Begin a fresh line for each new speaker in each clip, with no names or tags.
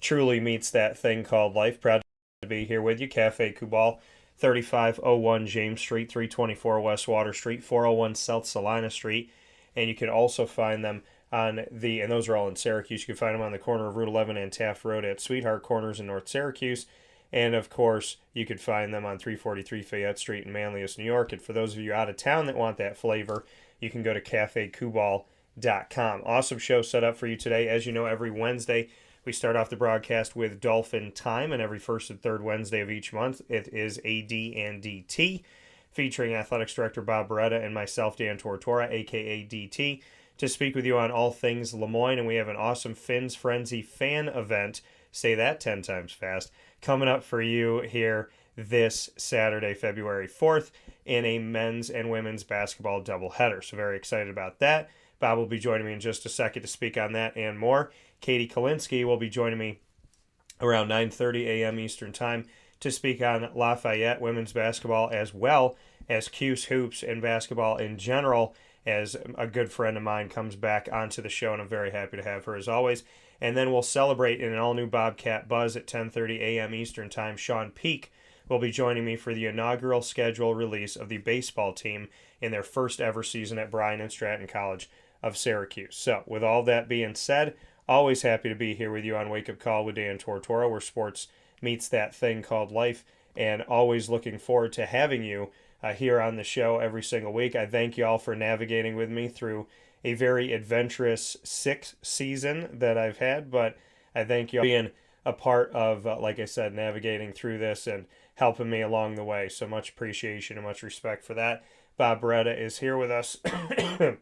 truly meets that thing called life. Proud to be here with you. Cafe Kubal, 3501 James Street, 324 West Water Street, 401 South Salina Street. And you can also find them and those are all in Syracuse. You can find them on the corner of Route 11 and Taft Road at Sweetheart Corners in North Syracuse. And of course, you could find them on 343 Fayette Street in Manlius, New York. And for those of you out of town that want that flavor, you can go to cafekubal.com. Awesome show set up for you today. As you know, every Wednesday we start off the broadcast with Dolphin Time, and every first and third Wednesday of each month it is AD and DT, featuring Athletics Director Bob Beretta and myself, Dan Tortora, aka DT, to speak with you on all things Lemoyne. And we have an awesome Phins Phrenzy Fan Event, say that 10 times fast, coming up for you here this Saturday, February 4th, in a men's and women's basketball doubleheader. So very excited about that. Bob will be joining me in just a second to speak on that and more. Katie Kolinski will be joining me around 9:30 a.m. Eastern Time to speak on Lafayette women's basketball, as well as Cuse Hoops and basketball in general, as a good friend of mine comes back onto the show, and I'm very happy to have her as always. And then we'll celebrate in an all-new Bobcat Buzz at 10:30 a.m. Eastern Time. Shawn Peake will be joining me for the inaugural schedule release of the baseball team in their first ever season at Bryant Stratton College of Syracuse. So, with all that being said, always happy to be here with you on Wake Up Call with Dan Tortora, where sports meets that thing called life, and always looking forward to having you here on the show every single week. I thank you all for navigating with me through a very adventurous sixth season that I've had, but I thank you all for being a part of, like I said, navigating through this and helping me along the way. So much appreciation and much respect for that. Bob Beretta is here with us,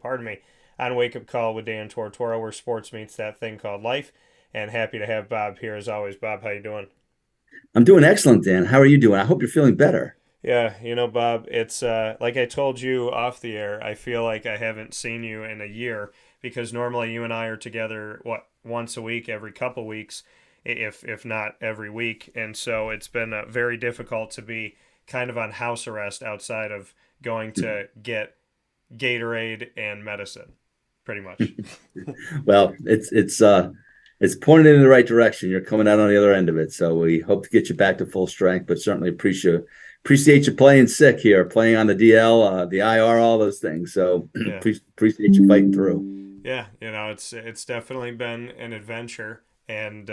pardon me, on Wake Up Call with Dan Tortora, where sports meets that thing called life. And happy to have Bob here as always. Bob, how you doing?
I'm doing excellent, Dan. How are you doing? I hope you're feeling better.
Yeah, Bob, it's like I told you off the air, I feel like I haven't seen you in a year, because normally you and I are together, once a week, every couple weeks, if not every week. And so it's been very difficult to be kind of on house arrest outside of going to get Gatorade and medicine, pretty much.
Well, it's pointed in the right direction. You're coming out on the other end of it. So we hope to get you back to full strength, but certainly appreciate you playing sick here, playing on the DL, the IR, all those things. So
Yeah.
appreciate you fighting through.
Yeah, it's definitely been an adventure, and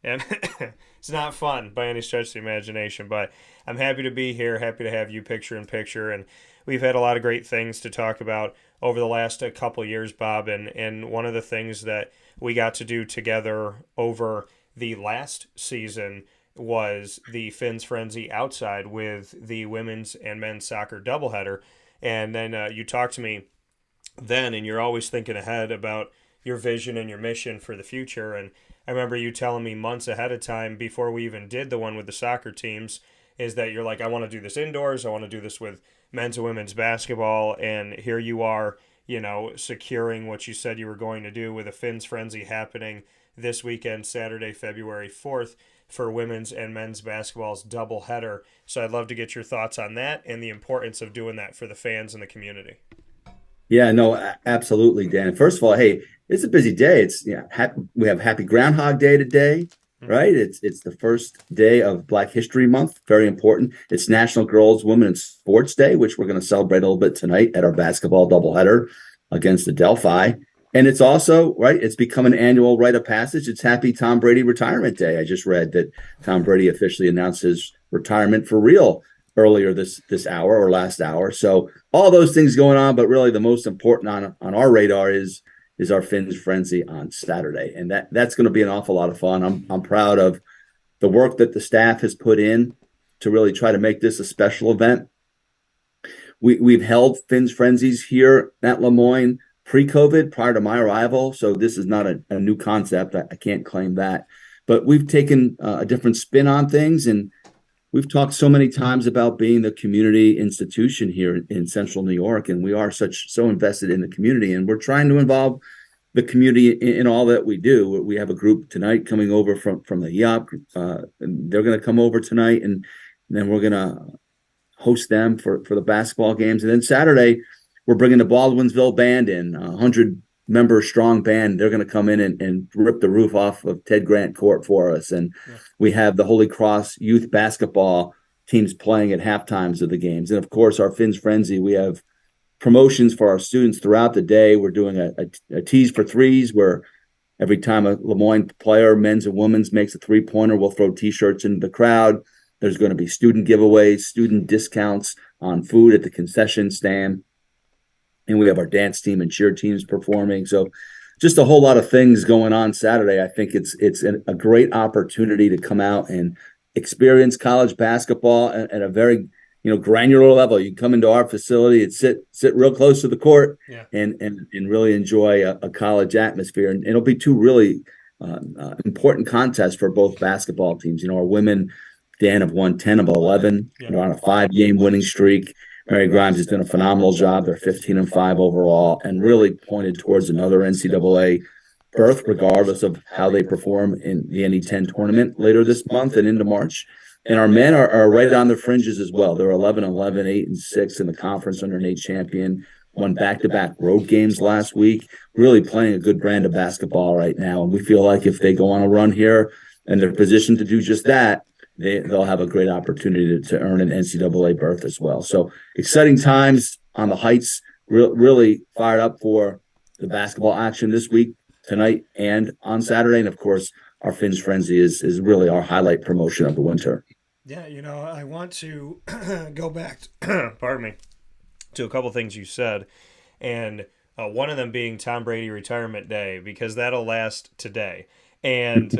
it's not fun by any stretch of the imagination, but I'm happy to be here, happy to have you picture in picture, and we've had a lot of great things to talk about over the last couple years, Bob, and one of the things that we got to do together over the last season was the Phins Phrenzy Outside with the women's and men's soccer doubleheader. And then you talked to me then, and you're always thinking ahead about your vision and your mission for the future. And I remember you telling me months ahead of time, before we even did the one with the soccer teams, is that you're like, I want to do this indoors, I want to do this with men's and women's basketball. And here you are, securing what you said you were going to do with a Phins Phrenzy happening this weekend, Saturday, February 4th, for women's and men's basketball's doubleheader. So I'd love to get your thoughts on that and the importance of doing that for the fans and the community.
Yeah, no, absolutely, Dan. First of all, hey, it's a busy day. We have Happy Groundhog Day today, right? It's the first day of Black History Month, very important. It's National Girls, Women in Sports Day, which we're going to celebrate a little bit tonight at our basketball doubleheader against the Delphi. And it's also, right, it's become an annual rite of passage. It's Happy Tom Brady Retirement Day. I just read that Tom Brady officially announced his retirement for real earlier this hour or last hour. So all those things going on, but really the most important on our radar is our Phins Phrenzy on Saturday. And that's going to be an awful lot of fun. I'm proud of the work that the staff has put in to really try to make this a special event. We've held Phins Phrenzies here at Lemoyne pre-COVID, prior to my arrival. So this is not a new concept. I can't claim that. But we've taken a different spin on things. And we've talked so many times about being the community institution here in Central New York. And we are so invested in the community. And we're trying to involve the community in all that we do. We have a group tonight coming over from the YOP. And they're going to come over tonight. And then we're going to host them for the basketball games. And then Saturday, we're bringing the Baldwinsville Band in, 100 member strong band. They're going to come in and rip the roof off of Ted Grant Court for us. And we have the Holy Cross youth basketball teams playing at half times of the games. And of course, our Phins Phrenzy, we have promotions for our students throughout the day. We're doing a tease for threes where every time a Moyne player, men's and women's, makes a three-pointer, we'll throw T-shirts into the crowd. There's going to be student giveaways, student discounts on food at the concession stand. And we have our dance team and cheer teams performing. So just a whole lot of things going on Saturday. I think it's a great opportunity to come out and experience college basketball at a very granular level. You come into our facility and sit real close to the court and really enjoy a college atmosphere. And it'll be two really important contests for both basketball teams. Our women, Dan, have won 10 of 11. They're on a 5-game winning streak. Mary Grimes has done a phenomenal job. They're 15-5 overall and really pointed towards another NCAA berth, regardless of how they perform in the NE10 tournament later this month and into March. And our men are right on the fringes as well. They're 11-11, 8-6 in the conference under Nate Champion. Won back-to-back road games last week. Really playing a good brand of basketball right now. And we feel like if they go on a run here and they're positioned to do just that, they'll have a great opportunity to earn an NCAA berth as well. So exciting times on the Heights. Really fired up for the basketball action this week, tonight, and on Saturday. And of course, our Phins Phrenzy is really our highlight promotion of the winter.
Yeah, I want to go back, pardon me, to a couple things you said, and one of them being Tom Brady retirement day, because that'll last today. And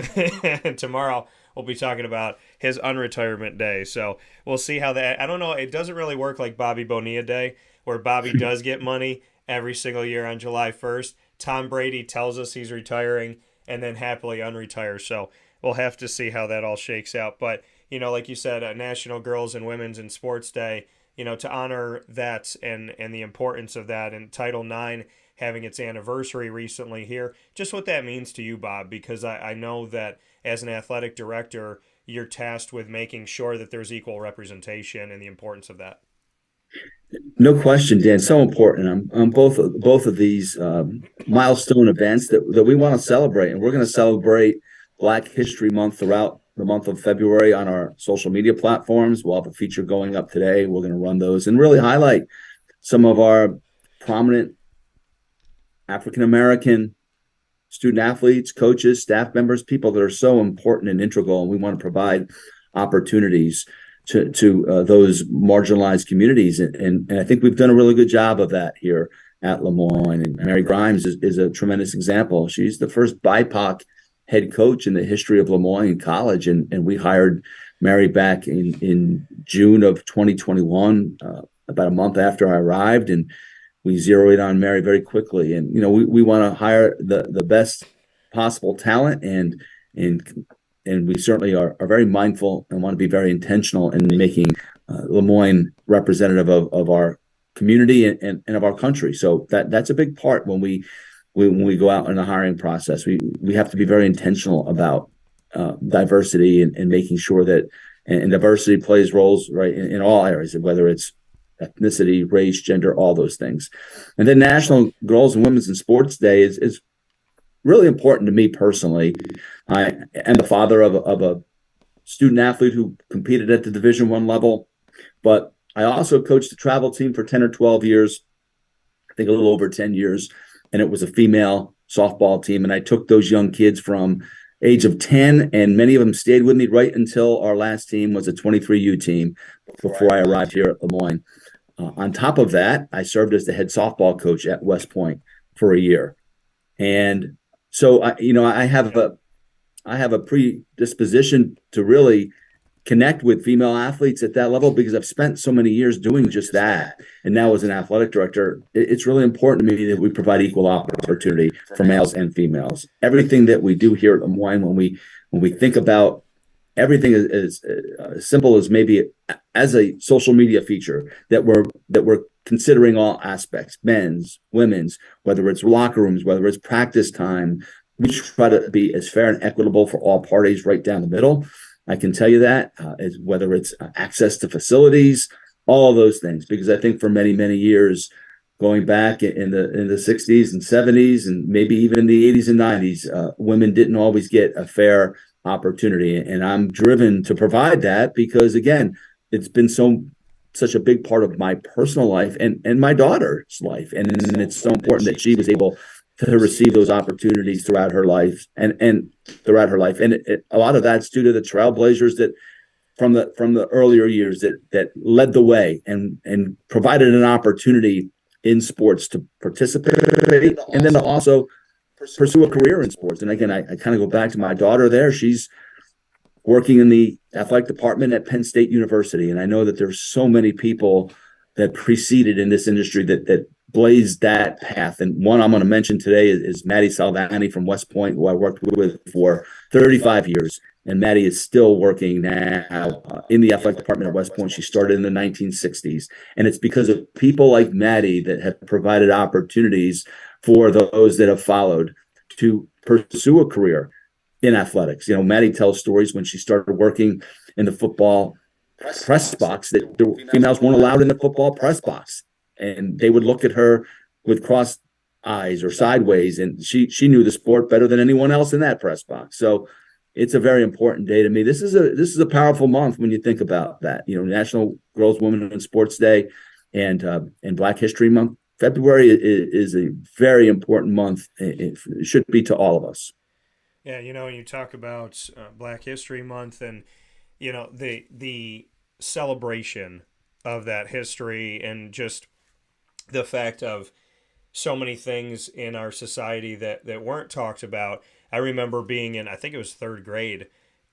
tomorrow we'll be talking about his unretirement day. So we'll see how that, I don't know, it doesn't really work like Bobby Bonilla Day, where Bobby does get money every single year on July 1st. Tom Brady tells us he's retiring and then happily unretires. So we'll have to see how that all shakes out. But, like you said, National Girls and Women's in Sports Day, to honor that and the importance of that, and Title IX having its anniversary recently here, just what that means to you, Bob, because I know that as an athletic director, you're tasked with making sure that there's equal representation and the importance of that.
No question, Dan. So important on both of these milestone events that we want to celebrate. And we're going to celebrate Black History Month throughout the month of February on our social media platforms. We'll have a feature going up today. We're going to run those and really highlight some of our prominent African-American student athletes, coaches, staff members, people that are so important and integral. And we want to provide opportunities to those marginalized communities. And I think we've done a really good job of that here at Lemoyne. And Mary Grimes is a tremendous example. She's the first BIPOC head coach in the history of Lemoyne College. And we hired Mary back in June of 2021, about a month after I arrived. And we zeroed on Mary very quickly. And, we want to hire the best possible talent, and we certainly are very mindful and want to be very intentional in making Lemoyne representative of our community and of our country. So that's a big part when we go out in the hiring process. We have to be very intentional about diversity and making sure that and diversity plays roles right in all areas, whether it's ethnicity, race, gender, all those things. And then National Girls and Women's in Sports Day is really important to me personally. I am the father of a student athlete who competed at the Division I level, but I also coached the travel team for 10 or 12 years, I think a little over 10 years, and it was a female softball team. And I took those young kids from age of 10, and many of them stayed with me right until our last team was a 23U team before I arrived here at Lemoyne. On top of that, I served as the head softball coach at West Point for a year. And so, I have a predisposition to really connect with female athletes at that level because I've spent so many years doing just that. And now as an athletic director, it's really important to me that we provide equal opportunity for males and females. Everything that we do here at Moyne, when we think about everything is as simple as maybe as a social media feature that we're considering all aspects, men's, women's, whether it's locker rooms, whether it's practice time. We try to be as fair and equitable for all parties right down the middle. I can tell you that, whether it's access to facilities, all of those things, because I think for many, many years, going back in the 60s and 70s and maybe even the 80s and 90s, women didn't always get a fair opportunity. And I'm driven to provide that because, again, it's been such a big part of my personal life and my daughter's life. And it's so important that she was able to receive those opportunities throughout her life and throughout her life. And a lot of that's due to the trailblazers that from the earlier years that led the way and provided an opportunity in sports to participate and then to also pursue a career in sports. And again, I kind of go back to my daughter there. She's working in the athletic department at Penn State University. And I know that there's so many people that preceded in this industry that blazed that path. And one I'm going to mention today is Maddie Salvani from West Point, who I worked with for 35 years. And Maddie is still working now in the athletic department at West Point. She started in the 1960s. And it's because of people like Maddie that have provided opportunities for those that have followed to pursue a career in athletics. You know, Maddie tells stories when she started working in the football press box that the females weren't allowed in the football press box. And they would look at her with crossed eyes or sideways. And she knew the sport better than anyone else in that press box. So it's a very important day to me. This is a powerful month when you think about that. You know, National Girls, Women in Sports Day and Black History Month. February is a very important month. It should be to all of us.
Yeah, you know, you talk about Black History Month and, you know, the celebration of that history and just the fact of so many things in our society that weren't talked about. I remember being in, I think it was third grade,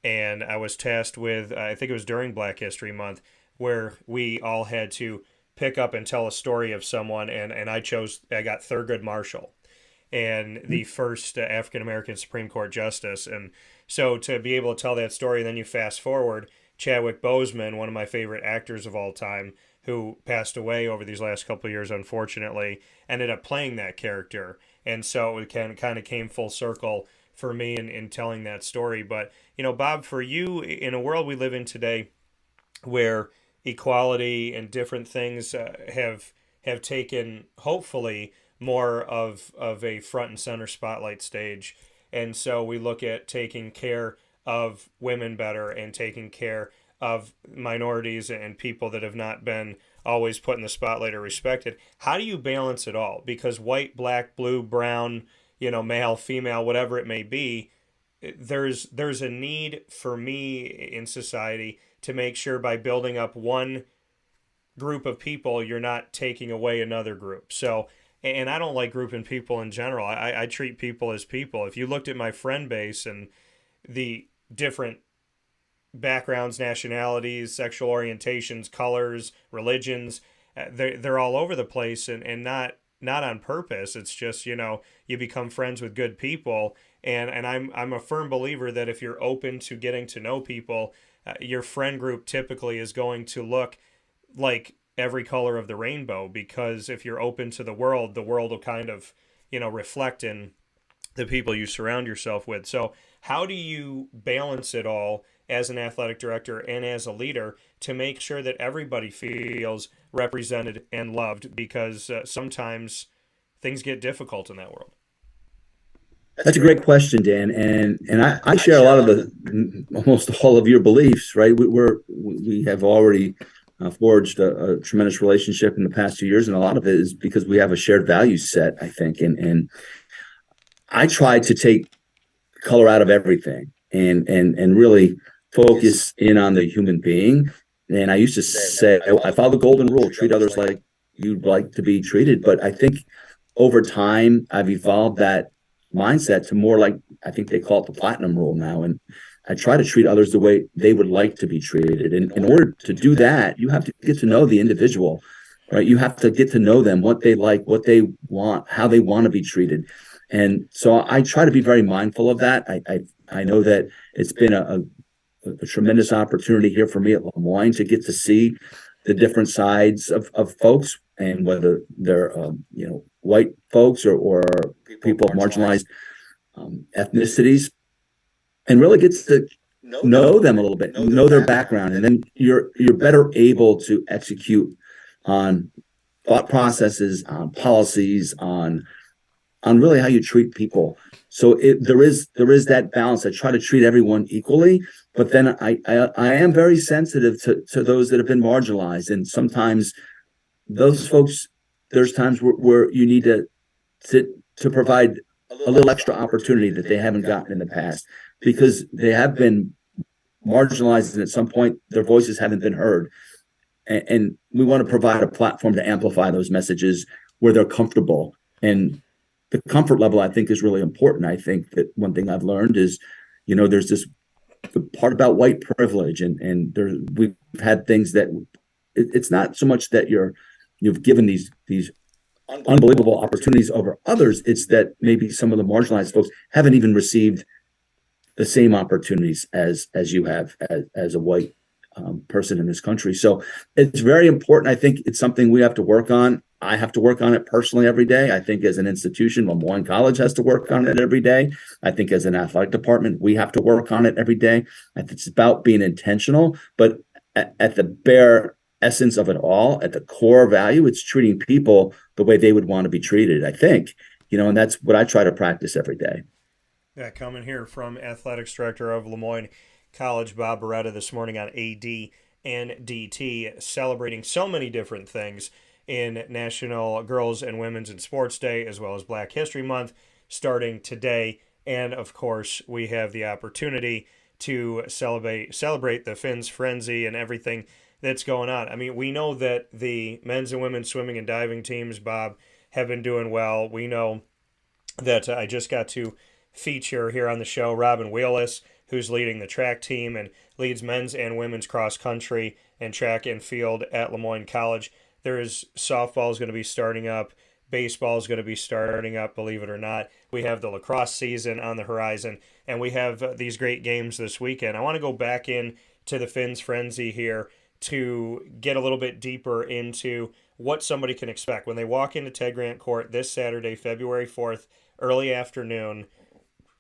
and I was tasked with, I think it was during Black History Month, where we all had to pick up and tell a story of someone, and I got Thurgood Marshall, and the first African-American Supreme Court Justice. And so to be able to tell that story, then you fast forward, Chadwick Boseman, one of my favorite actors of all time, who passed away over these last couple of years, unfortunately, ended up playing that character. And so it kind of came full circle for me in telling that story. But, you know, Bob, for you, in a world we live in today where equality and different things have taken, hopefully, more of a front and center spotlight stage. And so we look at taking care of women better and taking care of minorities and people that have not been always put in the spotlight or respected. How do you balance it all? Because white, black, blue, brown, you know, male, female, whatever it may be, there's a need for me in society to make sure by building up one group of people, you're not taking away another group. So, and I don't like grouping people in general. I treat people as people. If you looked at my friend base and the different backgrounds, nationalities, sexual orientations, colors, religions, they're all over the place and not on purpose. It's just, you know, you become friends with good people. And I'm a firm believer that if you're open to getting to know people, your friend group typically is going to look like every color of the rainbow, because if you're open to the world will kind of, you know, reflect in the people you surround yourself with. So how do you balance it all as an athletic director and as a leader to make sure that everybody feels represented and loved? Because sometimes things get difficult in that world.
That's a great question, Dan, and I share a lot of almost all of your beliefs. Right, we have already forged a tremendous relationship in the past 2 years, and a lot of it is because we have a shared value set, I think, and I try to take color out of everything and really focus in on the human being. And I used to say, I follow the golden rule: treat others like you'd like to be treated. But I think over time, I've evolved that mindset to more like, I think they call it the platinum rule now. And I try to treat others the way they would like to be treated. And in order to do that, you have to get to know the individual, right? You have to get to know them, what they like, what they want, how they want to be treated. And so I try to be very mindful of that. I know that it's been a tremendous opportunity here for me at Moyne to get to see the different sides of folks, and whether they're white folks or people of marginalized ethnicities, and really gets to know them a little bit, know their background, and then you're better able to execute on thought processes, on policies, on really how you treat people. So there is that balance. I try to treat everyone equally, but then I am very sensitive to those that have been marginalized, and sometimes those folks, there's times where you need to provide a little extra opportunity that they haven't gotten in the past, because they have been marginalized, and at some point their voices haven't been heard. And we want to provide a platform to amplify those messages where they're comfortable. And the comfort level, I think, is really important. I think that one thing I've learned is, there's this the part about white privilege, and we've had things that it's not so much that you've given these unbelievable opportunities over others. It's that maybe some of the marginalized folks haven't even received the same opportunities as you have as a white person in this country. So it's very important. I think it's something we have to work on. I have to work on it personally every day. I think as an institution, Moyne College has to work on it every day. I think as an athletic department, we have to work on it every day. I think it's about being intentional, but at the bare essence of it all, at the core value, it's treating people the way they would want to be treated, I think. And that's what I try to practice every day.
Yeah, coming here from Athletics Director of Moyne College, Bob Beretta, this morning on AD and DT, celebrating so many different things in National Girls and Women's in Sports Day, as well as Black History Month, starting today. And, of course, we have the opportunity to celebrate the Phins Phrenzy and everything that's going on. I mean, we know that the men's and women's swimming and diving teams, Bob, have been doing well. We know that I just got to feature here on the show Robin Wheelis, who's leading the track team and leads men's and women's cross country and track and field at Moyne College. There's softball is going to be starting up. Baseball is going to be starting up, believe it or not. We have the lacrosse season on the horizon, and we have these great games this weekend. I want to go back in to the Phins Phrenzy here to get a little bit deeper into what somebody can expect when they walk into Ted Grant Court this Saturday, February 4th, early afternoon.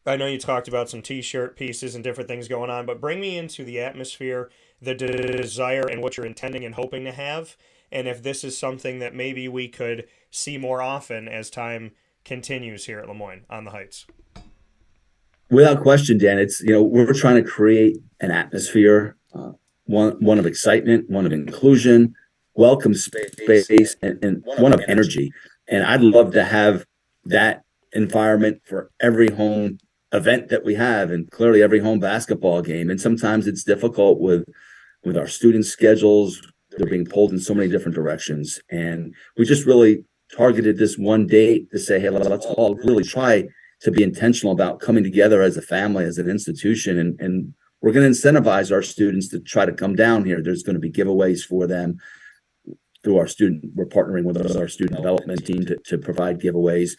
I know you talked about some T-shirt pieces and different things going on, but bring me into the atmosphere, the desire, and what you're intending and hoping to have, and if this is something that maybe we could see more often as time continues here at Moyne on the Heights.
Without question, Dan, it's we're trying to create an atmosphere, one of excitement, one of inclusion, welcome space, and one of energy. And I'd love to have that environment for every home event that we have, and clearly every home basketball game. And sometimes it's difficult with our student schedules. They're being pulled in so many different directions. And we just really targeted this one date to say, hey, let's all really try to be intentional about coming together as a family, as an institution. And we're going to incentivize our students to try to come down here. There's going to be giveaways for them through we're partnering with our student development team to provide giveaways.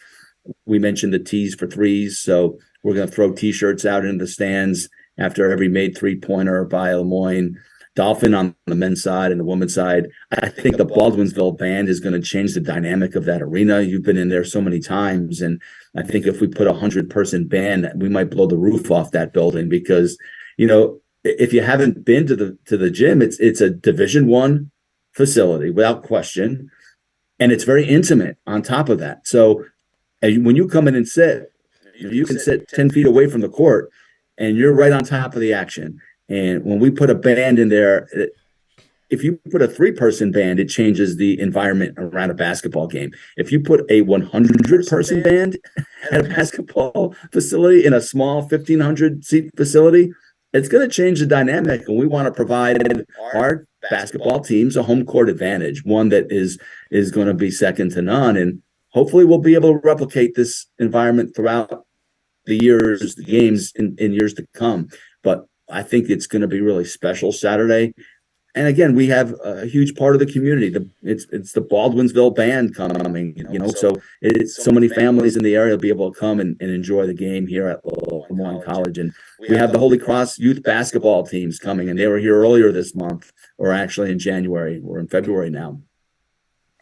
We mentioned the tees for threes. So we're going to throw T-shirts out into the stands after every made three-pointer by Moyne. Dolphin on the men's side and the women's side. I think the Baldwinsville band is going to change the dynamic of that arena. You've been in there so many times, and I think if we put 100-person band, we might blow the roof off that building, because if you haven't been to the gym, it's a Division I facility without question, and it's very intimate on top of that. So when you come in and sit, you can sit 10 feet away from the court, and you're right on top of the action. And when we put a band in there, if you put a 3-person band, it changes the environment around a basketball game. If you put a 100-person band at a basketball facility in a small 1,500-seat facility, it's going to change the dynamic. And we want to provide our basketball teams a home court advantage, one that is going to be second to none. And hopefully we'll be able to replicate this environment throughout the games in years to come. But I think it's going to be really special Saturday. And again, we have a huge part of the community. It's the Baldwinsville band coming, so it's so many families in the area will be able to come and enjoy the game here at Moyne College. And we have the Holy Cross youth basketball teams coming, and they were here earlier this month, or actually in January or in February now.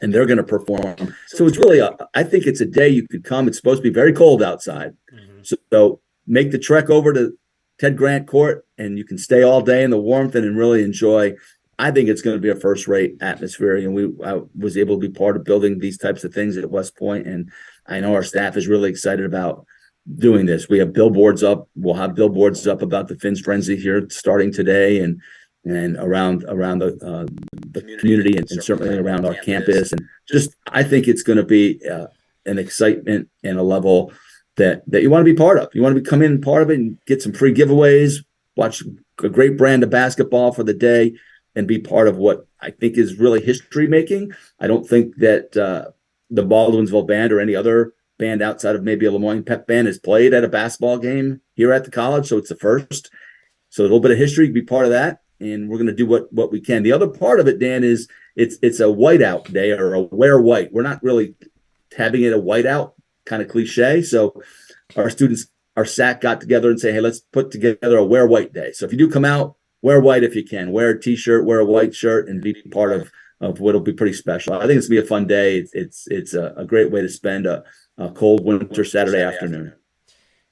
And they're going to perform. So it's really, I think it's a day you could come. It's supposed to be very cold outside. Mm-hmm. So make the trek over to Ted Grant Court, and you can stay all day in the warmth and really enjoy I think it's going to be a first-rate atmosphere. I was able to be part of building these types of things at West Point, and I know our staff is really excited about doing this. We have billboards up. We'll have billboards up about the Phins Phrenzy here starting today, and around the community, and certainly around our campus. And just, I think it's going to be an excitement and a level that you want to be part of. You want to come in part of it and get some free giveaways, watch a great brand of basketball for the day, and be part of what I think is really history making. I don't think that the Baldwinsville band or any other band outside of maybe a Lemoyne pep band has played at a basketball game here at the college. So it's the first. So a little bit of history, be part of that. And we're going to do what we can. The other part of it, Dan, is it's a whiteout day, or a wear white. We're not really having it a whiteout, kind of cliche. So our students, our SAC got together and say, hey, let's put together a wear white day. So if you do come out, wear white if you can. Wear a T-shirt, wear a white shirt, and be part of what'll be pretty special. I think it's going to be a fun day. It's a great way to spend a cold winter Saturday afternoon.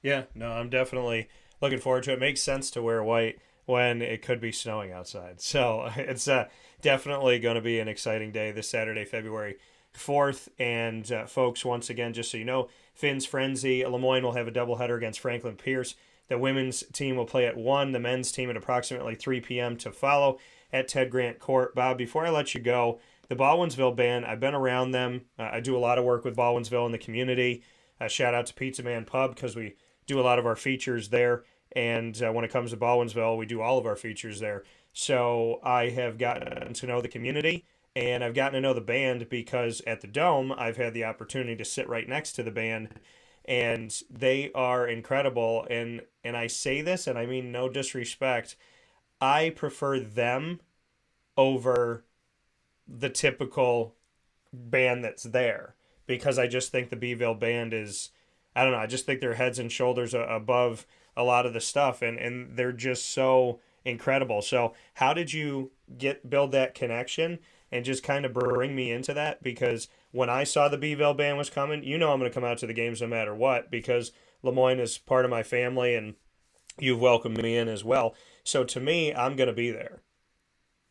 Yeah, no, I'm definitely looking forward to it. It makes sense to wear white when it could be snowing outside. So it's definitely going to be an exciting day this Saturday, February 4th. And folks, once again, just so you know, Phins Phrenzy, Lemoyne will have a doubleheader against Franklin Pierce. The women's team will play at 1, the men's team at approximately 3 p.m. to follow at Ted Grant Court. Bob, before I let you go, the Baldwinsville band, I've been around them. I do a lot of work with Baldwinsville in the community. Shout out to Pizza Man Pub, because we do a lot of our features there. And when it comes to Baldwinsville, we do all of our features there. So I have gotten to know the community, and I've gotten to know the band because at the Dome, I've had the opportunity to sit right next to the band, and they are incredible. And I say this, and I mean no disrespect, I prefer them over the typical band that's there, because I just think the Beeville band is, I don't know, I just think they're heads and shoulders above a lot of the stuff, and they're just so incredible. So how did you build that connection and just kind of bring me into that? Because when I saw the Beeville band was coming, I'm going to come out to the games no matter what, because Lemoyne is part of my family, and you've welcomed me in as well. So to me, I'm going to be there.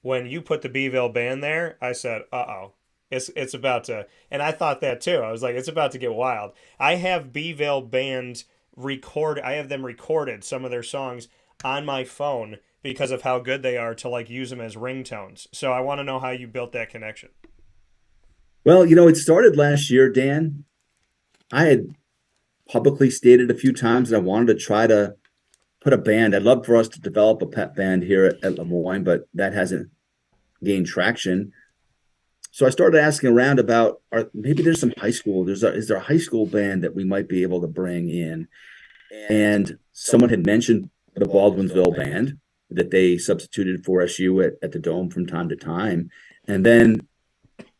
When you put the Beeville band there, I said, uh-oh. It's about to, and I thought that too. I was like, it's about to get wild. I have Beeville band I have them recorded, some of their songs, on my phone because of how good they are, to like use them as ringtones. So I want to know how you built that connection.
Well, it started last year, Dan. I had publicly stated a few times that I wanted to try to put a band. I'd love for us to develop a pep band here at Lemoyne, but that hasn't gained traction. So I started asking around about, maybe there's some high school. Is there a high school band that we might be able to bring in? And someone had mentioned the Baldwinsville band that they substituted for SU at the Dome from time to time. And then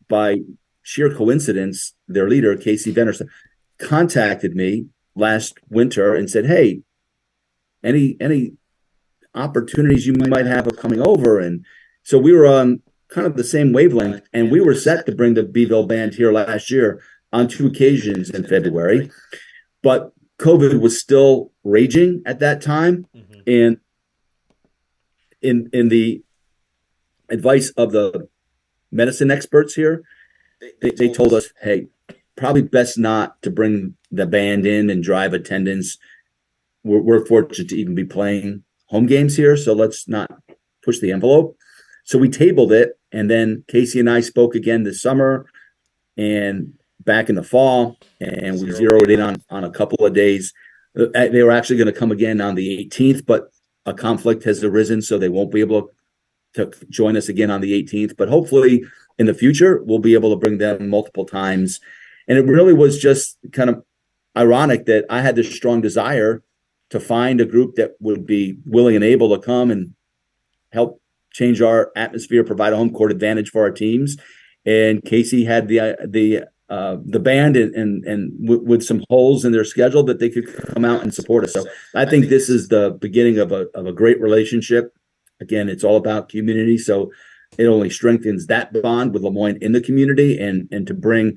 by sheer coincidence, their leader, Casey Vennerson, contacted me last winter and said, hey, any opportunities you might have of coming over? And so we were on kind of the same wavelength, and we were set to bring the Beeville band here last year on 2 occasions in February, but COVID was still raging at that time. Mm-hmm. And in the advice of the medicine experts here, they told us, hey, probably best not to bring the band in and drive attendance. We're fortunate to even be playing home games here, so let's not push the envelope. So we tabled it, and then Casey and I spoke again this summer and back in the fall, and we zeroed in on a couple of days. They were actually going to come again on the 18th, but a conflict has arisen, so they won't be able to join us again on the 18th. But hopefully in the future, we'll be able to bring them multiple times. And it really was just kind of ironic that I had this strong desire to find a group that would be willing and able to come and help change our atmosphere, provide a home court advantage for our teams. And Casey had the band and with some holes in their schedule that they could come out and support us. So I think this is the beginning of a great relationship. Again, it's all about community. So it only strengthens that bond with Lemoyne in the community, and to bring,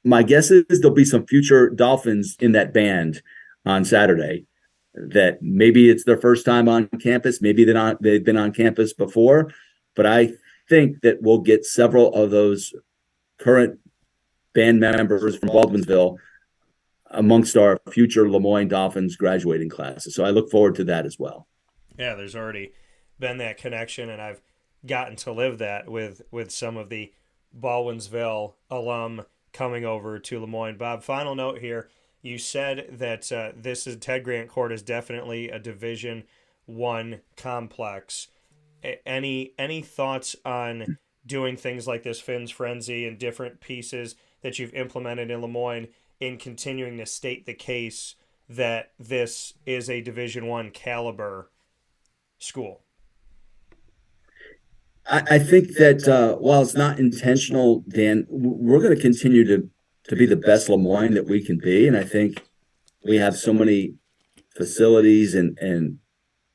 my guess is there'll be some future Dolphins in that band on Saturday that maybe it's their first time on campus. Maybe they've been on campus before, but I think that we'll get several of those current band members from Baldwinsville amongst our future Lemoyne Dolphins graduating classes. So I look forward to that as well.
Yeah, there's already been that connection, and I've gotten to live that with some of the Baldwinsville alum coming over to Lemoyne. Bob, final note here. You said that Ted Grant Court is definitely a Division I complex. Any thoughts on doing things like this Phins Phrenzy and different pieces that you've implemented in Lemoyne in continuing to state the case that this is a Division I caliber school?
I think that while it's not intentional, Dan, we're going to continue to be the best Lemoyne that we can be. And I think we have so many facilities and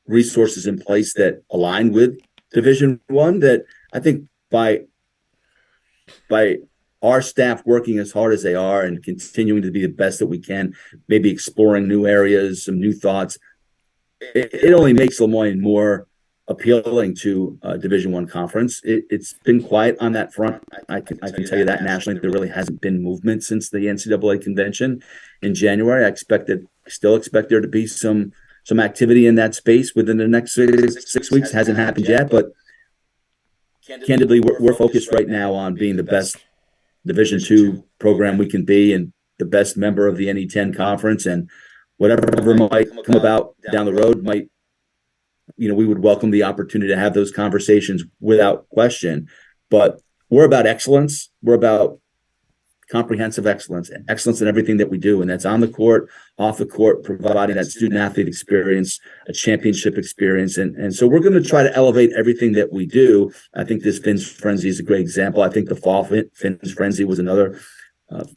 resources in place that align with Division I that I think by our staff working as hard as they are and continuing to be the best that we can, maybe exploring new areas, some new thoughts, it only makes Lemoyne more appealing to a Division I conference. It's been quiet on that front. I can tell you that nationally, there really hasn't been movement since the NCAA convention in January. I still expect there to be some activity in that space within the next 6 weeks. Hasn't happened yet, but candidly, we're focused right now on being the best Division II program we can be and the best member of the NE10 conference, and whatever might come about down the road we would welcome the opportunity to have those conversations without question. But we're about excellence. We're about comprehensive excellence in everything that we do. And that's on the court, off the court, providing that student athlete experience, a championship experience. And so we're going to try to elevate everything that we do. I think this Phins Phrenzy is a great example. I think the fall Phins Phrenzy was another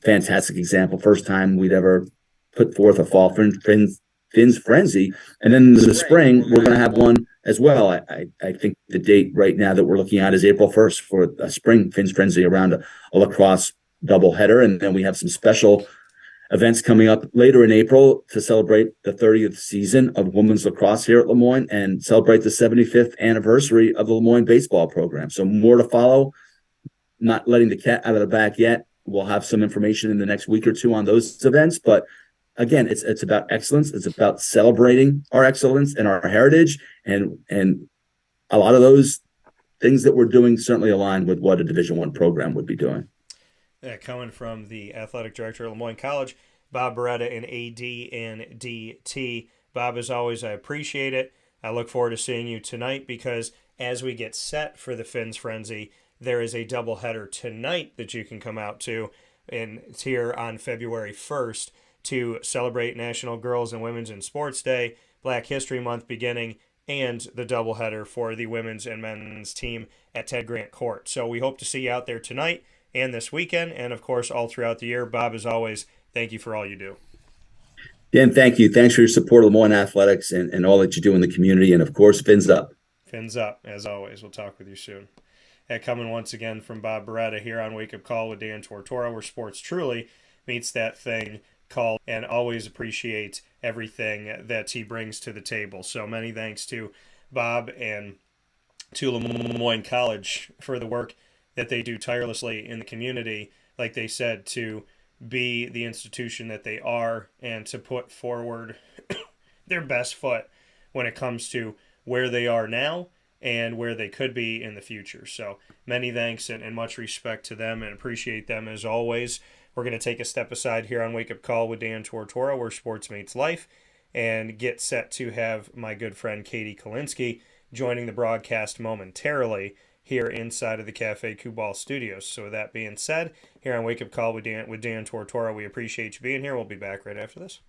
fantastic example. First time we'd ever put forth a fall Phins Phrenzy. And then in the spring, we're going to have one as well. I think the date right now that we're looking at is April 1st for a spring Phins Phrenzy around a lacrosse doubleheader. And then we have some special events coming up later in April to celebrate the 30th season of women's lacrosse here at Lemoyne and celebrate the 75th anniversary of the Lemoyne baseball program. So more to follow, not letting the cat out of the bag yet. We'll have some information in the next week or two on those events, but again, it's about excellence. It's about celebrating our excellence and our heritage. And a lot of those things that we're doing certainly align with what a Division I program would be doing.
Coming from the athletic director at Lemoyne College, Bob Beretta, and AD and DT. Bob, as always, I appreciate it. I look forward to seeing you tonight because as we get set for the Phins Phrenzy, there is a doubleheader tonight that you can come out to, and it's here on February 1st to celebrate National Girls and Women's in Sports Day, Black History Month beginning, and the doubleheader for the women's and men's team at Ted Grant Court. So we hope to see you out there tonight and this weekend, and of course all throughout the year. Bob, as always, thank you for all you do.
Dan, thank you. Thanks for your support of Lemoyne Athletics and all that you do in the community. And of course, Fins up.
Fins up, as always. We'll talk with you soon. Coming once again from Bob Beretta here on Wake Up Call with Dan Tortora, where sports truly meets that thing called, and always appreciate everything that he brings to the table. So many thanks to Bob and to Lemoyne College for the work that they do tirelessly in the community, like they said, to be the institution that they are and to put forward their best foot when it comes to where they are now and where they could be in the future. So many thanks and much respect to them, and appreciate them as always. We're going to take a step aside here on Wake Up Call with Dan Tortora, where sports meets life, and get set to have my good friend Katie Kolinski joining the broadcast momentarily here inside of the Cafe Kubal Studios. So with that being said, here on Wake Up Call with Dan Tortora, we appreciate you being here. We'll be back right after this.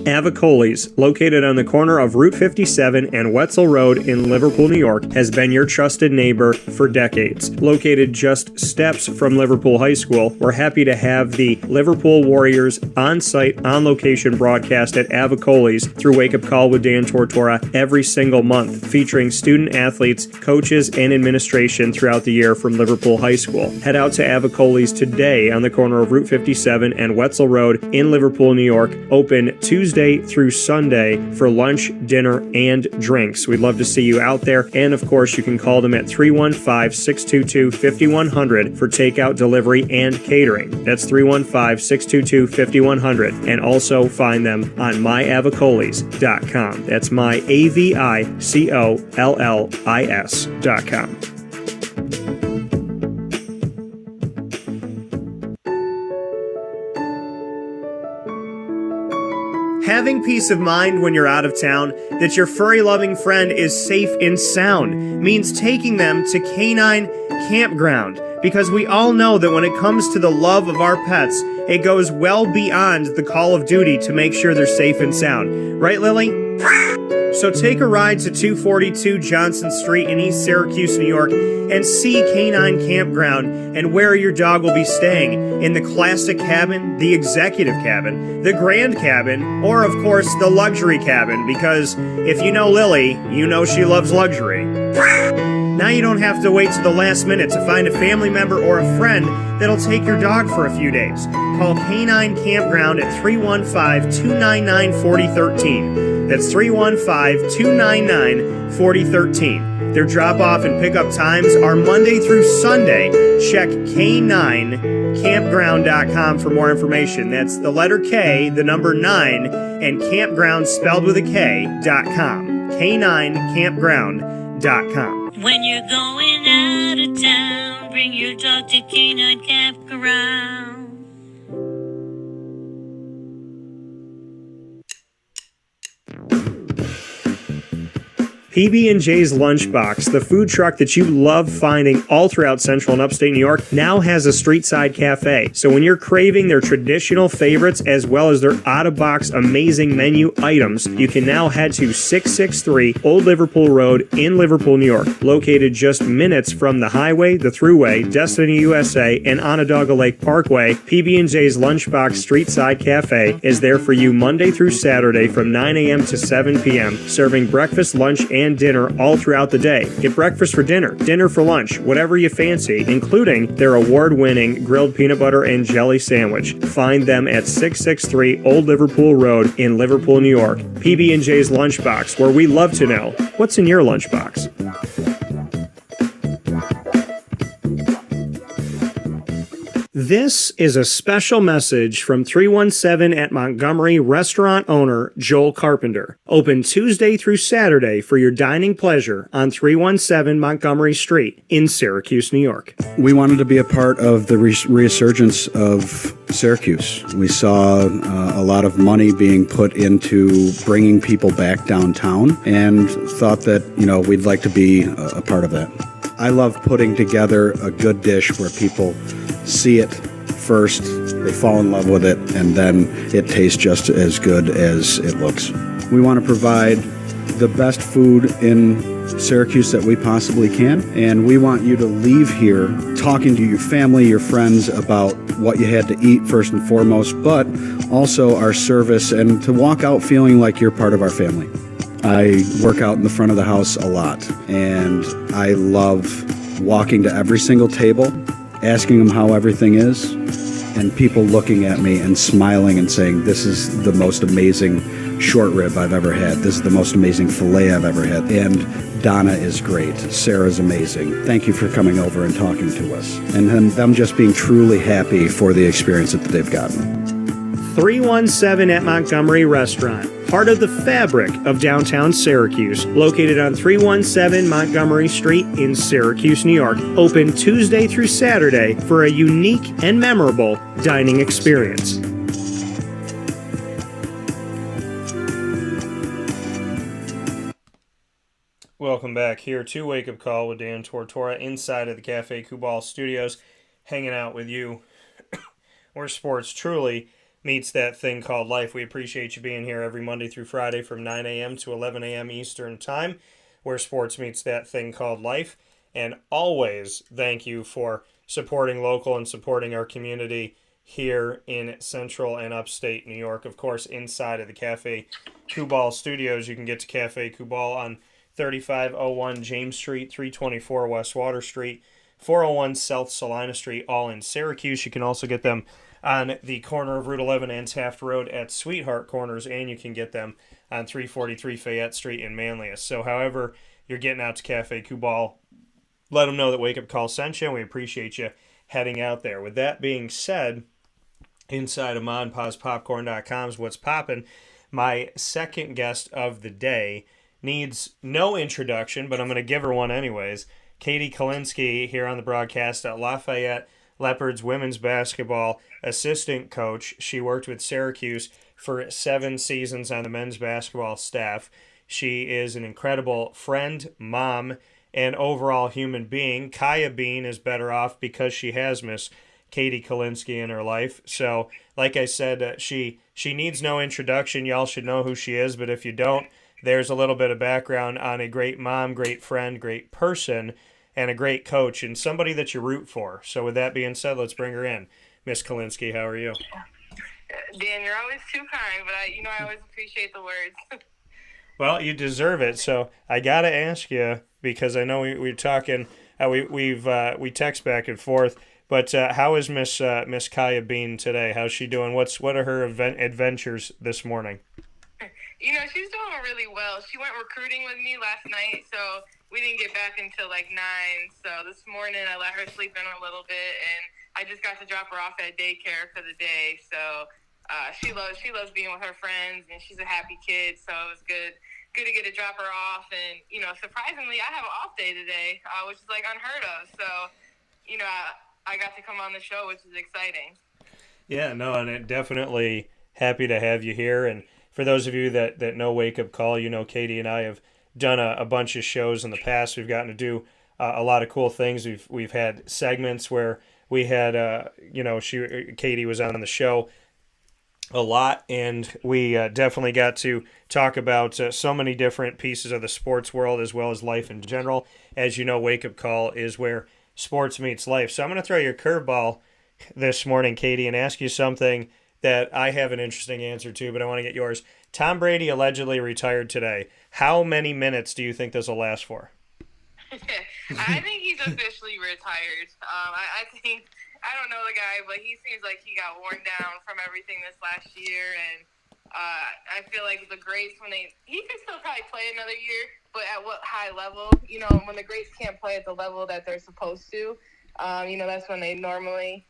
Avicoli's, located on the corner of Route 57 and Wetzel Road in Liverpool, New York, has been your trusted neighbor for decades. Located just steps from Liverpool High School, we're happy to have the Liverpool Warriors on-site, on-location broadcast at Avicoli's through Wake Up Call with Dan Tortora every single month, featuring student-athletes, coaches, and administration throughout the year from Liverpool High School. Head out to Avicoli's today on the corner of Route 57 and Wetzel Road in Liverpool, New York, open Tuesday through Sunday for lunch, dinner, and drinks. We'd love to see you out there, and of course, you can call them at 315-622-5100 for takeout, delivery, and catering. That's 315-622-5100, and also find them on myavicolis.com. That's myavicollis.com. Having peace of mind when you're out of town that your furry-loving friend is safe and sound means taking them to Canine Campground, because we all know that when it comes to the love of our pets, it goes well beyond the call of duty to make sure they're safe and sound. Right, Lily? So take a ride to 242 Johnson Street in East Syracuse, New York, and see Canine Campground and where your dog will be staying, in the classic cabin, the executive cabin, the grand cabin, or of course the luxury cabin, because if you know Lily, you know she loves luxury. Now you don't have to wait to the last minute to find a family member or a friend that'll take your dog for a few days. Call Canine Campground at 315-299-4013. That's 315-299-4013. Their drop-off and pickup times are Monday through Sunday. Check K9campground.com for more information. That's the letter K, the number 9, and campground spelled with a K.com. K9campground.com.
When you're going out of town, bring your dog to Canine Campground.
PB&J's Lunchbox, the food truck that you love finding all throughout Central and Upstate New York, now has a street-side cafe. So when you're craving their traditional favorites as well as their out-of-box amazing menu items, you can now head to 663 Old Liverpool Road in Liverpool, New York. Located just minutes from the highway, the Thruway, Destiny USA, and Onondaga Lake Parkway, PB&J's Lunchbox Street-Side Cafe is there for you Monday through Saturday from 9 a.m. to 7 p.m., serving breakfast, lunch, and dinner all throughout the day. Get breakfast for dinner, dinner for lunch, whatever you fancy, including their award-winning grilled peanut butter and jelly sandwich. Find them at 663 Old Liverpool Road in Liverpool, New York. PB&J's Lunchbox, where we love to know what's in your lunchbox. This is a special message from 317 at Montgomery restaurant owner Joel Carpenter. Open Tuesday through Saturday for your dining pleasure on 317 Montgomery Street in Syracuse, New York.
We wanted to be a part of the resurgence of Syracuse. We saw a lot of money being put into bringing people back downtown and thought that, we'd like to be a part of that. I love putting together a good dish where people see it first, they fall in love with it, and then it tastes just as good as it looks. We want to provide the best food in Syracuse that we possibly can, and we want you to leave here talking to your family, your friends about what you had to eat first and foremost, but also our service, and to walk out feeling like you're part of our family. I work out in the front of the house a lot, and I love walking to every single table, asking them how everything is, and people looking at me and smiling and saying, this is the most amazing short rib I've ever had. This is the most amazing filet I've ever had. And Donna is great. Sarah's amazing. Thank you for coming over and talking to us. And then them just being truly happy for the experience that they've gotten.
317 at Montgomery Restaurant, part of the fabric of downtown Syracuse, located on 317 Montgomery Street in Syracuse, New York. Open Tuesday through Saturday for a unique and memorable dining experience. Welcome back here to Wake Up Call with Dan Tortora inside of the Cafe Kubal Studios, hanging out with you where sports truly meets that thing called life. We appreciate you being here every Monday through Friday from 9 a.m. to 11 a.m. Eastern Time, where sports meets that thing called life. And always thank you for supporting local and supporting our community here in Central and Upstate New York. Of course, inside of the Cafe Kubal studios, you can get to Cafe Kubal on 3501 James Street, 324 West Water Street, 401 South Salina Street, all in Syracuse. You can also get them on the corner of Route 11 and Taft Road at Sweetheart Corners, and you can get them on 343 Fayette Street in Manlius. So however you're getting out to Cafe Kubal, let them know that Wake Up Call sent you, and we appreciate you heading out there. With that being said, inside of MonPazPopcorn.com's What's Poppin', my second guest of the day needs no introduction, but I'm going to give her one anyways. Katie Kolinski here on the broadcast at Lafayette Leopards women's basketball assistant coach. She worked with Syracuse for 7 seasons on the men's basketball staff. She is an incredible friend, mom, and overall human being. Kaya Bean is better off because she has Miss Katie Kolinski in her life. So, like I said, she needs no introduction. Y'all should know who she is, but if you don't, there's a little bit of background on a great mom, great friend, great person, and a great coach, and somebody that you root for. So with that being said, let's bring her in. Miss Kolinski, how are you?
Dan, you're always too kind, but I always appreciate the words.
Well, you deserve it. So I got to ask you, because I know we're talking, we text back and forth, but how is Miss Kaya Bean today? How's she doing? What are her adventures this morning?
She's doing really well. She went recruiting with me last night, so we didn't get back until like 9. So this morning I let her sleep in a little bit, and I just got to drop her off at daycare for the day. So she loves being with her friends, and she's a happy kid. So it was good to get to drop her off. And surprisingly, I have an off day today, which is like unheard of. So I got to come on the show, which is exciting.
Yeah, no, and it definitely happy to have you here. And for those of you that know Wake Up Call, Katie and I have done a bunch of shows in the past. We've gotten to do a lot of cool things. We've had segments where we had Katie was on the show a lot, and we definitely got to talk about so many different pieces of the sports world as well as life in general. As you know, Wake Up Call is where sports meets life. So I'm going to throw you a curveball this morning, Katie, and ask you something that I have an interesting answer to, but I want to get yours. Tom Brady allegedly retired today. How many minutes do you think this will last for?
I think he's officially retired. I don't know the guy, but he seems like he got worn down from everything this last year, and I feel like the greats, he could still probably play another year, but at what high level? When the greats can't play at the level that they're supposed to, that's when they normally,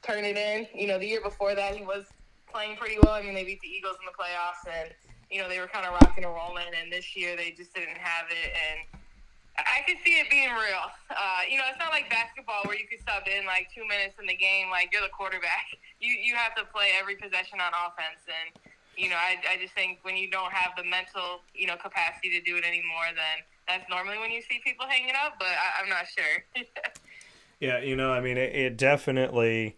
turn it in. The year before that, he was playing pretty well. I mean, they beat the Eagles in the playoffs, and, they were kind of rocking and rolling, and this year they just didn't have it, and I could see it being real. It's not like basketball where you could sub in like 2 minutes in the game, like you're the quarterback. You have to play every possession on offense, and, I just think when you don't have the mental, capacity to do it anymore, then that's normally when you see people hanging up, but I'm not sure.
Yeah, it definitely,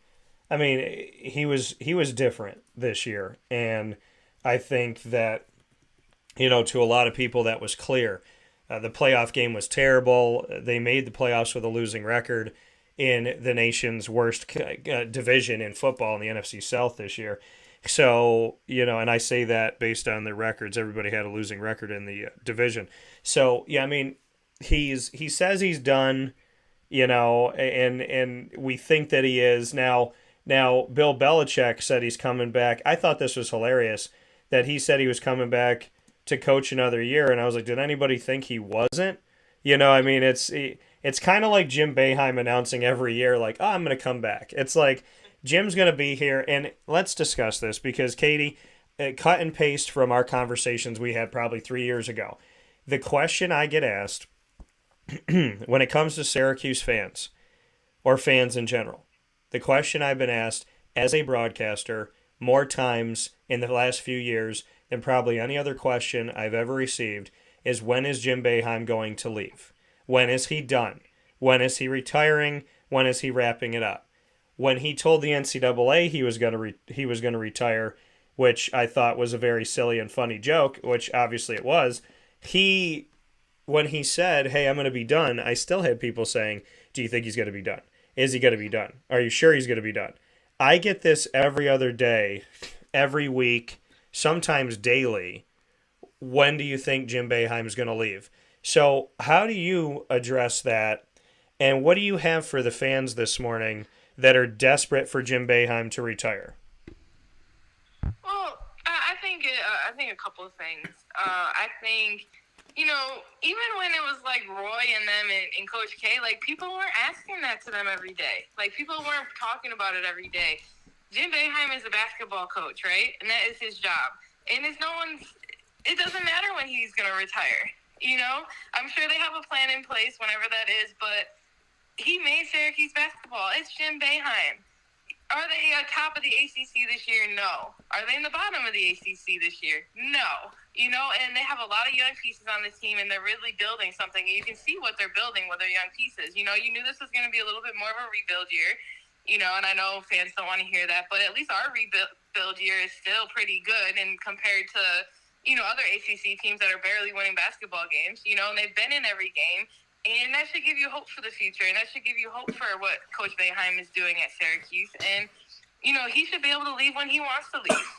he was different this year, and I think that, to a lot of people that was clear. The playoff game was terrible. They made the playoffs with a losing record in the nation's worst division in football in the NFC South this year. So, and I say that based on their records. Everybody had a losing record in the division. So, yeah, he says he's done, and we think that he is. Now Bill Belichick said he's coming back. I thought this was hilarious that he said he was coming back to coach another year, and I was like, did anybody think he wasn't? It's kind of like Jim Boeheim announcing every year, like, I'm going to come back. It's like, Jim's going to be here, and let's discuss this, because Katie, cut and paste from our conversations we had probably 3 years ago. The question I get asked when it comes to Syracuse fans, or fans in general, the question I've been asked as a broadcaster more times in the last few years than probably any other question I've ever received is, when is Jim Boeheim going to leave? When is he done? When is he retiring? When is he wrapping it up? when he told the NCAA he was going to retire, which I thought was a very silly and funny joke, which obviously it was. When he said, "Hey, I'm going to be done," I still had people saying, "Do you think he's going to be done? Is he going to be done? Are you sure he's going to be done?" I get this every other day, every week, sometimes daily. When do you think Jim Boeheim is going to leave? So how do you address that? And what do you have for the fans this morning that are desperate for Jim Boeheim to retire?
Well, I think a couple of things. I think, even when it was like Roy and them and Coach K, like people weren't asking that to them every day. Like people weren't talking about it every day. Jim Boeheim is a basketball coach, right? And that is his job. And it doesn't matter when he's going to retire. I'm sure they have a plan in place whenever that is, but he made Syracuse basketball. It's Jim Boeheim. Are they on top of the ACC this year? No. Are they in the bottom of the ACC this year? No. And they have a lot of young pieces on this team, and they're really building something. And you can see what they're building with their young pieces. You knew this was going to be a little bit more of a rebuild year, and I know fans don't want to hear that, but at least our rebuild year is still pretty good and compared to, other ACC teams that are barely winning basketball games, and they've been in every game. And that should give you hope for the future, and that should give you hope for what Coach Boeheim is doing at Syracuse. And, he should be able to leave when he wants to leave.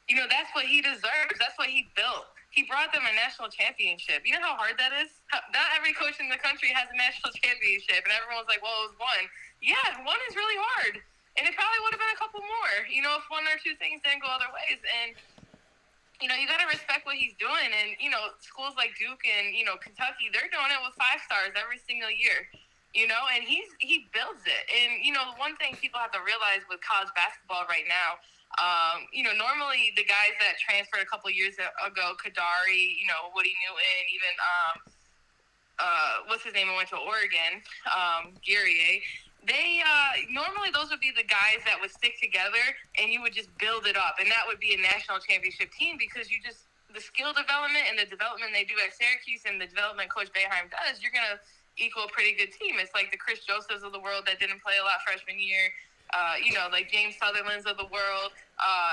That's what he deserves. That's what he built. He brought them a national championship. You know how hard that is? Not every coach in the country has a national championship, and everyone's like, well, it was one. Yeah, one is really hard. And it probably would have been a couple more, if one or two things didn't go other ways. And, you got to respect what he's doing. And, schools like Duke and, Kentucky, they're doing it with 5 stars every single year, and he builds it. And, one thing people have to realize with college basketball right now, normally the guys that transferred a couple years ago, Kadari, Woody Newton, even, what's his name, who went to Oregon, Guerrier, they normally those would be the guys that would stick together and you would just build it up, and that would be a national championship team because the skill development and the development they do at Syracuse and the development Coach Boeheim does, you're going to equal a pretty good team. It's like the Chris Josephs of the world that didn't play a lot freshman year, like James Sutherland's of the world,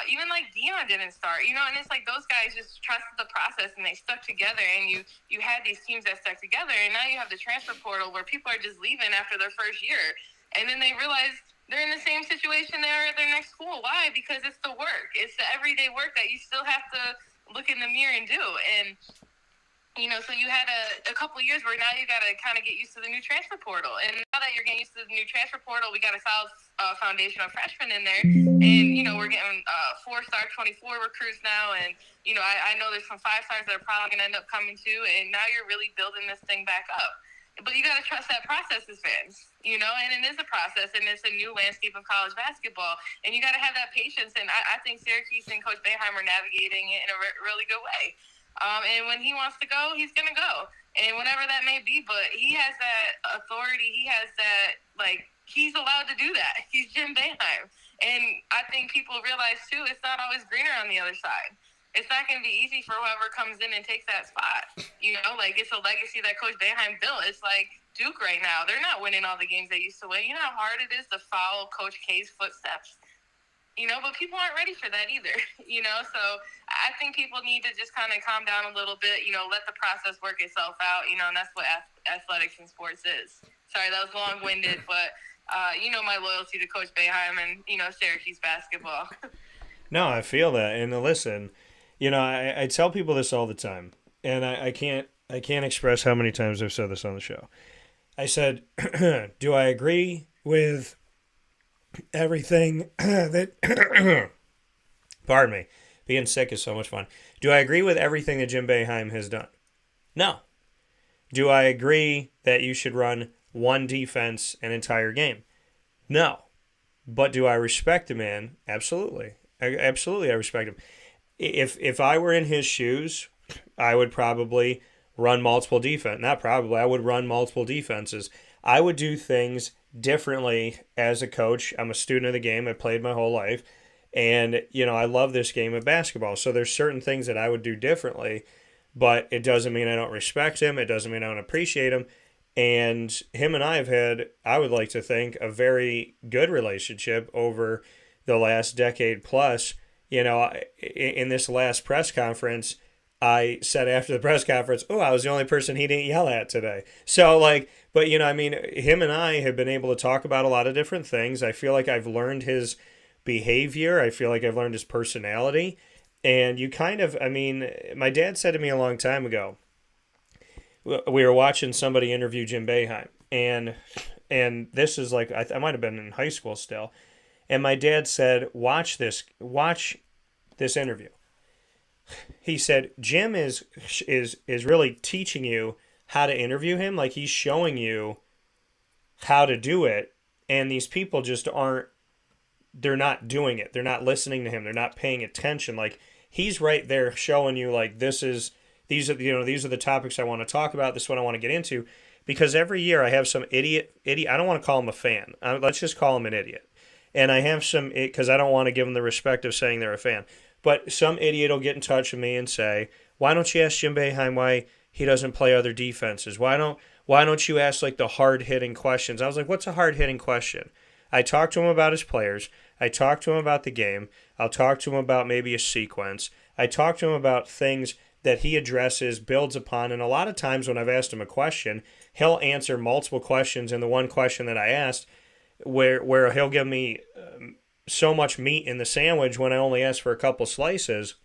even like Dion didn't start, and it's like those guys just trusted the process and they stuck together, and you had these teams that stuck together, and now you have the transfer portal where people are just leaving after their first year. And then they realize they're in the same situation they are at their next school. Why? Because it's the work. It's the everyday work that you still have to look in the mirror and do. And, so you had a couple of years where now you got to kind of get used to the new transfer portal. And now that you're getting used to the new transfer portal, we got a solid foundation of freshmen in there. And, we're getting 4-star 24 recruits now. And, I know there's some 5 stars that are probably going to end up coming too. And now you're really building this thing back up. But you got to trust that process as fans, and it is a process, and it's a new landscape of college basketball, and you got to have that patience, and I think Syracuse and Coach Boeheim are navigating it in a really good way. And when he wants to go, he's going to go, and whenever that may be, but he has that authority, he has that, he's allowed to do that. He's Jim Boeheim, and I think people realize, too, it's not always greener on the other side. It's not going to be easy for whoever comes in and takes that spot. It's a legacy that Coach Boeheim built. It's like Duke right now. They're not winning all the games they used to win. You know how hard it is to follow Coach K's footsteps? But people aren't ready for that either, So I think people need to just kind of calm down a little bit, let the process work itself out, and that's what athletics and sports is. Sorry, that was long-winded, but, my loyalty to Coach Boeheim and, Syracuse basketball.
No, I feel that. And listen, I tell people this all the time, and I can't express how many times I've said this on the show. I said, do I agree with everything that pardon me, being sick is so much fun. Do I agree with everything that Jim Boeheim has done? No. Do I agree that you should run one defense an entire game? No. But do I respect the man? Absolutely. Absolutely, I respect him. If I were in his shoes, I would probably run multiple defense. Not probably. I would run multiple defenses. I would do things differently as a coach. I'm a student of the game. I played my whole life. And, I love this game of basketball. So there's certain things that I would do differently, but it doesn't mean I don't respect him. It doesn't mean I don't appreciate him. And him and I have had, I would like to think, a very good relationship over the last decade plus. You know, in this last press conference, I said after the press conference, oh, I was the only person he didn't yell at today. So, like, but, you know, I mean, him and I have been able to talk about a lot of different things. I feel like I've learned his behavior. I feel like I've learned his personality. And you kind of, I mean, my dad said to me a long time ago, we were watching somebody interview Jim Boeheim, and this is like, I might have been in high school still, and my dad said, watch this interview. He said, Jim is really teaching you how to interview him, like he's showing you how to do it, and these people just they're not doing it. They're not listening to him. They're not paying attention. Like, he's right there showing you, like, these are the topics I want to talk about. This is what I want to get into. Because every year I have some idiot, I don't want to call him a fan. Let's just call him an idiot. And I have some, because I don't want to give them the respect of saying they're a fan. But some idiot will get in touch with me and say, why don't you ask Jim Boeheim why he doesn't play other defenses? Why don't you ask, like, the hard-hitting questions? I was like, what's a hard-hitting question? I talked to him about his players. I talked to him about the game. I'll talk to him about maybe a sequence. I talked to him about things that he addresses, builds upon, and a lot of times when I've asked him a question, he'll answer multiple questions in the one question that I asked, where he'll give me so much meat in the sandwich when I only ask for a couple slices.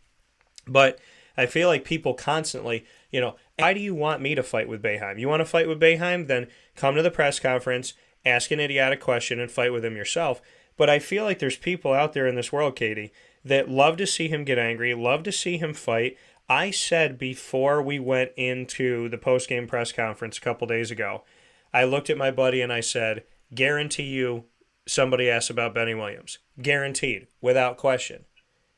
But I feel like people constantly, you know, why do you want me to fight with Boeheim? You want to fight with Boeheim? Then come to the press conference, ask an idiotic question, and fight with him yourself. But I feel like there's people out there in this world, Katie, that love to see him get angry, love to see him fight. I said before we went into the post-game press conference a couple days ago, I looked at my buddy and I said, guarantee you somebody asked about Benny Williams. Guaranteed, without question.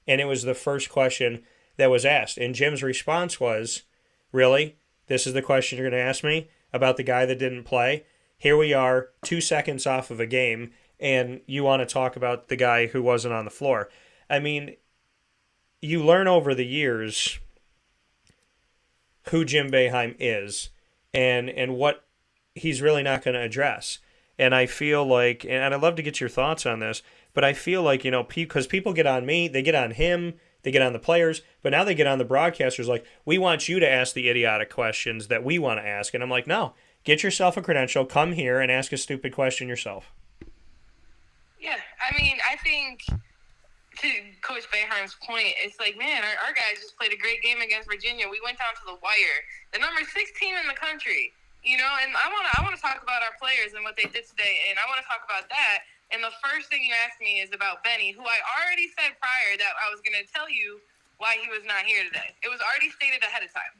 And it was the first question that was asked. And Jim's response was, really? This is the question you're going to ask me about the guy that didn't play? Here we are, 2 seconds off of a game, and you want to talk about the guy who wasn't on the floor. I mean, you learn over the years who Jim Boeheim is and what he's really not going to address. And I feel like, and I'd love to get your thoughts on this, but I feel like, you know, because people get on me, they get on him, they get on the players, but now they get on the broadcasters like, we want you to ask the idiotic questions that we want to ask. And I'm like, no, get yourself a credential, come here and ask a stupid question yourself.
Yeah, I mean, I think to Coach Boeheim's point, it's like, man, our guys just played a great game against Virginia. We went down to the wire. The number 6 team in the country, you know, and I want to talk about our players and what they did today, and I want to talk about that. And the first thing you asked me is about Benny, who I already said prior that I was going to tell you why he was not here today. It was already stated ahead of time.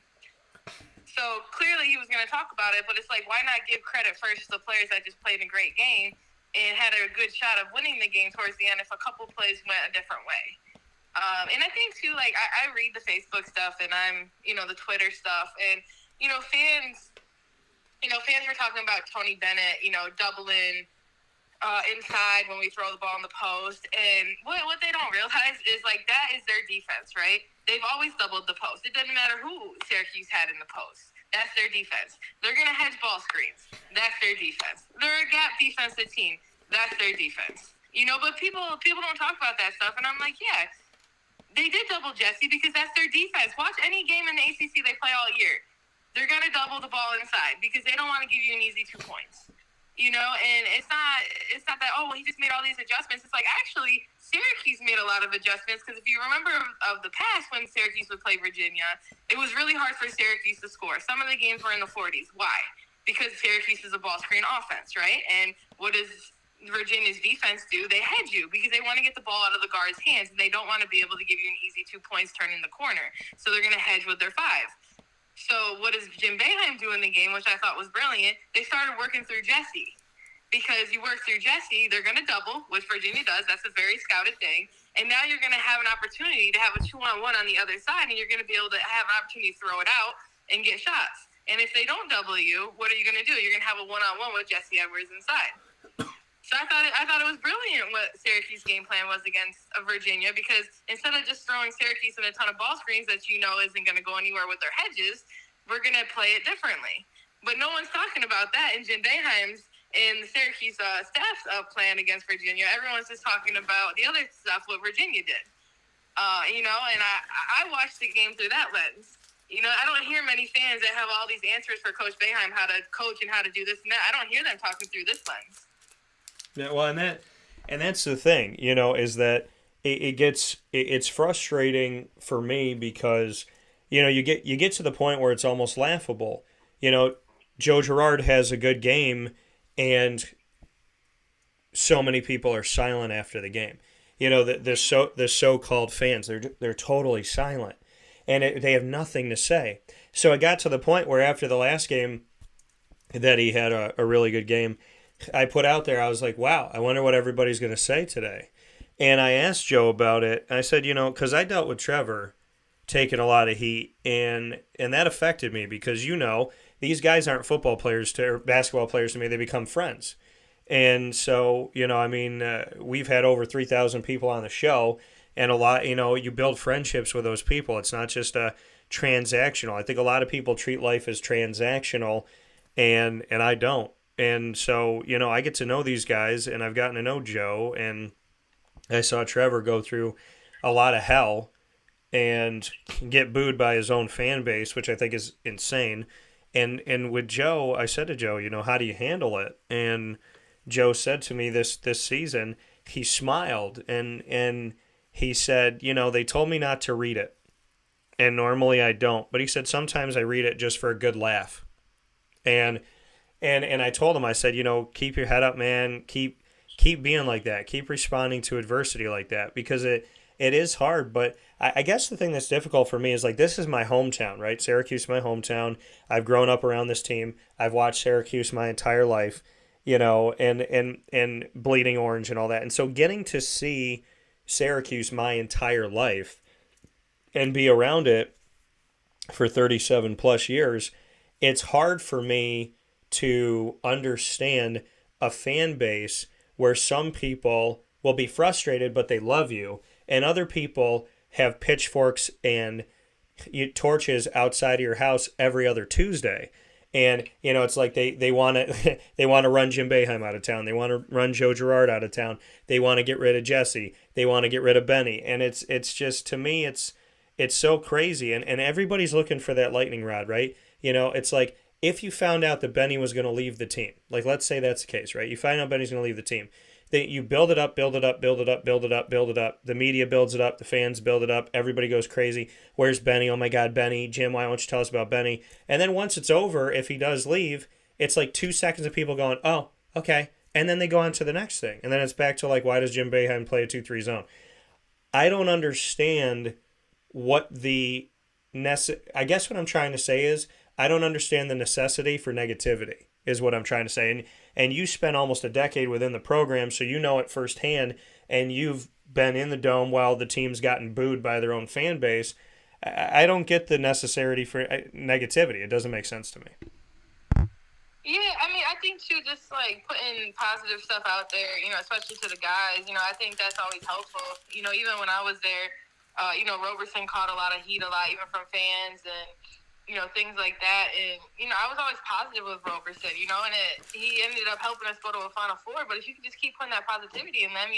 So clearly he was going to talk about it, but it's like, why not give credit first to the players that just played a great game and had a good shot of winning the game towards the end if a couple plays went a different way. And I think, too, like, I read the Facebook stuff and I'm, you know, the Twitter stuff. And, you know, fans were talking about Tony Bennett, you know, doubling inside when we throw the ball in the post. And what they don't realize is, like, that is their defense, right? They've always doubled the post. It doesn't matter who Syracuse had in the post. That's their defense. They're going to hedge ball screens. That's their defense. They're a gap defensive team. That's their defense. You know, but people don't talk about that stuff. And I'm like, yeah, they did double Jesse because that's their defense. Watch any game in the ACC they play all year. They're going to double the ball inside because they don't want to give you an easy 2 points. You know, and it's not that, oh, well, he just made all these adjustments. It's like, actually, Syracuse made a lot of adjustments because if you remember of the past when Syracuse would play Virginia, it was really hard for Syracuse to score. Some of the games were in the 40s. Why? Because Syracuse is a ball screen offense, right? And what does Virginia's defense do? They hedge you because they want to get the ball out of the guard's hands, and they don't want to be able to give you an easy 2 points turning the corner. So they're going to hedge with their 5. So what does Jim Boeheim do in the game, which I thought was brilliant? They started working through Jesse. Because you work through Jesse, they're going to double, which Virginia does. That's a very scouted thing. And now you're going to have an opportunity to have a 2-on-1 on the other side, and you're going to be able to have an opportunity to throw it out and get shots. And if they don't double you, what are you going to do? You're going to have a 1-on-1 with Jesse Edwards inside. So I thought it was brilliant what Syracuse game plan was against Virginia, because instead of just throwing Syracuse in a ton of ball screens that you know isn't going to go anywhere with their hedges, we're going to play it differently. But no one's talking about that in Jim Boeheim's and the Syracuse staff's plan against Virginia. Everyone's just talking about the other stuff what Virginia did. And I watched the game through that lens. I don't hear many fans that have all these answers for Coach Boeheim, how to coach and how to do this and that. I don't hear them talking through this lens.
Yeah, well, and that's the thing, is that it's frustrating for me because, you get to the point where it's almost laughable. Joe Girard has a good game, and so many people are silent after the game. The so-called fans, they're totally silent, and they have nothing to say. So it got to the point where after the last game that he had a really good game, I put out there, I was like, wow, I wonder what everybody's going to say today. And I asked Joe about it. I said, because I dealt with Trevor taking a lot of heat, and that affected me because, these guys aren't football players or basketball players to me. They become friends. And so, we've had over 3,000 people on the show, and a lot, you build friendships with those people. It's not just transactional. I think a lot of people treat life as transactional, and I don't. And so, I get to know these guys, and I've gotten to know Joe, and I saw Trevor go through a lot of hell and get booed by his own fan base, which I think is insane. And with Joe, I said to Joe, how do you handle it? And Joe said to me this season, he smiled and he said, they told me not to read it. And normally I don't. But he said, sometimes I read it just for a good laugh. And I told him, I said, keep your head up, man. Keep being like that. Keep responding to adversity like that, because it is hard. But I guess the thing that's difficult for me is, like, this is my hometown, right? Syracuse is my hometown. I've grown up around this team. I've watched Syracuse my entire life, and Bleeding Orange and all that. And so getting to see Syracuse my entire life and be around it for 37 plus years, it's hard for me to understand a fan base where some people will be frustrated, but they love you, and other people have pitchforks and torches outside of your house every other Tuesday. And, it's like they want to they want to run Jim Boeheim out of town. They want to run Joe Girard out of town. They want to get rid of Jesse. They want to get rid of Benny. And it's just, to me, it's so crazy. And everybody's looking for that lightning rod, right? It's like, if you found out that Benny was going to leave the team, like, let's say that's the case, right? You find out Benny's going to leave the team. You build it up, build it up, build it up, build it up, build it up. The media builds it up. The fans build it up. Everybody goes crazy. Where's Benny? Oh, my God, Benny. Jim, why don't you tell us about Benny? And then once it's over, if he does leave, it's like 2 seconds of people going, oh, okay. And then they go on to the next thing. And then it's back to, like, why does Jim Boeheim play a 2-3 zone? I don't understand what I guess what I'm trying to say is, I don't understand the necessity for negativity, is what I'm trying to say. And you spent almost a decade within the program, so you know it firsthand, and you've been in the Dome while the team's gotten booed by their own fan base. I don't get the necessity for negativity. It doesn't make sense to me.
Yeah, I think, too, just, like, putting positive stuff out there, especially to the guys, I think that's always helpful. Even when I was there, Roberson caught a lot of heat even from fans and, things like that. And, I was always positive with Roberson, and he ended up helping us go to a Final Four. But if you can just keep putting that positivity in them,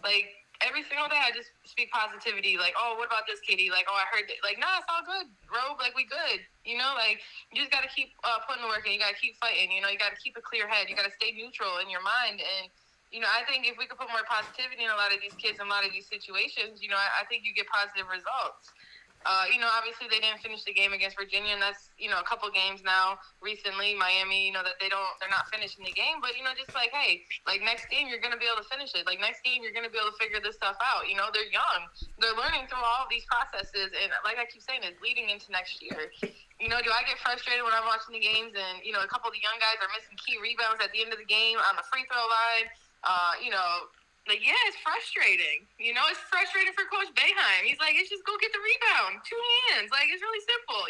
like, every single day I just speak positivity. Like, oh, what about this, Katie? Like, oh, I heard that. Like, nah, it's all good, Rob. Like, we good. Like, you just got to keep putting the work in. You got to keep fighting. You got to keep a clear head. You got to stay neutral in your mind. And, I think if we could put more positivity in a lot of these kids and a lot of these situations, I think you get positive results. Obviously they didn't finish the game against Virginia, and that's, a couple games now recently, Miami, that they're not finishing the game, but, just like, hey, like, next game you're going to be able to finish it. Like, next game you're going to be able to figure this stuff out. They're young. They're learning through all of these processes, and like I keep saying, it's leading into next year. Do I get frustrated when I'm watching the games and, a couple of the young guys are missing key rebounds at the end of the game on the free throw line? Like, yeah, it's frustrating. It's frustrating for Coach Boeheim. He's like, it's just go get the rebound. 2 hands. Like, it's really simple,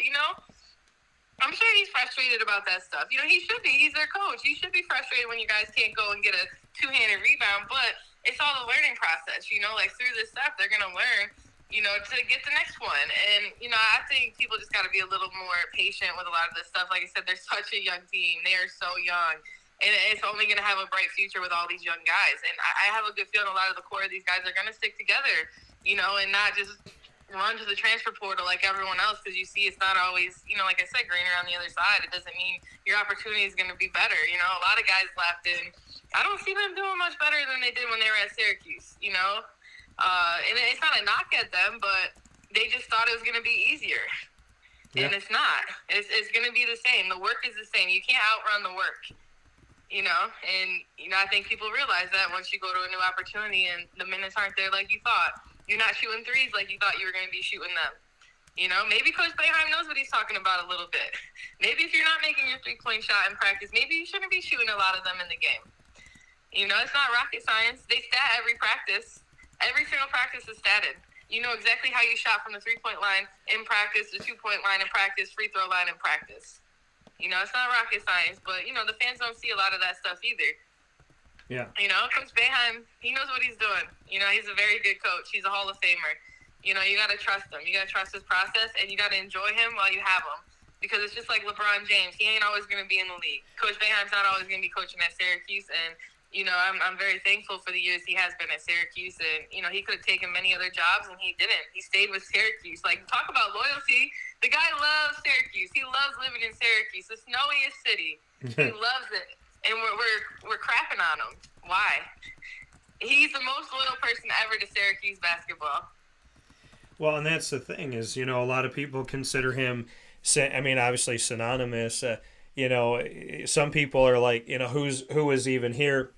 I'm sure he's frustrated about that stuff. He should be. He's their coach. He should be frustrated when you guys can't go and get a 2-handed rebound. But it's all a learning process, Like, through this stuff, they're going to learn to get the next one. And, I think people just got to be a little more patient with a lot of this stuff. Like I said, they're such a young team. They are so young. And it's only going to have a bright future with all these young guys. And I have a good feeling a lot of the core of these guys are going to stick together, and not just run to the transfer portal like everyone else, because you see it's not always, like I said, greener on the other side. It doesn't mean your opportunity is going to be better. A lot of guys left, and I don't see them doing much better than they did when they were at Syracuse, and it's not a knock at them, but they just thought it was going to be easier. Yeah. And it's not. It's going to be the same. The work is the same. You can't outrun the work, and, I think people realize that once you go to a new opportunity and the minutes aren't there like you thought. You're not shooting threes like you thought you were going to be shooting them. Maybe Coach Boeheim knows what he's talking about a little bit. Maybe if you're not making your three-point shot in practice, maybe you shouldn't be shooting a lot of them in the game. It's not rocket science. They stat every practice. Every single practice is statted. You know exactly how you shot from the three-point line in practice, the two-point line in practice, free throw line in practice. It's not rocket science, but, the fans don't see a lot of that stuff either.
Yeah.
Coach Boeheim, he knows what he's doing. He's a very good coach. He's a Hall of Famer. You got to trust him. You got to trust his process, and you got to enjoy him while you have him. Because it's just like LeBron James. He ain't always going to be in the league. Coach Boeheim's not always going to be coaching at Syracuse, and, I'm very thankful for the years he has been at Syracuse. And, he could have taken many other jobs, and he didn't. He stayed with Syracuse. Like, talk about loyalty. The guy loves Syracuse. He loves living in Syracuse, the snowiest city. He loves it. And we're crapping on him. Why? He's the most loyal person ever to Syracuse basketball.
Well, and that's the thing is, a lot of people consider him, obviously synonymous. Some people are like, who was even here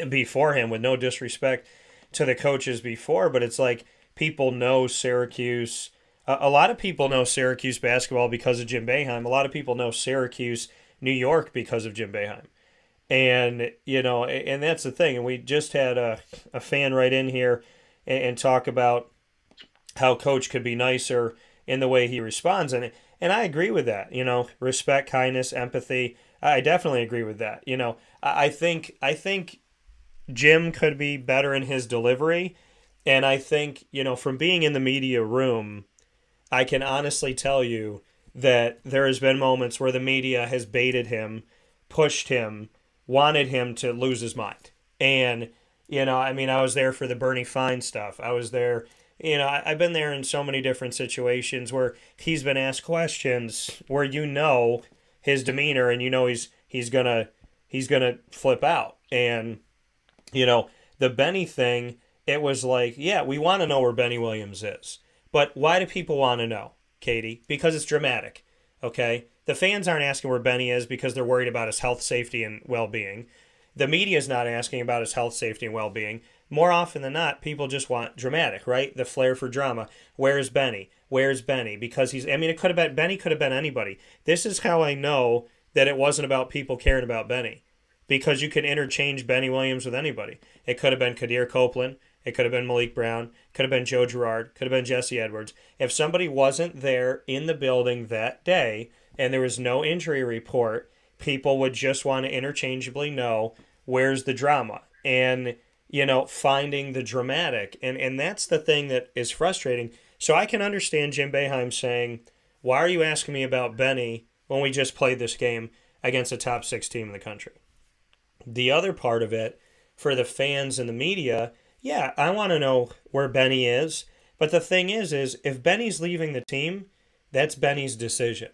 before him, with no disrespect to the coaches before, but it's like people know Syracuse. A lot of people know Syracuse basketball because of Jim Boeheim. A lot of people know Syracuse, New York because of Jim Boeheim. And, and that's the thing. And we just had a fan write in here and talk about how Coach could be nicer in the way he responds. And I agree with that, respect, kindness, empathy. I definitely agree with that. I think Jim could be better in his delivery. And I think, from being in the media room, I can honestly tell you that there has been moments where the media has baited him, pushed him, wanted him to lose his mind. And, I was there for the Bernie Fine stuff. I was there, I've been there in so many different situations where he's been asked questions where his demeanor and he's gonna flip out. And, the Benny thing, it was like, yeah, we want to know where Benny Williams is. But why do people want to know, Katie? Because it's dramatic, okay? The fans aren't asking where Benny is because they're worried about his health, safety, and well-being. The media is not asking about his health, safety, and well-being. More often than not, people just want dramatic, right? The flair for drama. Where's Benny? Where's Benny? Because it could have been, Benny could have been anybody. This is how I know that it wasn't about people caring about Benny. Because you can interchange Benny Williams with anybody. It could have been Kadir Copeland. It could have been Malik Brown. Could have been Joe Girard. Could have been Jesse Edwards. If somebody wasn't there in the building that day and there was no injury report, people would just want to interchangeably know where's the drama and, finding the dramatic. And that's the thing that is frustrating. So I can understand Jim Boeheim saying, why are you asking me about Benny when we just played this game against a top 6 team in the country? The other part of it, for the fans and the media, yeah, I want to know where Benny is. But the thing is if Benny's leaving the team, that's Benny's decision.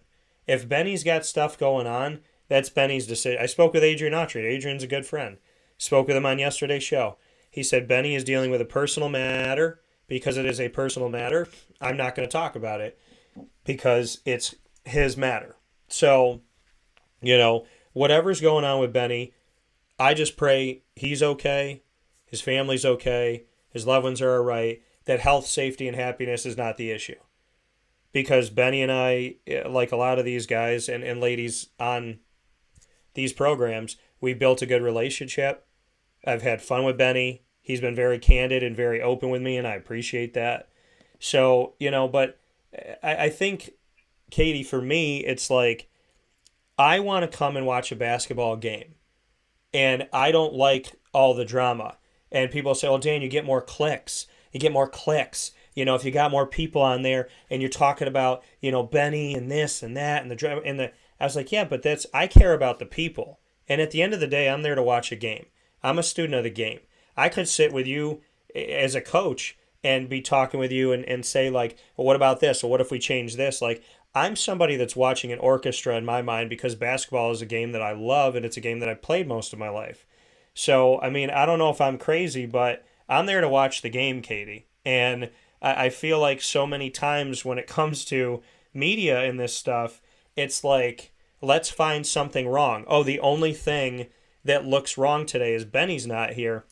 If Benny's got stuff going on, that's Benny's decision. I spoke with Adrian Autry. Adrian's a good friend. Spoke with him on yesterday's show. He said Benny is dealing with a personal matter. Because it is a personal matter, I'm not going to talk about it because it's his matter. So, whatever's going on with Benny, I just pray he's okay, his family's okay, his loved ones are all right, that health, safety, and happiness is not the issue. Because Benny and I, like a lot of these guys and ladies on these programs, we built a good relationship. I've had fun with Benny. He's been very candid and very open with me, and I appreciate that. So, but I think, Katie, for me, it's like I want to come and watch a basketball game, and I don't like all the drama. And people say, well, Dan, you get more clicks. You get more clicks. if you got more people on there and you're talking about, Benny and this and that and I was like, yeah, but I care about the people. And at the end of the day, I'm there to watch a game. I'm a student of the game. I could sit with you as a coach and be talking with you and say, like, well, what about this? Or what if we change this? Like, I'm somebody that's watching an orchestra in my mind because basketball is a game that I love and it's a game that I've played most of my life. So, I mean, I don't know if I'm crazy, but I'm there to watch the game, Katie. And I feel like so many times when it comes to media and this stuff, it's like, let's find something wrong. Oh, the only thing that looks wrong today is Benny's not here.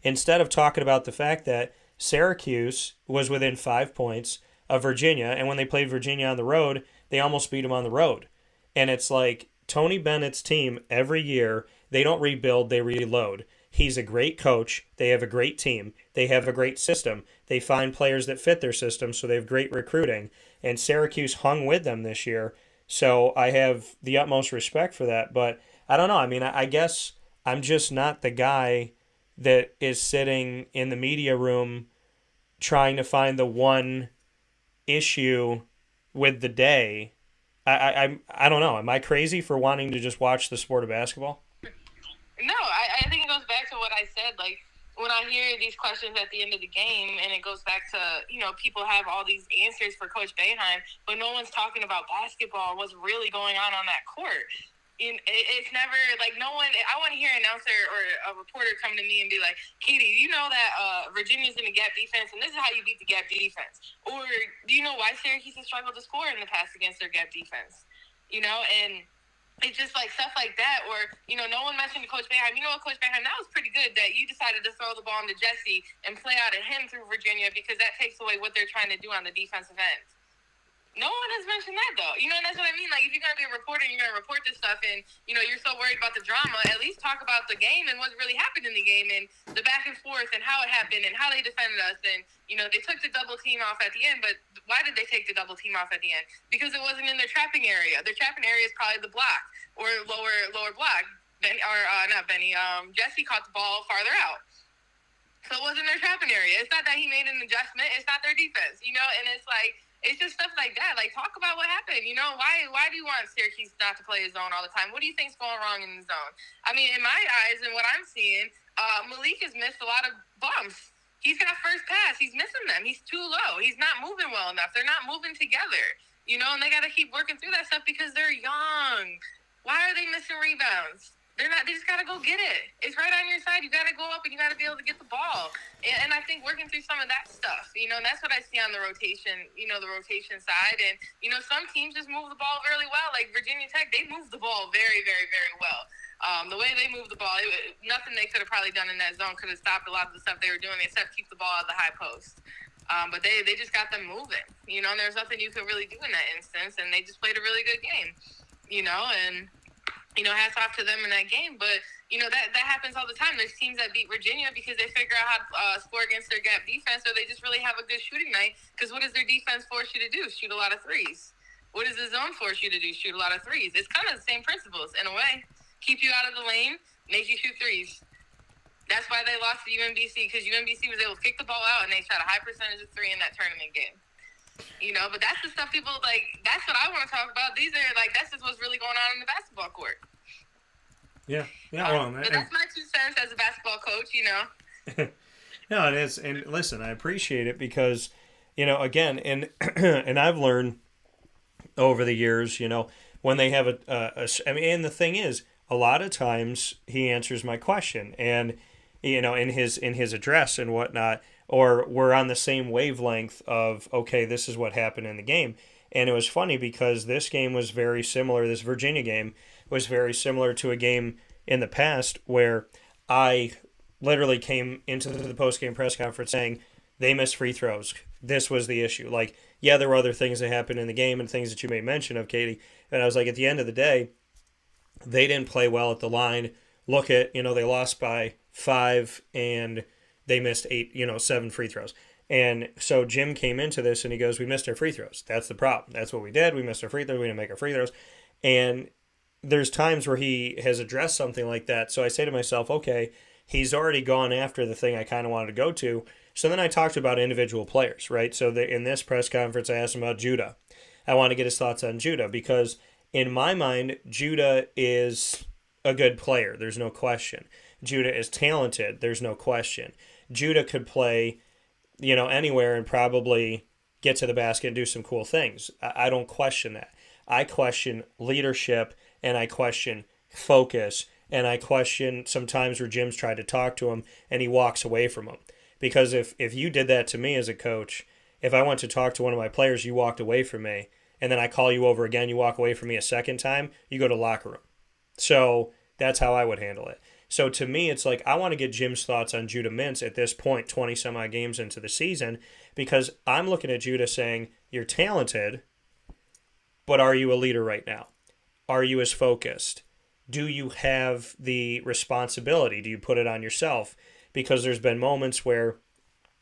Instead of talking about the fact that Syracuse was within 5 points of Virginia, and when they played Virginia on the road, they almost beat them on the road. And it's like Tony Bennett's team every year, they don't rebuild, they reload. He's a great coach. They have a great team. They have a great system. They find players that fit their system, so they have great recruiting. And Syracuse hung with them this year. So I have the utmost respect for that. But I don't know. I mean, I guess I'm just not the guy that is sitting in the media room trying to find the one issue with the day. I don't know. Am I crazy for wanting to just watch the sport of basketball?
No, I think it goes back to what I said. Like, when I hear these questions at the end of the game, and it goes back to, people have all these answers for Coach Boeheim, but no one's talking about basketball, what's really going on that court. It's never, like, no one, I want to hear an announcer or a reporter come to me and be like, Katie, do you know that Virginia's in the gap defense, and this is how you beat the gap defense? Or do you know why Syracuse has struggled to score in the past against their gap defense? And it's just like stuff like that, or, no one mentioned Coach Boeheim. You know what, Coach Boeheim, that was pretty good that you decided to throw the ball into Jesse and play out at him through Virginia, because that takes away what they're trying to do on the defensive end. No one has mentioned that, though. And that's what I mean. Like, if you're going to be a reporter and you're going to report this stuff and, you're so worried about the drama, at least talk about the game and what really happened in the game and the back and forth and how it happened and how they defended us. And, they took the double team off at the end, but why did they take the double team off at the end? Because it wasn't in their trapping area. Their trapping area is probably the block or lower block. Jesse caught the ball farther out. So it wasn't their trapping area. It's not that he made an adjustment. It's not their defense, and it's like, it's just stuff like that. Like, talk about what happened. Why do you want Syracuse not to play his zone all the time? What do you think's going wrong in the zone? I mean, in my eyes and what I'm seeing, Malik has missed a lot of bumps. He's got first pass. He's missing them. He's too low. He's not moving well enough. They're not moving together, and they got to keep working through that stuff because they're young. Why are they missing rebounds? They just got to go get it. It's right on your side. You got to go up and you got to be able to get the ball. And I think working through some of that stuff, and that's what I see on the rotation, the rotation side. And, some teams just move the ball really well. Like Virginia Tech, they move the ball very, very, very well. The way they move the ball, nothing they could have probably done in that zone could have stopped a lot of the stuff they were doing except keep the ball at the high post. But they just got them moving, and there's nothing you could really do in that instance. And they just played a really good game, and hats off to them in that game. But, that happens all the time. There's teams that beat Virginia because they figure out how to score against their gap defense, or they just really have a good shooting night. Because what does their defense force you to do? Shoot a lot of threes. What does the zone force you to do? Shoot a lot of threes. It's kind of the same principles in a way. Keep you out of the lane, make you shoot threes. That's why they lost to UMBC, because UMBC was able to kick the ball out and they shot a high percentage of three in that tournament game. But that's the stuff people, like, that's what I want to talk about. These are, like, that's just what's really going on in the basketball court.
Yeah.
But that's my 2 cents as a basketball coach,
No, it is. And listen, I appreciate it because, again, and I've learned over the years, when they have and the thing is, a lot of times he answers my question and, in his address and whatnot, or we're on the same wavelength of, okay, this is what happened in the game. And it was funny because this game was very similar. This Virginia game was very similar to a game in the past where I literally came into the post-game press conference saying they missed free throws. This was the issue. Like, yeah, there were other things that happened in the game and things that you made mention of, Katie. And I was like, at the end of the day, they didn't play well at the line. Look at, they lost by 5 and they missed 7 free throws. And so Jim came into this and he goes, we missed our free throws. That's the problem. That's what we did. We missed our free throws. We didn't make our free throws. And there's times where he has addressed something like that. So I say to myself, okay, he's already gone after the thing I kind of wanted to go to. So then I talked about individual players, right? So in this press conference, I asked him about Judah. I want to get his thoughts on Judah because in my mind, Judah is a good player. There's no question. Judah is talented. There's no question. Judah could play, anywhere and probably get to the basket and do some cool things. I don't question that. I question leadership and I question focus and I question sometimes where Jim's tried to talk to him and he walks away from him. Because if you did that to me as a coach, if I went to talk to one of my players, you walked away from me, and then I call you over again, you walk away from me a second time, you go to locker room. So that's how I would handle it. So to me, it's like I want to get Jim's thoughts on Judah Mintz at this point, 20-some-odd games into the season, because I'm looking at Judah saying, you're talented, but are you a leader right now? Are you as focused? Do you have the responsibility? Do you put it on yourself? Because there's been moments where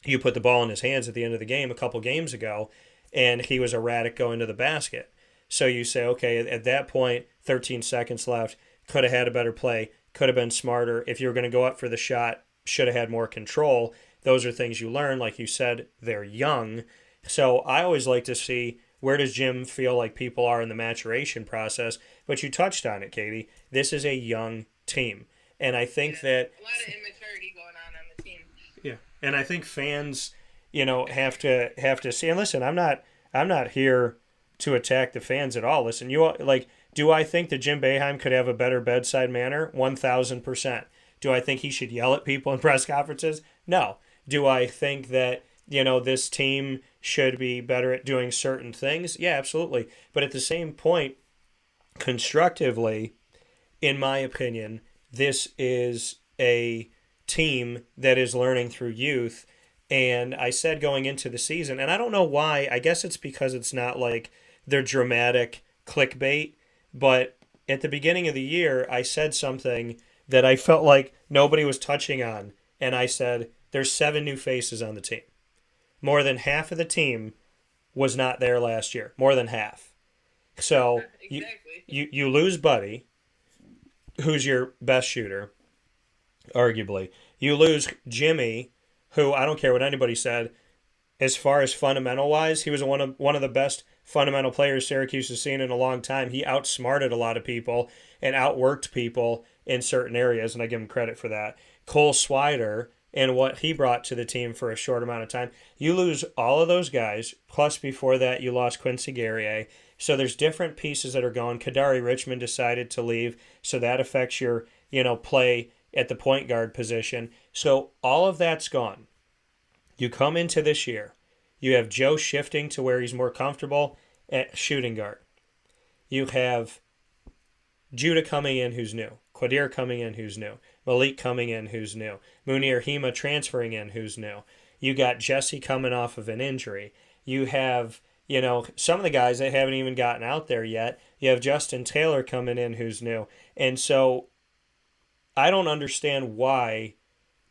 you put the ball in his hands at the end of the game a couple games ago, and he was erratic going to the basket. So you say, okay, at that point, 13 seconds left, could have had a better play, could have been smarter. If you were going to go up for the shot, should have had more control. Those are things you learn. Like you said, they're young. So I always like to see where does Jim feel like people are in the maturation process. But you touched on it, Katie. This is a young team. And I think that
a lot of immaturity going on the team.
Yeah, and I think fans, have to see. And listen, I'm not here to attack the fans at all. Listen, do I think that Jim Boeheim could have a better bedside manner? 1,000%. Do I think he should yell at people in press conferences? No. Do I think that this team should be better at doing certain things? Yeah, absolutely. But at the same point, constructively, in my opinion, this is a team that is learning through youth. And I said going into the season, and I don't know why, I guess it's because it's not like they're dramatic clickbait, but at the beginning of the year, I said something that I felt like nobody was touching on. And I said, there's 7 new faces on the team. More than half of the team was not there last year. More than half. So
Exactly.
you lose Buddy, who's your best shooter, arguably. You lose Jimmy, who I don't care what anybody said, as far as fundamental-wise, he was one of the best fundamental players Syracuse has seen in a long time. He outsmarted a lot of people and outworked people in certain areas, and I give him credit for that. Cole Swider and what he brought to the team for a short amount of time. You lose all of those guys, plus before that you lost Quincy Guerrier. So there's different pieces that are going. Kadari Richmond decided to leave, so that affects your play at the point guard position. So all of that's gone. You come into this year, you have Joe shifting to where he's more comfortable at shooting guard. You have Judah coming in, who's new. Quadir coming in, who's new. Malik coming in, who's new. Munir Hema transferring in, who's new. You got Jesse coming off of an injury. You have, some of the guys that haven't even gotten out there yet. You have Justin Taylor coming in, who's new. And so I don't understand why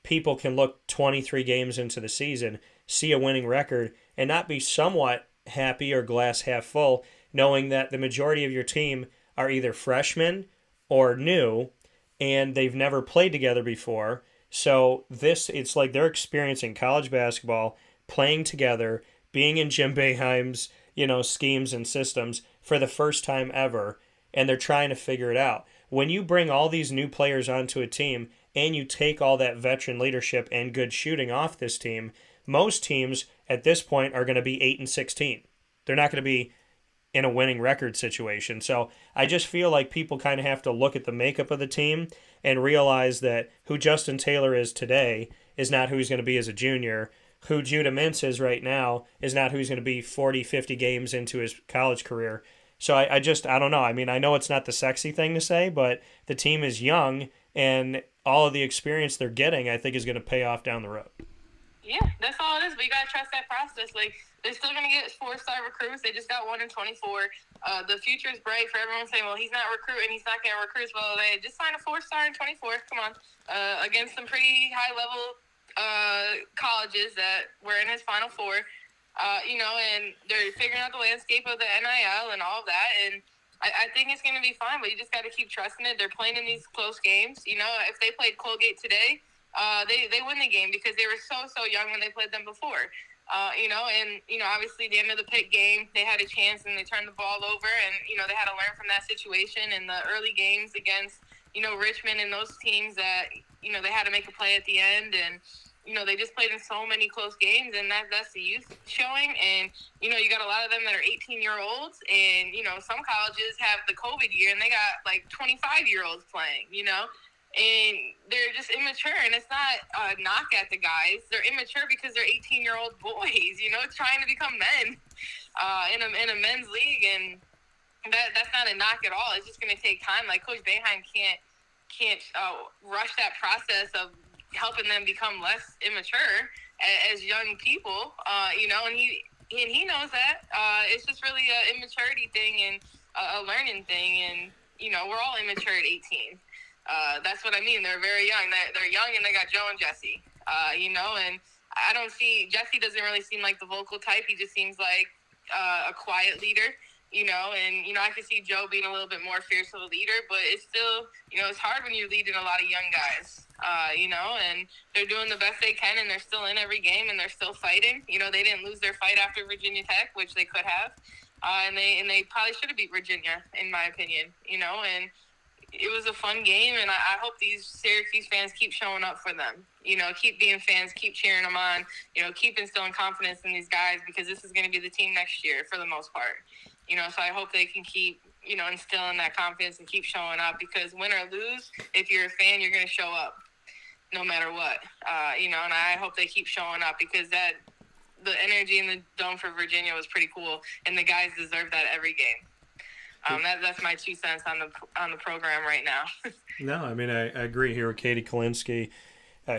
people can look 23 games into the season, see a winning record, and not be somewhat happy or glass half full, knowing that the majority of your team are either freshmen or new, and they've never played together before. So it's like they're experiencing college basketball, playing together, being in Jim Boeheim's, schemes and systems for the first time ever, and they're trying to figure it out. When you bring all these new players onto a team and you take all that veteran leadership and good shooting off this team, most teams at this point are going to be 8-16. They're not going to be in a winning record situation. So I just feel like people kind of have to look at the makeup of the team and realize that who Justin Taylor is today is not who he's going to be as a junior. Who Judah Mintz is right now is not who he's going to be 40, 50 games into his college career. So I don't know. I mean, I know it's not the sexy thing to say, but the team is young, and all of the experience they're getting, I think, is going to pay off down the road.
Yeah, that's all it is. But you got to trust that process. Like, they're still going to get 4-star recruits. They just got 1 in 24. The future is bright for everyone saying, well, he's not recruiting. He's not getting recruits. Well, they just signed a 4-star in 24. Come on. Against some pretty high-level colleges that were in his Final Four. And they're figuring out the landscape of the NIL and all of that. And I think it's going to be fine, but you just got to keep trusting it. They're playing in these close games. If they played Colgate today, they win the game because they were so young when they played them before. Obviously the end of the Pitt game, they had a chance and they turned the ball over, and they had to learn from that situation. In the early games against Richmond and those teams that they had to make a play at the end, and they just played in so many close games, and that's the youth showing. And you got a lot of them that are 18-year-olds, and some colleges have the COVID year and they got like 25-year-olds playing, and they're just immature. And it's not a knock at the guys. They're immature because they're 18-year-old boys, trying to become men in a men's league. And that's not a knock at all. It's just going to take time. Like Coach Boeheim can't rush that process of helping them become less immature as young people, and he knows that. It's just really an immaturity thing and a learning thing. And, we're all immature at 18. That's what I mean. They're very young. They're young, and they got Joe and Jesse, and I don't see – Jesse doesn't really seem like the vocal type. He just seems like a quiet leader, and, I could see Joe being a little bit more fierce of a leader, but it's still, it's hard when you're leading a lot of young guys, and they're doing the best they can, and they're still in every game, and they're still fighting. They didn't lose their fight after Virginia Tech, which they could have, and they probably should have beat Virginia, in my opinion, and it was a fun game, and I hope these Syracuse fans keep showing up for them. Keep being fans, keep cheering them on, keep instilling confidence in these guys, because this is going to be the team next year for the most part. So I hope they can keep, instilling that confidence and keep showing up, because win or lose, if you're a fan, you're going to show up no matter what. And I hope they keep showing up, because the energy in the dome for Virginia was pretty cool, and the guys deserve that every game. That's my 2 cents on the program right now.
No, I mean, I agree here with Katie Kolinski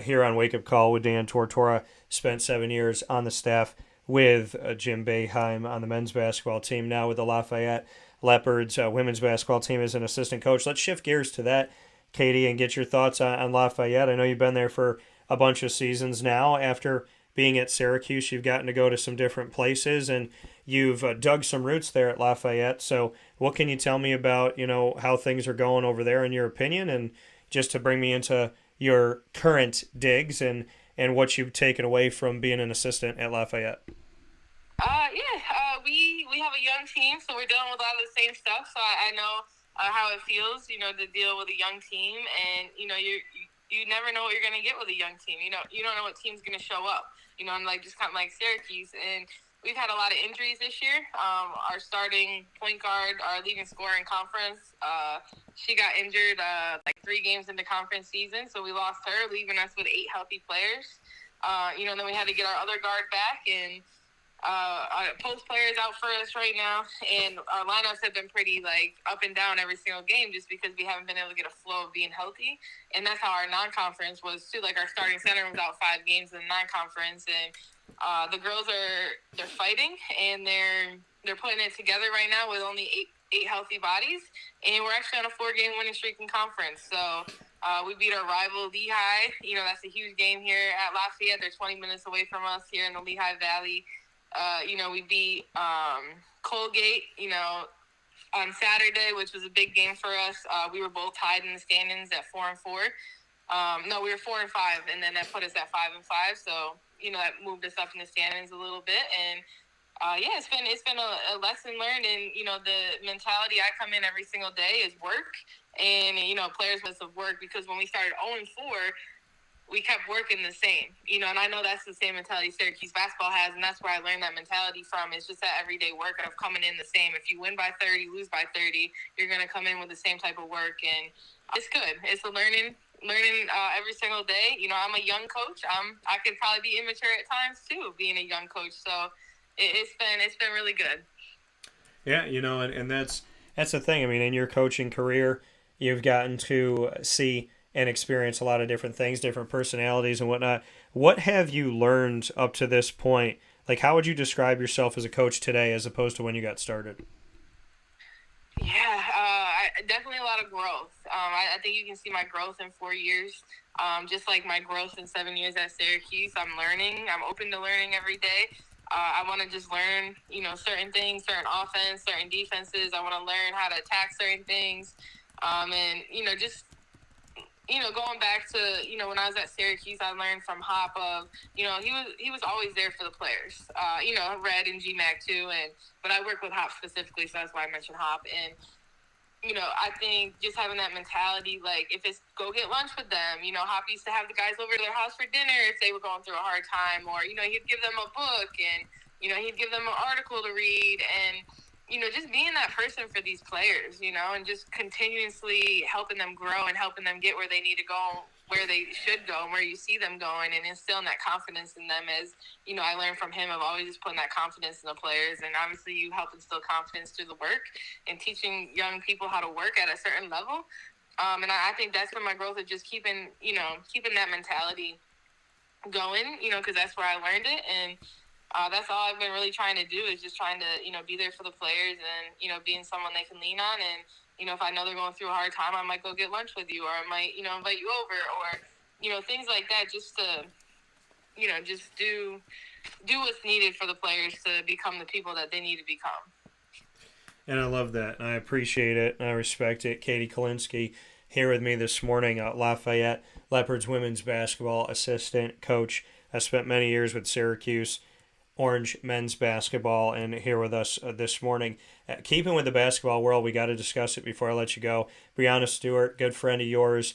here on Wake Up Call with Dan Tortora. Spent 7 years on the staff with Jim Boeheim on the men's basketball team, now with the Lafayette Leopards women's basketball team as an assistant coach. Let's shift gears to that, Katie, and get your thoughts on Lafayette. I know you've been there for a bunch of seasons now. After being at Syracuse, you've gotten to go to some different places, and you've dug some roots there at Lafayette. So what can you tell me about, how things are going over there in your opinion, and just to bring me into your current digs and what you've taken away from being an assistant at Lafayette?
We have a young team, so we're dealing with a lot of the same stuff. So I know how it feels, to deal with a young team, and you never know what you're gonna get with a young team. You don't know what team's gonna show up. And just kind of like Syracuse, and we've had a lot of injuries this year. Our starting point guard, our leading scorer in conference, she got injured 3 games into conference season, so we lost her, leaving us with 8 healthy players. Then we had to get our other guard back, and our post players out for us right now, and our lineups have been pretty up and down every single game, just because we haven't been able to get a flow of being healthy. And that's how our non-conference was too. Our starting center was out 5 games in non-conference, and the girls they're fighting, and they're putting it together right now with only 8 healthy bodies, and we're actually on a 4-game winning streak in conference. So we beat our rival Lehigh. That's a huge game here at Lafayette. They're 20 minutes away from us here in the Lehigh Valley. We beat Colgate, on Saturday, which was a big game for us. We were both tied in the standings at 4-4. No, we were 4-5, and then that put us at 5-5. So, that moved us up in the standings a little bit. And it's been a lesson learned. And the mentality I come in every single day is work, and players must have work, because when we started 0-4. We kept working the same, and I know that's the same mentality Syracuse basketball has, and that's where I learned that mentality from. It's just that everyday work of coming in the same. If you win by 30, lose by 30, you're going to come in with the same type of work, and it's good. It's a learning every single day. I'm a young coach. I could probably be immature at times too, being a young coach. So it's been really good.
Yeah, and that's the thing. I mean, in your coaching career, you've gotten to see and experience a lot of different things, different personalities and whatnot. What have you learned up to this point? How would you describe yourself as a coach today as opposed to when you got started?
Yeah, definitely a lot of growth. I think you can see my growth in 4 years, just like my growth in 7 years at Syracuse. I'm learning. I'm open to learning every day. I want to just learn, certain things, certain offense, certain defenses. I want to learn how to attack certain things, and, just going back to, when I was at Syracuse, I learned from Hop of, he was always there for the players. Red and GMAC too, but I work with Hop specifically, so that's why I mentioned Hop. And I think just having that mentality, like if it's go get lunch with them, Hop used to have the guys over to their house for dinner if they were going through a hard time, or he'd give them a book, and he'd give them an article to read, and just being that person for these players, and just continuously helping them grow and helping them get where they need to go, where they should go, and where you see them going, and instilling that confidence in them. As I learned from him of always just putting that confidence in the players, and obviously you help instill confidence through the work and teaching young people how to work at a certain level. And I think that's been my growth, of just keeping that mentality going, because that's where I learned it. And that's all I've been really trying to do, is just trying to, be there for the players, and, being someone they can lean on. And, if I know they're going through a hard time, I might go get lunch with you, or I might, invite you over, or, things like that, just to, just do what's needed for the players to become the people that they need to become.
And I love that. I appreciate it. And I respect it. Katie Kolinski here with me this morning, Lafayette Leopards women's basketball assistant coach. I spent many years with Syracuse Orange men's basketball, and here with us this morning. Keeping with the basketball world, we got to discuss it before I let you go. Brianna Stewart, good friend of yours,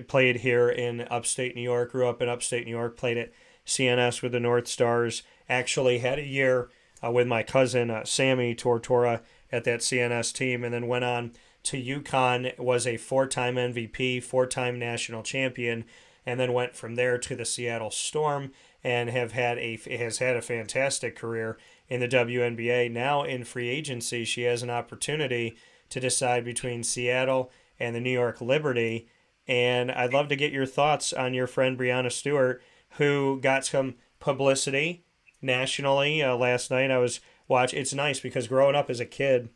played here in upstate New York, grew up in upstate New York, played at CNS with the North Stars, actually had a year with my cousin Sammy Tortora at that CNS team, and then went on to UConn, was a 4-time MVP, 4-time national champion, and then went from there to the Seattle Storm, and has had a fantastic career in the WNBA. Now in free agency, she has an opportunity to decide between Seattle and the New York Liberty. And I'd love to get your thoughts on your friend Brianna Stewart, who got some publicity nationally last night. I was watching. It's nice because growing up as a kid,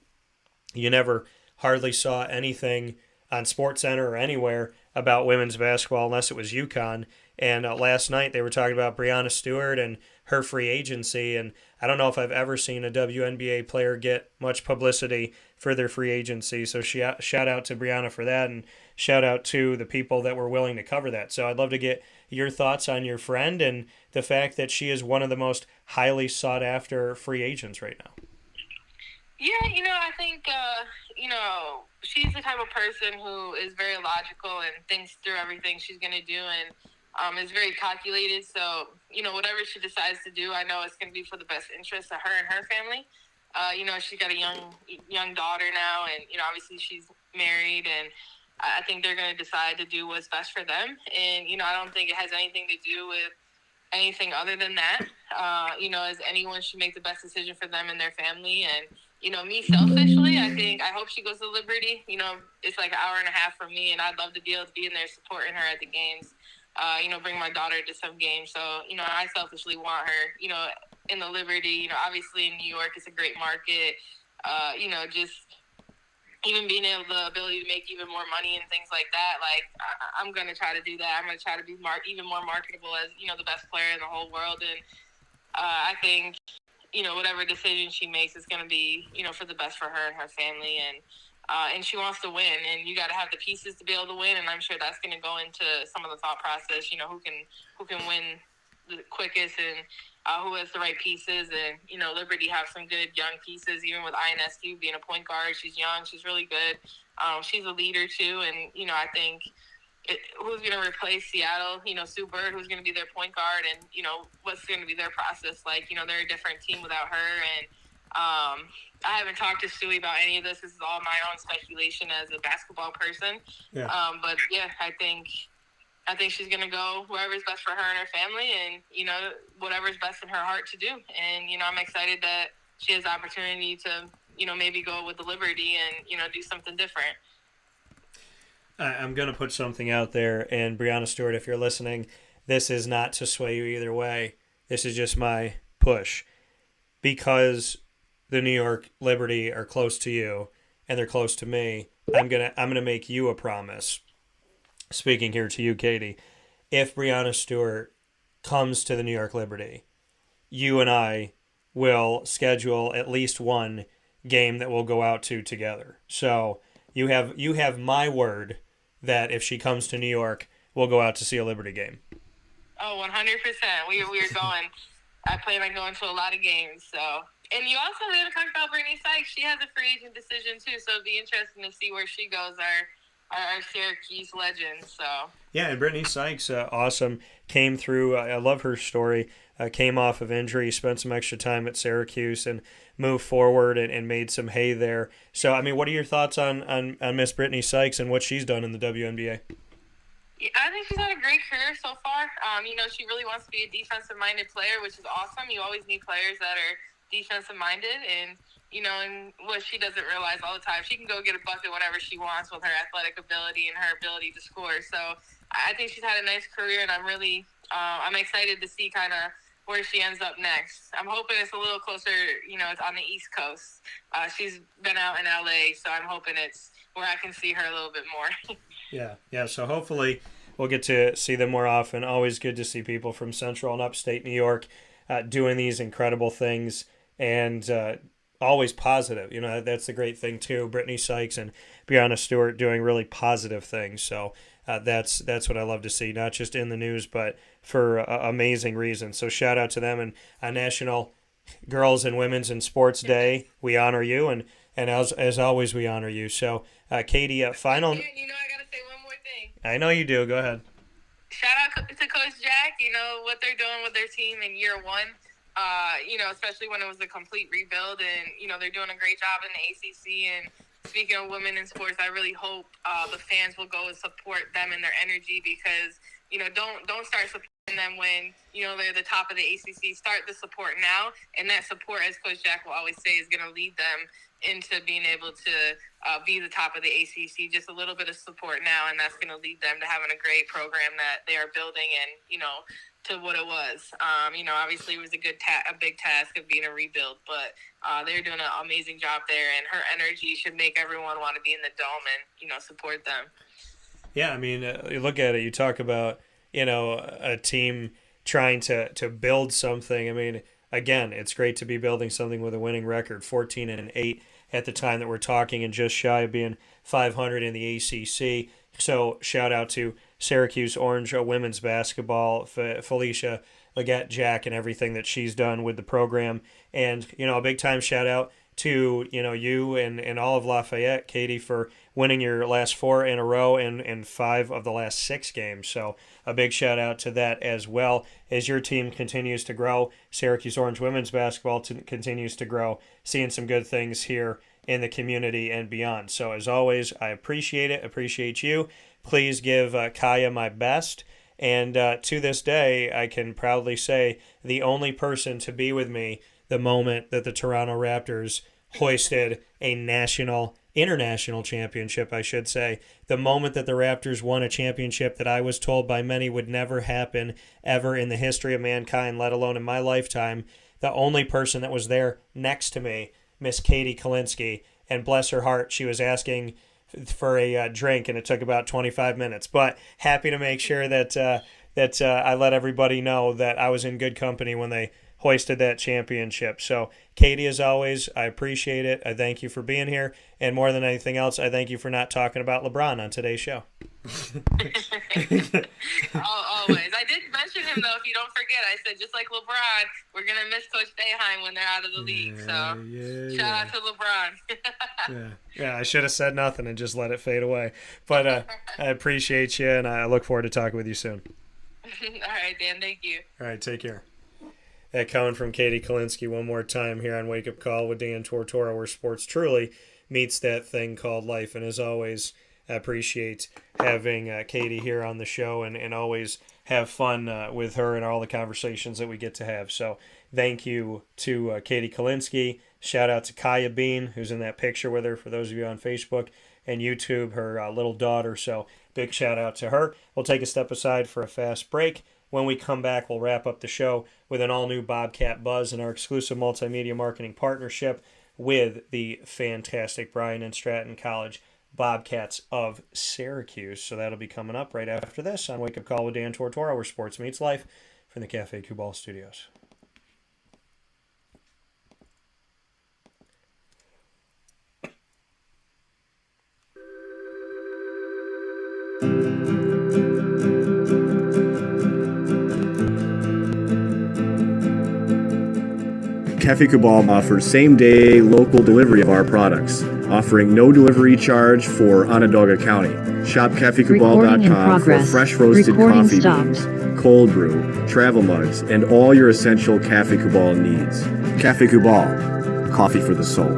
you never hardly saw anything on SportsCenter or anywhere about women's basketball unless it was UConn. And last night they were talking about Brianna Stewart and her free agency. And I don't know if I've ever seen a WNBA player get much publicity for their free agency. So shout out to Brianna for that, and shout out to the people that were willing to cover that. So I'd love to get your thoughts on your friend and the fact that she is one of the most highly sought after free agents right now.
Yeah, I think, she's the type of person who is very logical and thinks through everything she's going to do, and is very calculated. So, whatever she decides to do, I know it's going to be for the best interest of her and her family. She's got a young daughter now, and, obviously she's married, and I think they're going to decide to do what's best for them. And, I don't think it has anything to do with anything other than that. As anyone should make the best decision for them and their family. And, me selfishly, I hope she goes to Liberty. It's like an hour and a half from me, and I'd love to be able to be in there supporting her at the games. Bring my daughter to some games. So, I selfishly want her, in the Liberty. Obviously in New York, it's a great market. Just even being able the ability to make even more money and things like that. Like, I'm going to try to do that. I'm going to try to be even more marketable as, the best player in the whole world. And I think, whatever decision she makes is going to be, for the best for her and her family. And she wants to win, and you got to have the pieces to be able to win. And I'm sure that's going to go into some of the thought process, who can win the quickest, and who has the right pieces. And, Liberty have some good young pieces, even with INAUGURAL being a point guard. She's young. She's really good. She's a leader too. And, I think who's going to replace Seattle, Sue Bird, who's going to be their point guard, and, what's going to be their process like. They're a different team without her. And I haven't talked to Stewie about any of this. This is all my own speculation as a basketball person.
Yeah.
But yeah, I think she's going to go wherever's best for her and her family, and, whatever's best in her heart to do. And, I'm excited that she has the opportunity to, maybe go with the Liberty and, do something different.
I'm going to put something out there, and Brianna Stewart, if you're listening, this is not to sway you either way. This is just my push. Because the New York Liberty are close to you and they're close to me, I'm gonna make you a promise. Speaking here to you, Katie, if Brianna Stewart comes to the New York Liberty, you and I will schedule at least one game that we'll go out to together. So you have my word that if she comes to New York, we'll go out to see a Liberty game.
Oh, 100%. We're going. I plan on going to a lot of games. So, and you also didn't talk about Brittany Sykes. She has a free agent decision too, so it'd be interesting to see where she goes. Our Syracuse legend. So
yeah, and Brittany Sykes, awesome, came through. I love her story. Came off of injury, spent some extra time at Syracuse, and moved forward and made some hay there. So, I mean, what are your thoughts on Miss Brittany Sykes and what she's done in the WNBA?
Yeah, I think she's had a great career so far. She really wants to be a defensive-minded player, which is awesome. You always need players that are defensive-minded, and what she doesn't realize all the time, she can go get a bucket whenever she wants with her athletic ability and her ability to score. So I think she's had a nice career, and I'm really I'm excited to see kind of where she ends up next. I'm hoping it's a little closer, it's on the East Coast. She's been out in LA, so I'm hoping it's where I can see her a little bit more.
Yeah. So hopefully we'll get to see them more often. Always good to see people from Central and Upstate New York doing these incredible things, and always positive. That's the great thing too. Brittany Sykes and Brianna Stewart doing really positive things. So that's what I love to see, not just in the news, but for amazing reasons. So shout out to them. And on National Girls and Women's in Sports Day, we honor you, and as always, we honor you. So Katie, final.
I gotta say one more thing.
I know you do. Go ahead.
Shout out to Coach Jack. What they're doing with their team in year one. Especially when it was a complete rebuild, and they're doing a great job in the ACC. And speaking of women in sports, I really hope the fans will go and support them and their energy, because don't start supporting them when they're the top of the ACC. Start the support now, and that support, as Coach Jack will always say, is going to lead them into being able to be the top of the ACC. Just a little bit of support now, and that's going to lead them to having a great program that they are building, and to what it was. Obviously it was a big task of being a rebuild, but they're doing an amazing job there, and her energy should make everyone want to be in the dome and support them.
Yeah, I mean, you look at it. You talk about a team trying to build something. I mean, again, it's great to be building something with a winning record, 14-8 at the time that we're talking, and just shy of being 500 in the ACC. So shout out to Syracuse Orange women's basketball, Felicia Leggett Jack, and everything that she's done with the program. And a big time shout out to you and all of Lafayette, Katie, for winning your last 4 in a row and 5 of the last 6 games. So a big shout out to that as well, as your team continues to grow. Syracuse Orange women's basketball continues to grow, seeing some good things here in the community and beyond. So as always, I appreciate it. Appreciate you. Please give Kaya my best. And to this day, I can proudly say the only person to be with me the moment that the Toronto Raptors hoisted a international championship, I should say. The moment that the Raptors won a championship that I was told by many would never happen ever in the history of mankind, let alone in my lifetime. The only person that was there next to me, Miss Katie Kolinski, and bless her heart, she was asking for a drink, and it took about 25 minutes. But happy to make sure that I let everybody know that I was in good company when they hoisted that championship. So, Katie, as always, I appreciate it. I thank you for being here. And more than anything else, I thank you for not talking about LeBron on today's show.
Always. I did mention him, though, if you don't forget. I said, just like LeBron, we're going to miss Coach Boeheim when they're out of the league. So, shout out to LeBron.
Yeah, I should have said nothing and just let it fade away. But I appreciate you, and I look forward to talking with you soon.
All right, Dan. Thank you.
All right, take care. That coming from Katie Kolinski one more time here on Wake Up Call with Dan Tortora, where sports truly meets that thing called life. And as always, I appreciate having Katie here on the show, and always have fun with her and all the conversations that we get to have. So thank you to Katie Kolinski. Shout out to Kaya Bean, who's in that picture with her, for those of you on Facebook and YouTube, her little daughter. So big shout out to her. We'll take a step aside for a fast break. When we come back, we'll wrap up the show with an all-new Bobcat Buzz and our exclusive multimedia marketing partnership with the fantastic Bryant Stratton College Bobcats of Syracuse. So that'll be coming up right after this on Wake Up Call with Dan Tortora, where sports meets life, from the Cafe Kubal Studios.
Cafe Kubal offers same-day local delivery of our products, offering no delivery charge for Onondaga County. Shop cafekubal.com for fresh roasted coffee beans, cold brew, travel mugs, and all your essential Cafe Kubal needs. Cafe Kubal, coffee for the soul.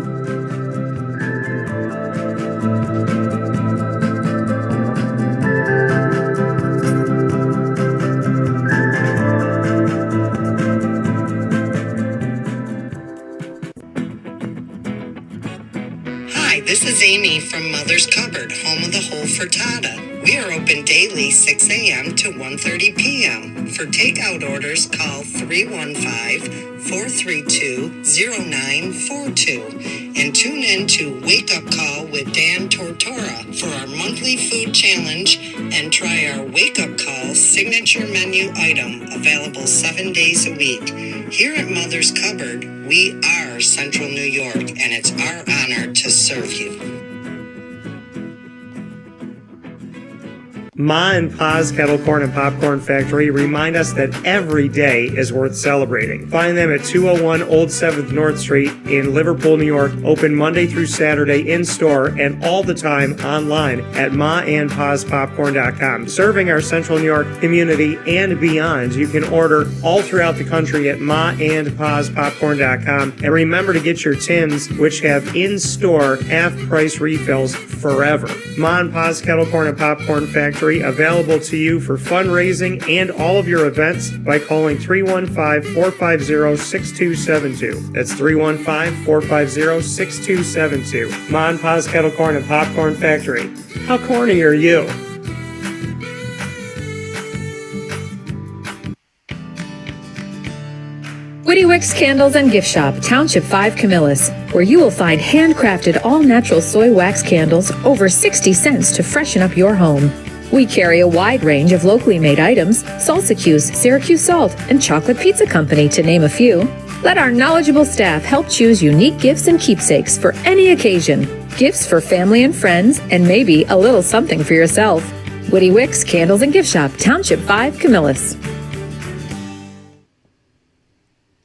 Hi, this is Amy from Mother's Cupboard, home of the whole frittata. We are open daily 6 a.m. to 1:30 p.m. For takeout orders, call 315-432-0942 and tune in to Wake Up Call with Dan Tortora for our monthly food challenge and try our Wake Up Call signature menu item available 7 days a week. Here at Mother's Cupboard, we are Central New York, and it's our honor to serve you.
Ma and Pa's Kettle Corn and Popcorn Factory remind us that every day is worth celebrating. Find them at 201 Old 7th North Street in Liverpool, New York. Open Monday through Saturday in-store and all the time online at maandpaspopcorn.com. Serving our Central New York community and beyond. You can order all throughout the country at maandpaspopcorn.com. And remember to get your tins, which have in-store half-price refills forever. Ma and Pa's Kettle Corn and Popcorn Factory, available to you for fundraising and all of your events by calling 315-450-6272. That's 315-450-6272. Ma and Pa's Kettle Corn and Popcorn Factory. How corny are you?
Witty Wicks Candles and Gift Shop, Township 5, Camillus, where you will find handcrafted all-natural soy wax candles over 60 cents to freshen up your home. We carry a wide range of locally made items, Salsa Cuse, Syracuse Salt, and Chocolate Pizza Company, to name a few. Let our knowledgeable staff help choose unique gifts and keepsakes for any occasion. Gifts for family and friends, and maybe a little something for yourself. Witty Wicks Candles and Gift Shop, Township 5, Camillus.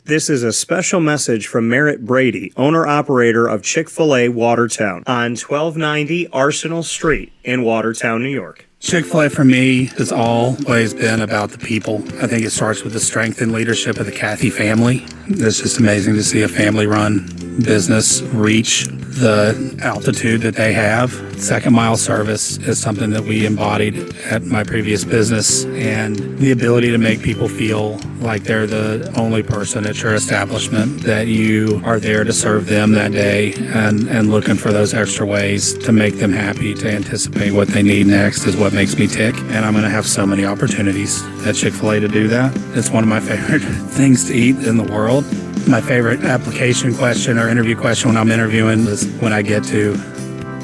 This is a special message from Merritt Brady, owner-operator of Chick-fil-A Watertown on 1290 Arsenal Street in Watertown, New York.
Chick-fil-A for me has always been about the people. I think it starts with the strength and leadership of the Cathy family. It's just amazing to see a family-run business reach the altitude that they have. Second mile service is something that we embodied at my previous business, and the ability to make people feel like they're the only person at your establishment, that you are there to serve them that day and looking for those extra ways to make them happy, to anticipate what they need next is what makes me tick. And I'm going to have so many opportunities at Chick-fil-A to do that. It's one of my favorite things to eat in the world. My favorite application question or interview question when I'm interviewing is when I get to,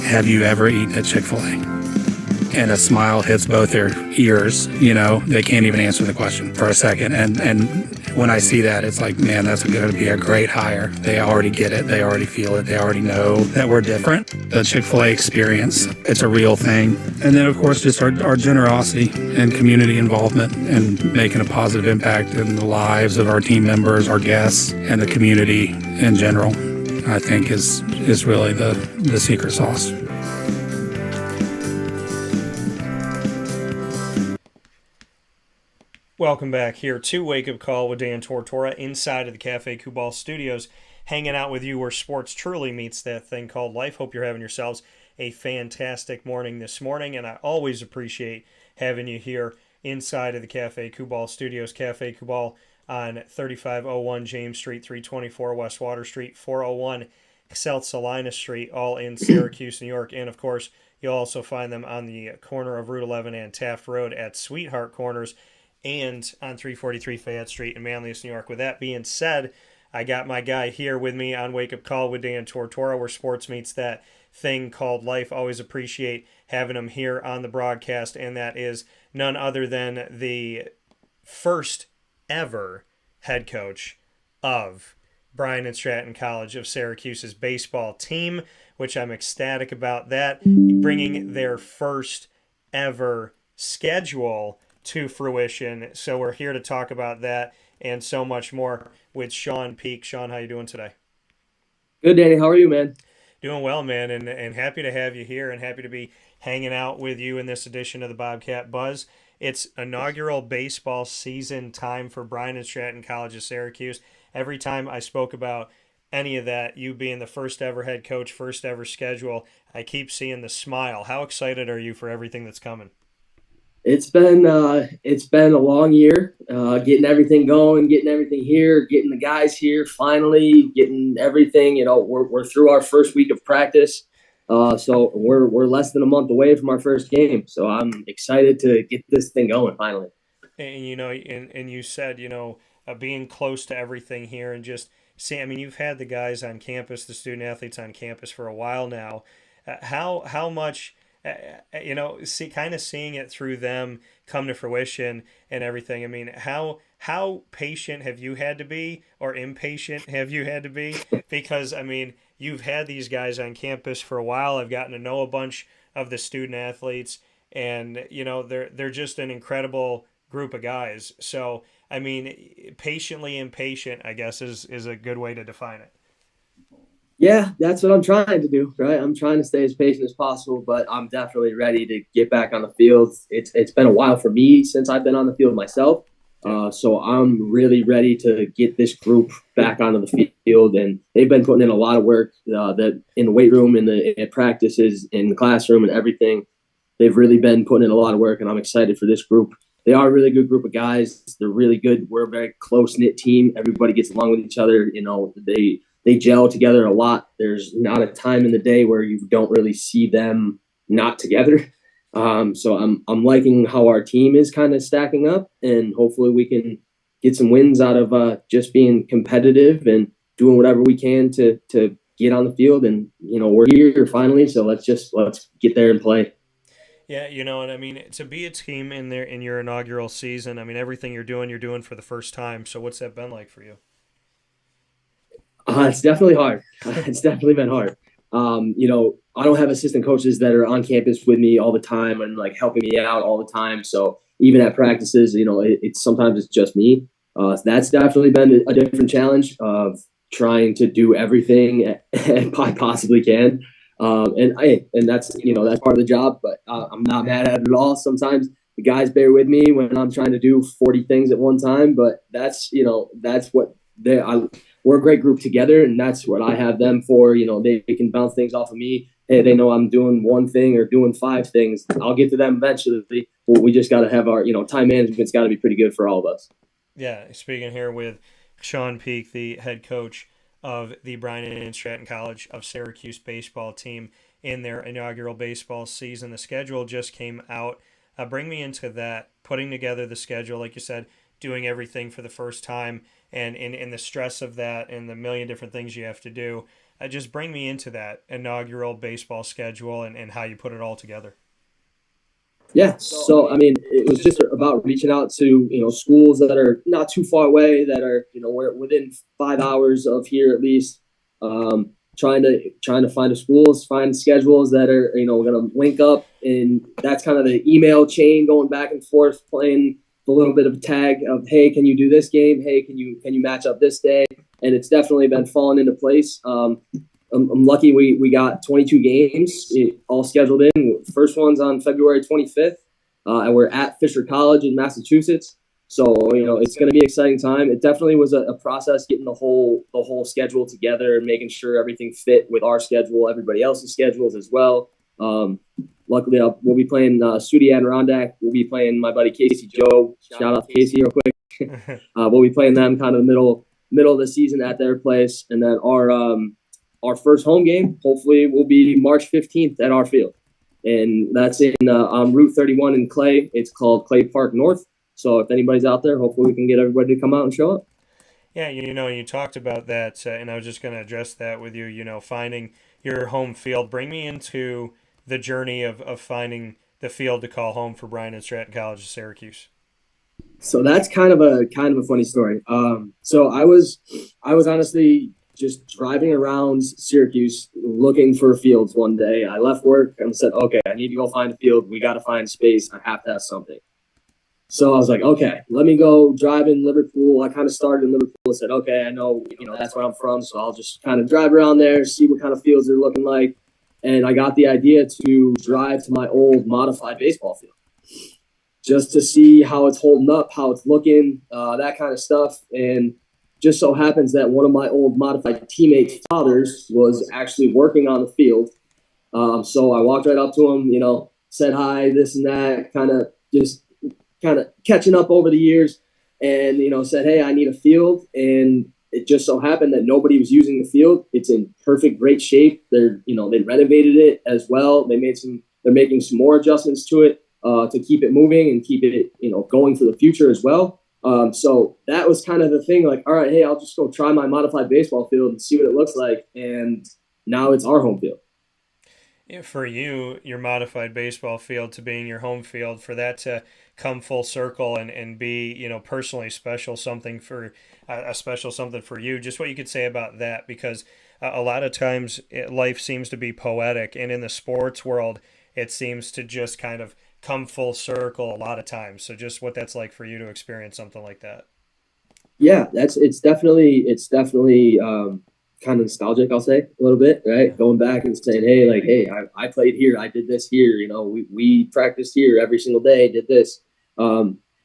have you ever eaten at Chick-fil-A? And a smile hits both their ears. You know, they can't even answer the question for a second. And when I see that, it's like, man, that's going to be a great hire. They already get it. They already feel it. They already know that we're different. The Chick-fil-A experience, it's a real thing. And then, of course, just our generosity and community involvement and making a positive impact in the lives of our team members, our guests, and the community in general, I think is really the secret sauce.
Welcome back here to Wake Up Call with Dan Tortora inside of the Cafe Kubal studios, hanging out with you where sports truly meets that thing called life. Hope you're having yourselves a fantastic morning this morning, and I always appreciate having you here inside of the Cafe Kubal studios. Cafe Kubal on 3501 James Street, 324 West Water Street, 401 South Salina Street, all in Syracuse, New York. And, of course, you'll also find them on the corner of Route 11 and Taft Road at Sweetheart Corners, and on 343 Fayette Street in Manlius, New York. With that being said, I got my guy here with me on Wake Up Call with Dan Tortora, where sports meets that thing called life. Always appreciate having him here on the broadcast, and that is none other than the first ever head coach of Bryant Stratton College of Syracuse's baseball team, which I'm ecstatic about that, bringing their first ever schedule to fruition. So we're here to talk about that and so much more with Shawn Peake. Shawn, how you doing today?
Good, Danny. How are you, man?
Doing well, man, and happy to have you here and happy to be hanging out with you in this edition of the Bobcat Buzz. It's inaugural baseball season time for Bryant Stratton College of Syracuse. Every time I spoke about any of that, you being the first ever head coach, first ever schedule, I keep seeing the smile. How excited are you for everything that's coming?
It's been a long year, getting everything going, getting everything here, getting the guys here, finally getting everything. We're through our first week of practice, so we're less than a month away from our first game. So I'm excited to get this thing going finally.
And you said being close to everything here and just see. I mean, you've had the guys on campus, the student athletes on campus for a while now. How much? Seeing it through them come to fruition and everything. I mean, how patient have you had to be, or impatient have you had to be? Because I mean, you've had these guys on campus for a while. I've gotten to know a bunch of the student athletes, and they're just an incredible group of guys. So I mean, patiently impatient, I guess, is a good way to define it.
Yeah, that's what I'm trying to do, right? I'm trying to stay as patient as possible, but I'm definitely ready to get back on the field. It's been a while for me since I've been on the field myself, so I'm really ready to get this group back onto the field. And they've been putting in a lot of work that in the weight room, in practices, in the classroom, and everything. They've really been putting in a lot of work, and I'm excited for this group. They are a really good group of guys. They're really good. We're a very close-knit team. Everybody gets along with each other. They gel together a lot. There's not a time in the day where you don't really see them not together. So I'm liking how our team is kind of stacking up, and hopefully we can get some wins out of just being competitive and doing whatever we can to get on the field. And we're here finally, so let's get there and play.
Yeah, and I mean, to be a team in your inaugural season, I mean, everything you're doing for the first time. So what's that been like for you?
It's definitely hard. It's definitely been hard. I don't have assistant coaches that are on campus with me all the time and like helping me out all the time. So even at practices, it's sometimes just me. That's definitely been a different challenge of trying to do everything I possibly can. And that's part of the job, but I'm not mad at it at all. Sometimes the guys bear with me when I'm trying to do 40 things at one time, but that's what we're a great group together, and that's what I have them for. They can bounce things off of me. Hey, they know I'm doing one thing or doing 5 things. I'll get to them eventually. But we just got to have our, time management's got to be pretty good for all of us.
Yeah, speaking here with Shawn Peake, the head coach of the Bryant Stratton College of Syracuse baseball team in their inaugural baseball season. The schedule just came out. Bring me into that, putting together the schedule, like you said, doing everything for the first time, and in the stress of that and the million different things you have to do. Just bring me into that inaugural baseball schedule and how you put it all together.
Yeah, so I mean, it was just about reaching out to schools that are not too far away, that are we're within 5 hours of here at least. Trying to find schools, find schedules that are going to link up, and that's kind of the email chain going back and forth, playing a little bit of a tag of, hey, can you do this game? Hey, can you match up this day? And it's definitely been falling into place. I'm lucky we got 22 games all scheduled in. First one's on February 25th, and we're at Fisher College in Massachusetts. So it's going to be an exciting time. It definitely was a process getting the whole schedule together and making sure everything fit with our schedule, everybody else's schedules as well. Luckily, we'll be playing Studi Adirondack. We'll be playing my buddy Casey Joe. Shout out to Casey real quick. We'll be playing them kind of middle of the season at their place, and then our first home game hopefully will be March 15th at our field, and that's in on Route 31 in Clay. It's called Clay Park North. So if anybody's out there, hopefully we can get everybody to come out and show up.
Yeah, you talked about that, and I was just going to address that with you. Finding your home field. Bring me into the journey of finding the field to call home for Bryant Stratton College of Syracuse.
So that's kind of a funny story. So I was honestly just driving around Syracuse looking for fields one day. I left work and said, okay, I need to go find a field. We got to find space. I have to have something. So I was like, okay, let me go drive in Liverpool. I kind of started in Liverpool and said, okay, I know, that's where I'm from. So I'll just kind of drive around there, see what kind of fields they're looking like. And I got the idea to drive to my old modified baseball field just to see how it's holding up, how it's looking, that kind of stuff. And just so happens that one of my old modified teammates' fathers was actually working on the field. So I walked right up to him, said hi, this and that, kind of catching up over the years, and, said, hey, I need a field. And it just so happened that nobody was using the field. It's in perfect, great shape. They renovated it as well. They're making some more adjustments to it to keep it moving and keep it, going for the future as well. So that was kind of the thing, like, all right, hey, I'll just go try my modified baseball field and see what it looks like. And now it's our home field.
For you, your modified baseball field to being your home field, for that to come full circle and be, personally special, something for a special something for you, just what you could say about that, because a lot of times life seems to be poetic, and in the sports world, it seems to just kind of come full circle a lot of times. So just what that's like for you to experience something like that.
Yeah, it's definitely kind of nostalgic, I'll say, a little bit, right? Yeah. Going back and saying, hey, I played here, I did this here, we practiced here every single day, did this.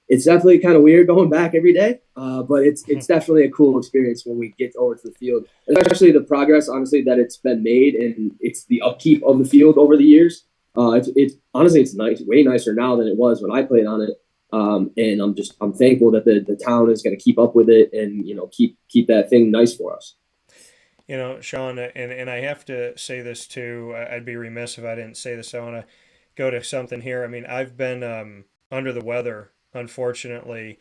It's definitely kind of weird going back every day, but it's definitely a cool experience when we get over to the field, especially the progress, honestly, that it's been made, and it's the upkeep of the field over the years. It's honestly, it's nice, way nicer now than it was when I played on it. And I'm thankful that the town is going to keep up with it and, keep that thing nice for us.
Shawn, and I have to say this too, I'd be remiss if I didn't say this. I want to go to something here. I mean, I've been under the weather, unfortunately,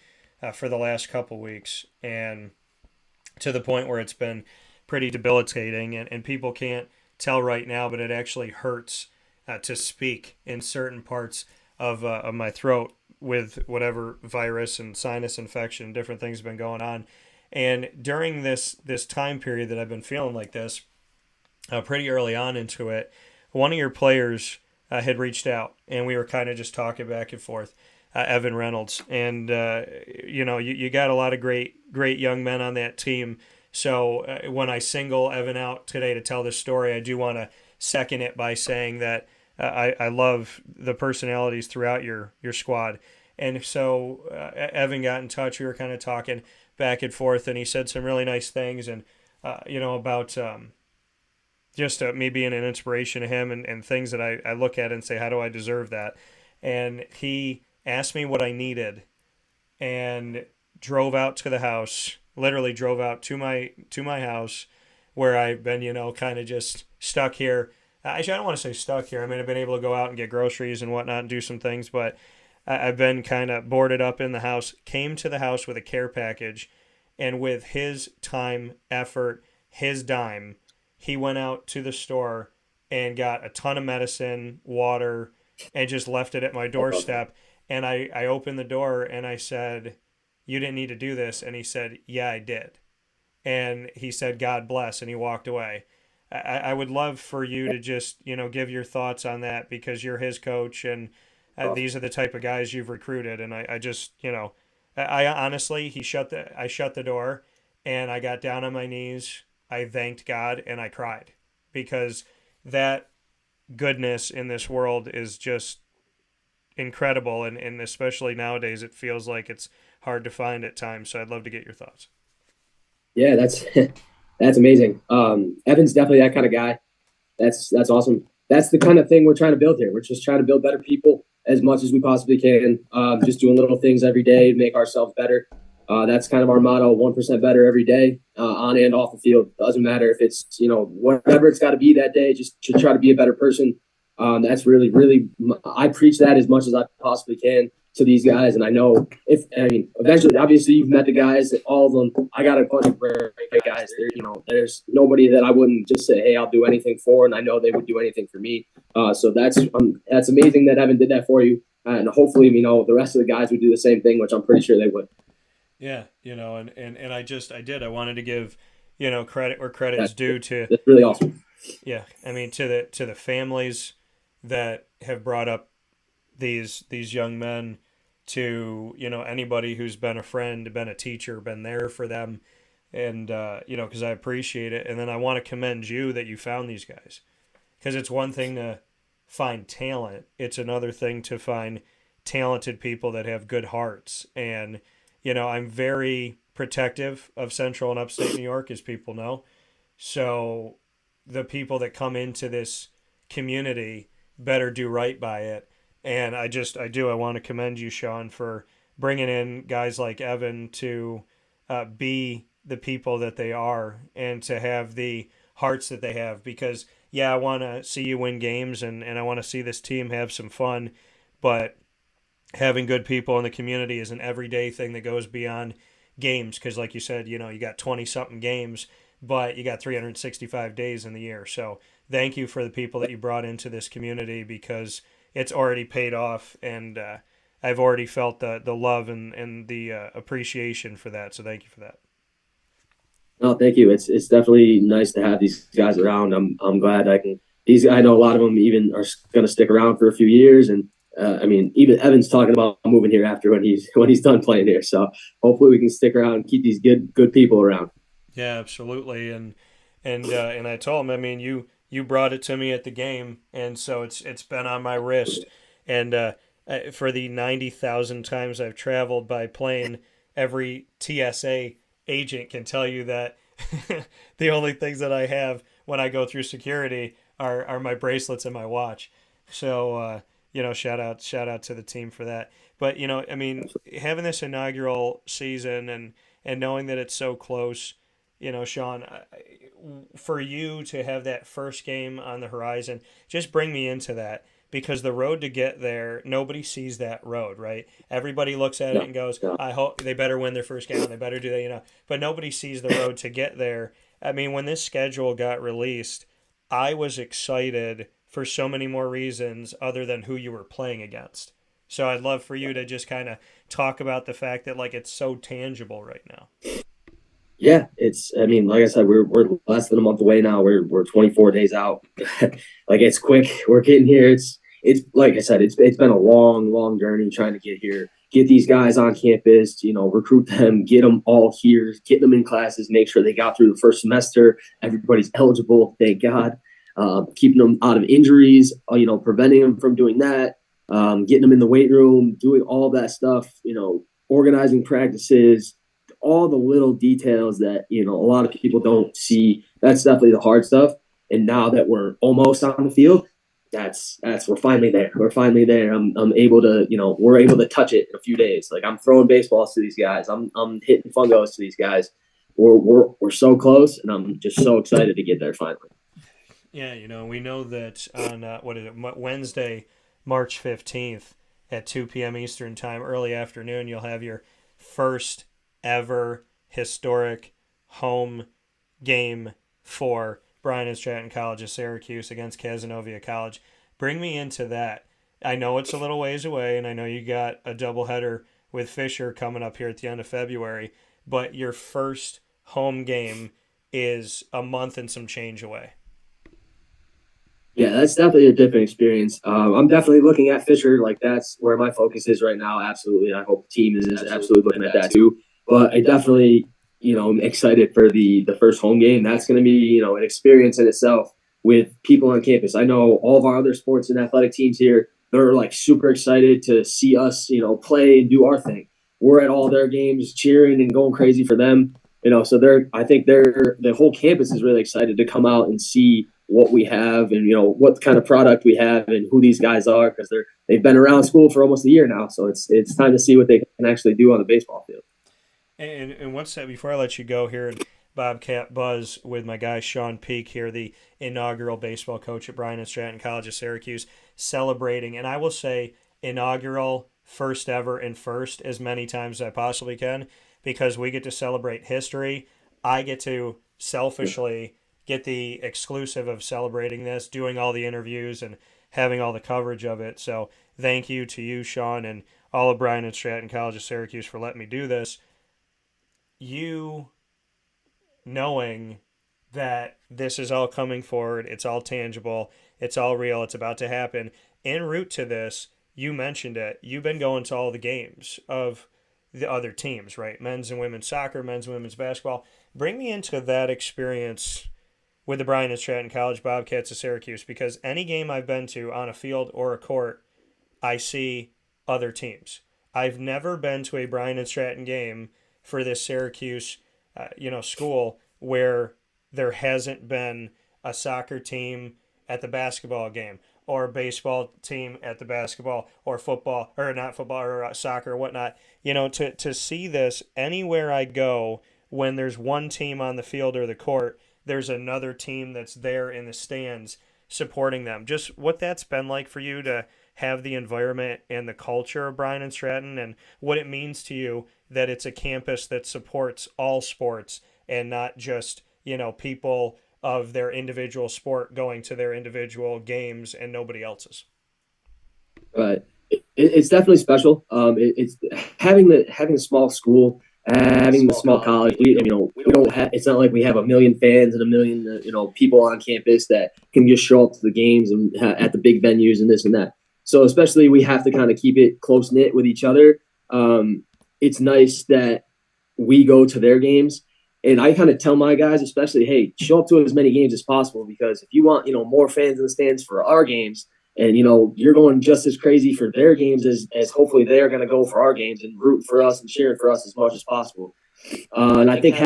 for the last couple weeks, and to the point where it's been pretty debilitating, and people can't tell right now, but it actually hurts to speak in certain parts of my throat with whatever virus and sinus infection, different things have been going on. And during this time period that I've been feeling like this, pretty early on into it, one of your players had reached out, and we were kind of just talking back and forth, Evan Reynolds. And, you got a lot of great young men on that team. So when I single Evan out today to tell this story, I do want to second it by saying that I love the personalities throughout your squad. And so Evan got in touch. We were kind of talking back and forth, and he said some really nice things, and about just me being an inspiration to him, and things that I look at and say, how do I deserve that? And he asked me what I needed, and drove out to the house, literally drove out to my house, where I've been, kind of just stuck here. Actually, I don't want to say stuck here. I mean, I've been able to go out and get groceries and whatnot and do some things, but I've been kind of boarded up in the house, came to the house with a care package, and with his time, effort, his dime, he went out to the store and got a ton of medicine, water, and just left it at my doorstep. And I opened the door and I said, "You didn't need to do this." And he said, "Yeah, I did." And he said, "God bless," and he walked away. I would love for you to just, give your thoughts on that, because you're his coach, and these are the type of guys you've recruited. And I just, I honestly, I shut the door, and I got down on my knees. I thanked God, and I cried, because that goodness in this world is just incredible. And especially nowadays, it feels like it's hard to find at times. So I'd love to get your thoughts.
Yeah, that's amazing. Evan's definitely that kind of guy. That's awesome. That's the kind of thing we're trying to build here. We're just trying to build better people as much as we possibly can. Just doing little things every day to make ourselves better. That's kind of our motto: 1% better every day, on and off the field. Doesn't matter if it's, whatever it's got to be that day, just to try to be a better person. That's really, really, I preach that as much as I possibly can to these guys. And I know eventually, obviously you've met the guys, all of them. I got a bunch of great guys there. There's nobody that I wouldn't just say, hey, I'll do anything for. And I know they would do anything for me. So that's amazing that Evan did that for you. And hopefully, the rest of the guys would do the same thing, which I'm pretty sure they would.
Yeah. And I did. I wanted to give, credit where credit's due to.
That's really awesome.
Yeah. I mean, to the families that have brought up these young men, to, anybody who's been a friend, been a teacher, been there for them. And, because I appreciate it. And then I want to commend you that you found these guys, because it's one thing to find talent. It's another thing to find talented people that have good hearts. And, I'm very protective of Central and Upstate New York, as people know. So the people that come into this community better do right by it. And I want to commend you, Shawn, for bringing in guys like Evan to be the people that they are and to have the hearts that they have. Because, yeah, I want to see you win games and I want to see this team have some fun. But having good people in the community is an everyday thing that goes beyond games. Because, like you said, you got 20-something games, but you got 365 days in the year. So thank you for the people that you brought into this community, because it's already paid off, and I've already felt the love and the appreciation for that. So thank you for that.
No, thank you. It's definitely nice to have these guys around. I'm glad I can. I know a lot of them even are going to stick around for a few years, and even Evan's talking about moving here after when he's done playing here. So hopefully we can stick around and keep these good people around.
Yeah, absolutely. And I told him, you brought it to me at the game, and so it's been on my wrist. And for the 90,000 times I've traveled by plane, every TSA agent can tell you that the only things that I have when I go through security are my bracelets and my watch. So shout out to the team for that. But having this inaugural season and knowing that it's so close, Shawn, for you to have that first game on the horizon, just bring me into that, because the road to get there, nobody sees that road, right? Everybody looks at it and goes, I hope they better win their first game, they better do that, but nobody sees the road to get there. When this schedule got released, I was excited for so many more reasons other than who you were playing against. So I'd love for you to just kind of talk about the fact that it's so tangible right now.
Yeah, like I said, we're less than a month away now. We're 24 days out. It's quick. We're getting here. It's like I said, it's been a long journey trying to get here, get these guys on campus, recruit them, get them all here, get them in classes, make sure they got through the first semester. Everybody's eligible, thank God. Keeping them out of injuries, preventing them from doing that, getting them in the weight room, doing all that stuff, organizing practices, all the little details that, a lot of people don't see. That's definitely the hard stuff. And now that we're almost on the field, we're finally there. We're finally there. I'm able to, we're able to touch it in a few days. I'm throwing baseballs to these guys. I'm hitting fungos to these guys. We're so close, and I'm just so excited to get there finally.
Yeah, we know that on Wednesday, March 15th at 2 p.m. Eastern time, early afternoon, you'll have your first ever historic home game for Bryant Stratton College of Syracuse against Cazenovia College. Bring me into that. I know it's a little ways away, and I know you got a doubleheader with Fisher coming up here at the end of February, but your first home game is a month and some change away.
Yeah, that's definitely a different experience. I'm definitely looking at Fisher. That's where my focus is right now. Absolutely. I hope the team is absolutely looking at that too. But I definitely, I'm excited for the first home game. That's going to be, an experience in itself with people on campus. I know all of our other sports and athletic teams here, they're super excited to see us, play and do our thing. We're at all their games cheering and going crazy for them. So the whole campus is really excited to come out and see what we have and, what kind of product we have and who these guys are, because they've been around school for almost a year now. So it's time to see what they can actually do on the baseball field.
And what's that, before I let you go here, Bobcat Buzz with my guy Shawn Peake here, the inaugural baseball coach at Bryant Stratton College of Syracuse, celebrating, and I will say inaugural, first ever, and first as many times as I possibly can, because we get to celebrate history. I get to selfishly get the exclusive of celebrating this, doing all the interviews and having all the coverage of it. So thank you to you, Shawn, and all of Bryant Stratton College of Syracuse for letting me do this. You knowing that this is all coming forward, it's all tangible, it's all real, it's about to happen. En route to this, you mentioned it. You've been going to all the games of the other teams, right? Men's and women's soccer, men's and women's basketball. Bring me into that experience with the Bryant Stratton College Bobcats of Syracuse, because any game I've been to on a field or a court, I see other teams. I've never been to a Bryant Stratton game for this Syracuse, school where there hasn't been a soccer team at the basketball game, or a baseball team at the basketball, or football, or not football, or soccer, or whatnot. To see this anywhere I go, when there's one team on the field or the court, there's another team that's there in the stands supporting them. Just what that's been like for you to have the environment and the culture of Bryant Stratton, and what it means to you that it's a campus that supports all sports and not just, people of their individual sport going to their individual games and nobody else's.
Right. It's definitely special. It's having a small school, having the small college. We don't have. It's not like we have a million fans and a million people on campus that can just show up to the games and at the big venues and this and that. So especially we have to kind of keep it close knit with each other. It's nice that we go to their games. And I kind of tell my guys, especially, hey, show up to as many games as possible, because if you want, more fans in the stands for our games, and, you're going just as crazy for their games as hopefully they're going to go for our games and root for us and cheering for us as much as possible. And I think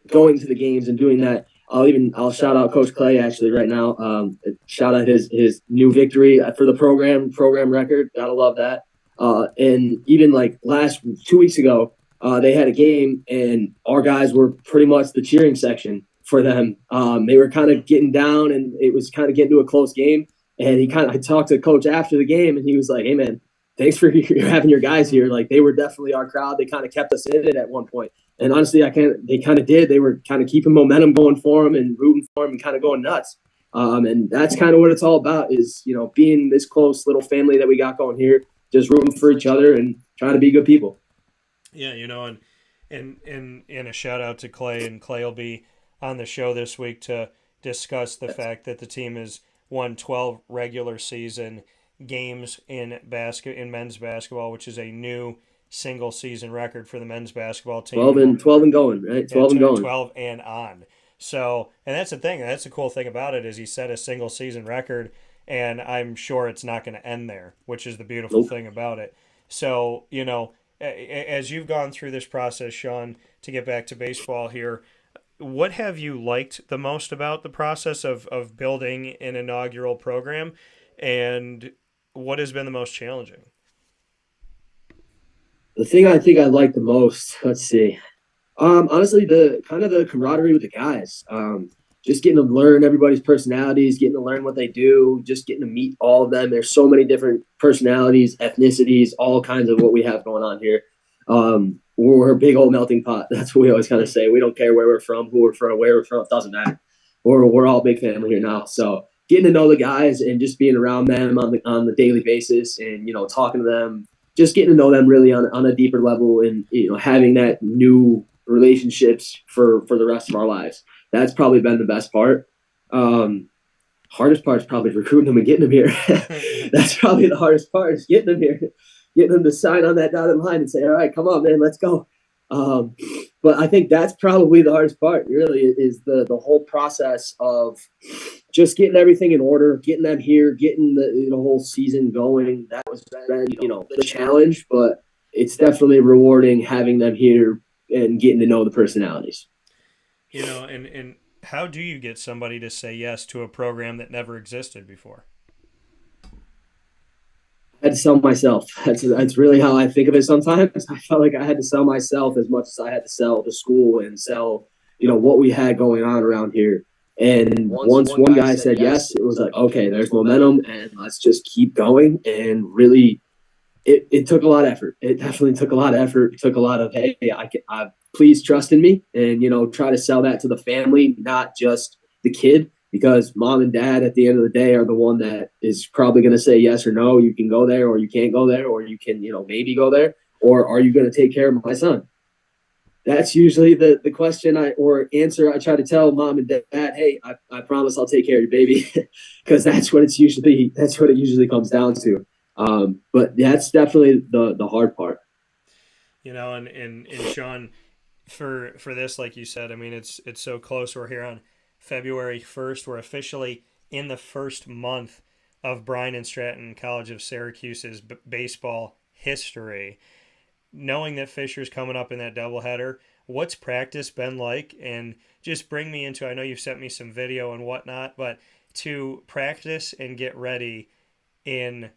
going to the games and doing that, I'll shout out Coach Clay actually right now. Shout out his new victory for the program record. Gotta love that. And even like 2 weeks ago, they had a game, and our guys were pretty much the cheering section for them. They were kind of getting down, and it was kind of getting to a close game. And I talked to Coach after the game, and he was like, "Hey, man, thanks for having your guys here. Like, they were definitely our crowd. They kind of kept us in it at one point." And honestly, they kind of did. They were kind of keeping momentum going for them and rooting for them and kind of going nuts. And that's kind of what it's all about, is being this close little family that we got going here, just rooting for each other and trying to be good people.
Yeah, and a shout out to Clay, and Clay will be on the show this week to discuss the fact that the team has won 12 regular season games in men's basketball, which is a new single season record for the men's basketball team. 12
and going, right? 12 and going.
12 and on. So, and that's the thing. That's the cool thing about it, is he set a single season record, and I'm sure it's not going to end there, which is the beautiful thing about it. So, as you've gone through this process, Shawn, to get back to baseball here, what have you liked the most about the process of building an inaugural program, and what has been the most challenging?
The thing I think I like the most, let's see. Honestly, the kind of the camaraderie with the guys. Just getting to learn everybody's personalities, getting to learn what they do, just getting to meet all of them. There's so many different personalities, ethnicities, all kinds of what we have going on here. We're a big old melting pot. That's what we always kind of say. We don't care where we're from, who we're from, where we're from. It doesn't matter. We're all big family here now. So getting to know the guys and just being around them on the daily basis, and talking to them, just getting to know them really on a deeper level, and having that new relationships for the rest of our lives. That's probably been the best part. Hardest part is probably recruiting them and getting them here. That's probably the hardest part, is getting them here, getting them to sign on that dotted line and say, "All right, come on, man, let's go." But I think that's probably the hardest part, really, is the whole process of just getting everything in order, getting them here, getting the whole season going. That was the challenge, but it's definitely rewarding having them here and getting to know the personalities.
And how do you get somebody to say yes to a program that never existed before?
I had to sell myself. That's really how I think of it sometimes. I felt like I had to sell myself as much as I had to sell the school and sell, what we had going on around here. And once one guy said yes, it was like, okay, there's momentum, and let's just keep going. And really, it took a lot of effort. It definitely took a lot of effort. It took a lot of, hey, I please trust in me, and, try to sell that to the family, not just the kid, because mom and dad at the end of the day are the one that is probably going to say yes or no. You can go there, or you can't go there, or you can, maybe go there, or are you going to take care of my son? That's usually the question or answer I try to tell mom and dad. Hey, I promise I'll take care of your baby, because that's what it usually comes down to. But that's definitely the hard part.
And Shawn, for this, like you said, I mean, it's so close. We're here on February 1st. We're officially in the first month of Bryant Stratton College of Syracuse's baseball history. Knowing that Fisher's coming up in that doubleheader, what's practice been like? And just bring me into, I know you've sent me some video and whatnot, but to practice and get ready in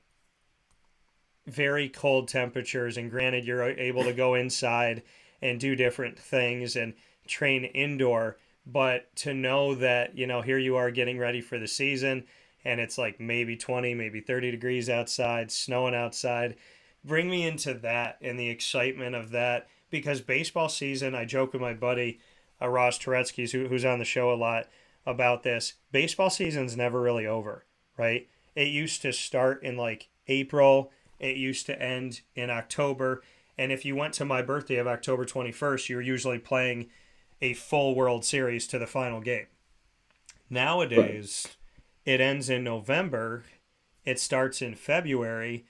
very cold temperatures, and granted you're able to go inside and do different things and train indoor, but to know that, here you are getting ready for the season and it's like maybe 20, maybe 30 degrees outside, snowing outside. Bring me into that and the excitement of that, because baseball season, I joke with my buddy Ross Turetsky, who's on the show a lot about this. Baseball season's never really over, right? It used to start in like April. It used to end in October. And if you went to my birthday of October 21st, you were usually playing a full World Series to the final game. Nowadays, it ends in November. It starts in February.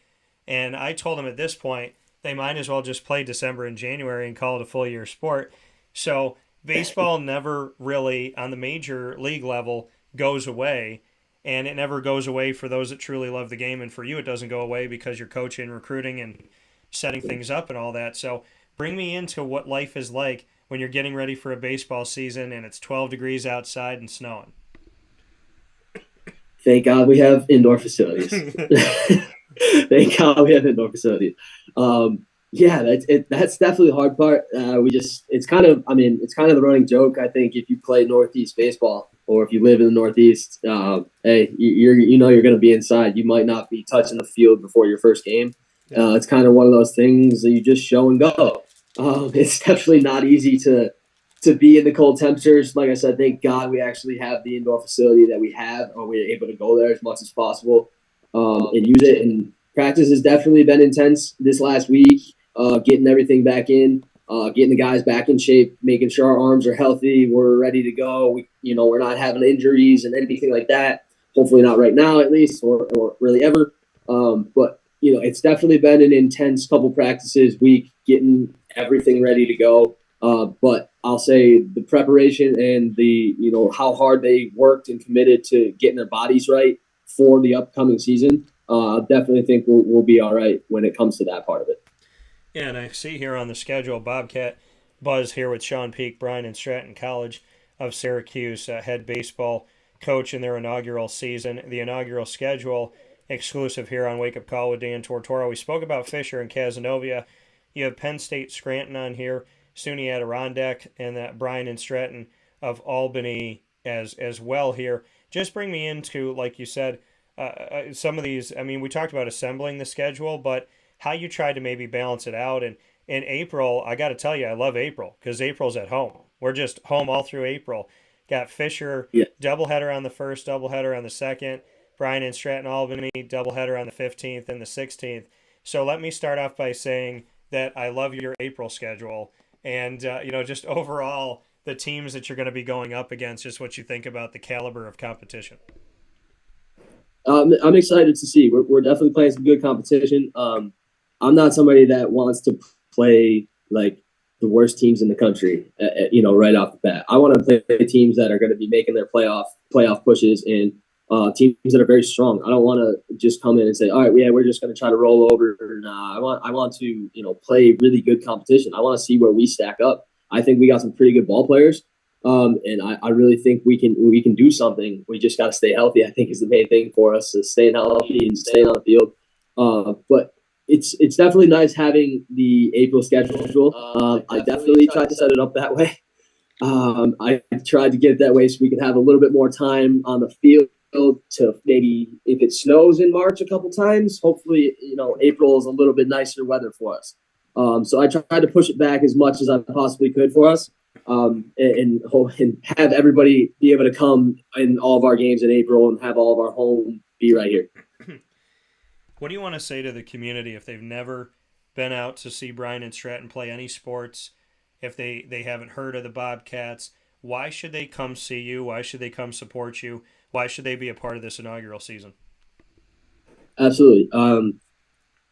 And I told them at this point, they might as well just play December and January and call it a full year sport. So baseball never really, on the major league level, goes away. And it never goes away for those that truly love the game. And for you, it doesn't go away because you're coaching, recruiting, and setting things up and all that. So bring me into what life is like when you're getting ready for a baseball season and it's 12 degrees outside and snowing.
Thank God we have indoor facilities. Thank God we have indoor facilities. That's definitely the hard part. It's kind of the running joke. I think if you play Northeast baseball or if you live in the Northeast, hey, you're going to be inside. You might not be touching the field before your first game. It's kind of one of those things that you just show and go. It's definitely not easy to be in the cold temperatures. Like I said, thank God we actually have the indoor facility that we have, or we're able to go there as much as possible and use it. And practice has definitely been intense this last week, getting everything back in, getting the guys back in shape, making sure our arms are healthy, we're ready to go. We're not having injuries and anything like that. Hopefully not right now, at least, or really ever. But it's definitely been an intense couple practices week, getting everything ready to go. But I'll say the preparation and the, how hard they worked and committed to getting their bodies right for the upcoming season, I definitely think we'll be all right when it comes to that part of it.
Yeah, and I see here on the schedule, Bobcat Buzz here with Shawn Peake, Bryant Stratton College of Syracuse, head baseball coach in their inaugural season. The inaugural schedule exclusive here on Wake Up Call with Dan Tortora. We spoke about Fisher and Cazenovia. You have Penn State Scranton on here, SUNY Adirondack, and that Bryant Stratton of Albany as well here. Just bring me into, like you said, some of these. I mean, we talked about assembling the schedule, but how you try to maybe balance it out. And in April, I got to tell you, I love April because April's at home. We're just home all through April. Got Fisher, doubleheader on the first, doubleheader on the second. Bryant Stratton Albany, doubleheader on the 15th and the 16th. So let me start off by saying that I love your April schedule. And, just overall, the teams that you're going to be going up against, just what you think about the caliber of competition.
I'm excited to see. We're definitely playing some good competition. I'm not somebody that wants to play like the worst teams in the country, right off the bat. I want to play teams that are going to be making their playoff pushes and teams that are very strong. I don't want to just come in and say, all right, we're just going to try to roll over. Nah, I want to, play really good competition. I want to see where we stack up. I think we got some pretty good ball players. And I really think we can do something. We just got to stay healthy, I think, is the main thing for us, is staying healthy and staying on the field. But it's definitely nice having the April schedule. I definitely tried to set it up that way. I tried to get it that way so we could have a little bit more time on the field to maybe, if it snows in March a couple times, hopefully, April is a little bit nicer weather for us. So I tried to push it back as much as I possibly could for us. And have everybody be able to come in all of our games in April and have all of our home be right here.
What do you want to say to the community if they've never been out to see Bryant Stratton play any sports, if they haven't heard of the Bobcats? Why should they come see you? Why should they come support you? Why should they be a part of this inaugural season?
Absolutely.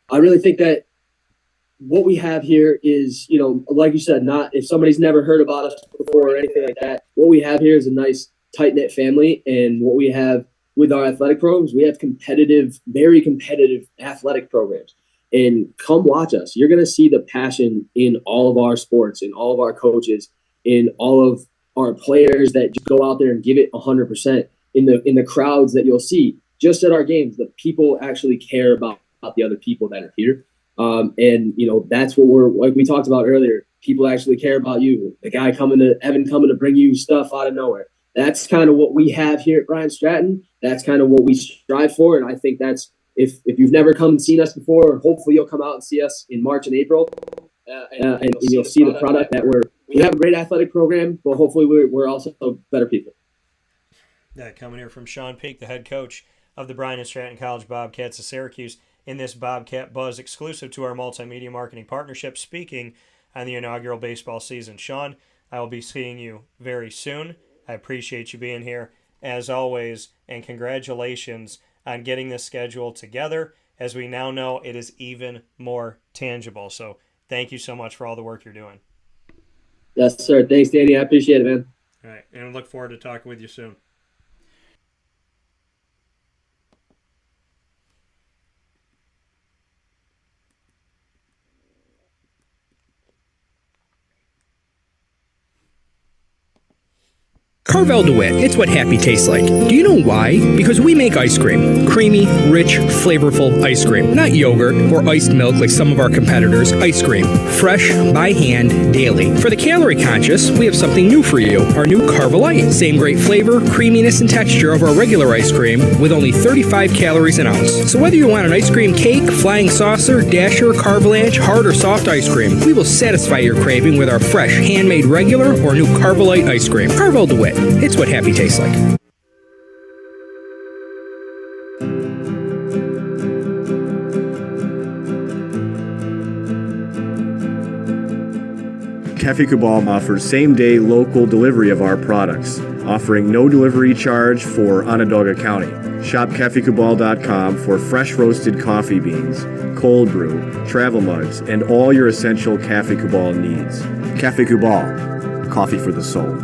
I really think that what we have here is, like you said, not if somebody's never heard about us before or anything like that. What we have here is a nice tight-knit family, and what we have with our athletic programs, we have very competitive athletic programs. And come watch us. You're going to see the passion in all of our sports, in all of our coaches, in all of our players that just go out there and give it 100%. In the crowds that you'll see just at our games, the people actually care about the other people that are here. And that's what like we talked about earlier. People actually care about you. The guy Evan coming to bring you stuff out of nowhere. That's kind of what we have here at Bryant Stratton. That's kind of what we strive for. And I think that's, if you've never come and seen us before, hopefully you'll come out and see us in March and April, and you'll see the product that we have a great athletic program, but hopefully we're also better people.
Coming here from Shawn Peake, the head coach of the Bryant Stratton College Bobcats of Syracuse, in this Bobcat Buzz exclusive to our multimedia marketing partnership, speaking on the inaugural baseball season. Shawn, I will be seeing you very soon. I appreciate you being here, as always, and congratulations on getting this schedule together. As we now know, it is even more tangible. So thank you so much for all the work you're doing.
Yes, sir. Thanks, Danny. I appreciate it, man.
All right, and I look forward to talking with you soon.
Carvel DeWitt, it's what happy tastes like. Do you know why? Because we make ice cream. Creamy, rich, flavorful ice cream. Not yogurt or iced milk like some of our competitors. Ice cream. Fresh, by hand, daily. For the calorie conscious, we have something new for you. Our new Carvelite. Same great flavor, creaminess, and texture of our regular ice cream with only 35 calories an ounce. So whether you want an ice cream cake, flying saucer, dasher, carvalanche, hard or soft ice cream, we will satisfy your craving with our fresh, handmade regular or new Carvelite ice cream. Carvel DeWitt. It's what happy tastes like.
Cafe Kubal offers same-day local delivery of our products, offering no delivery charge for Onondaga County. Shop cafekubal.com for fresh roasted coffee beans, cold brew, travel mugs, and all your essential Cafe Kubal needs. Cafe Kubal, coffee for the soul.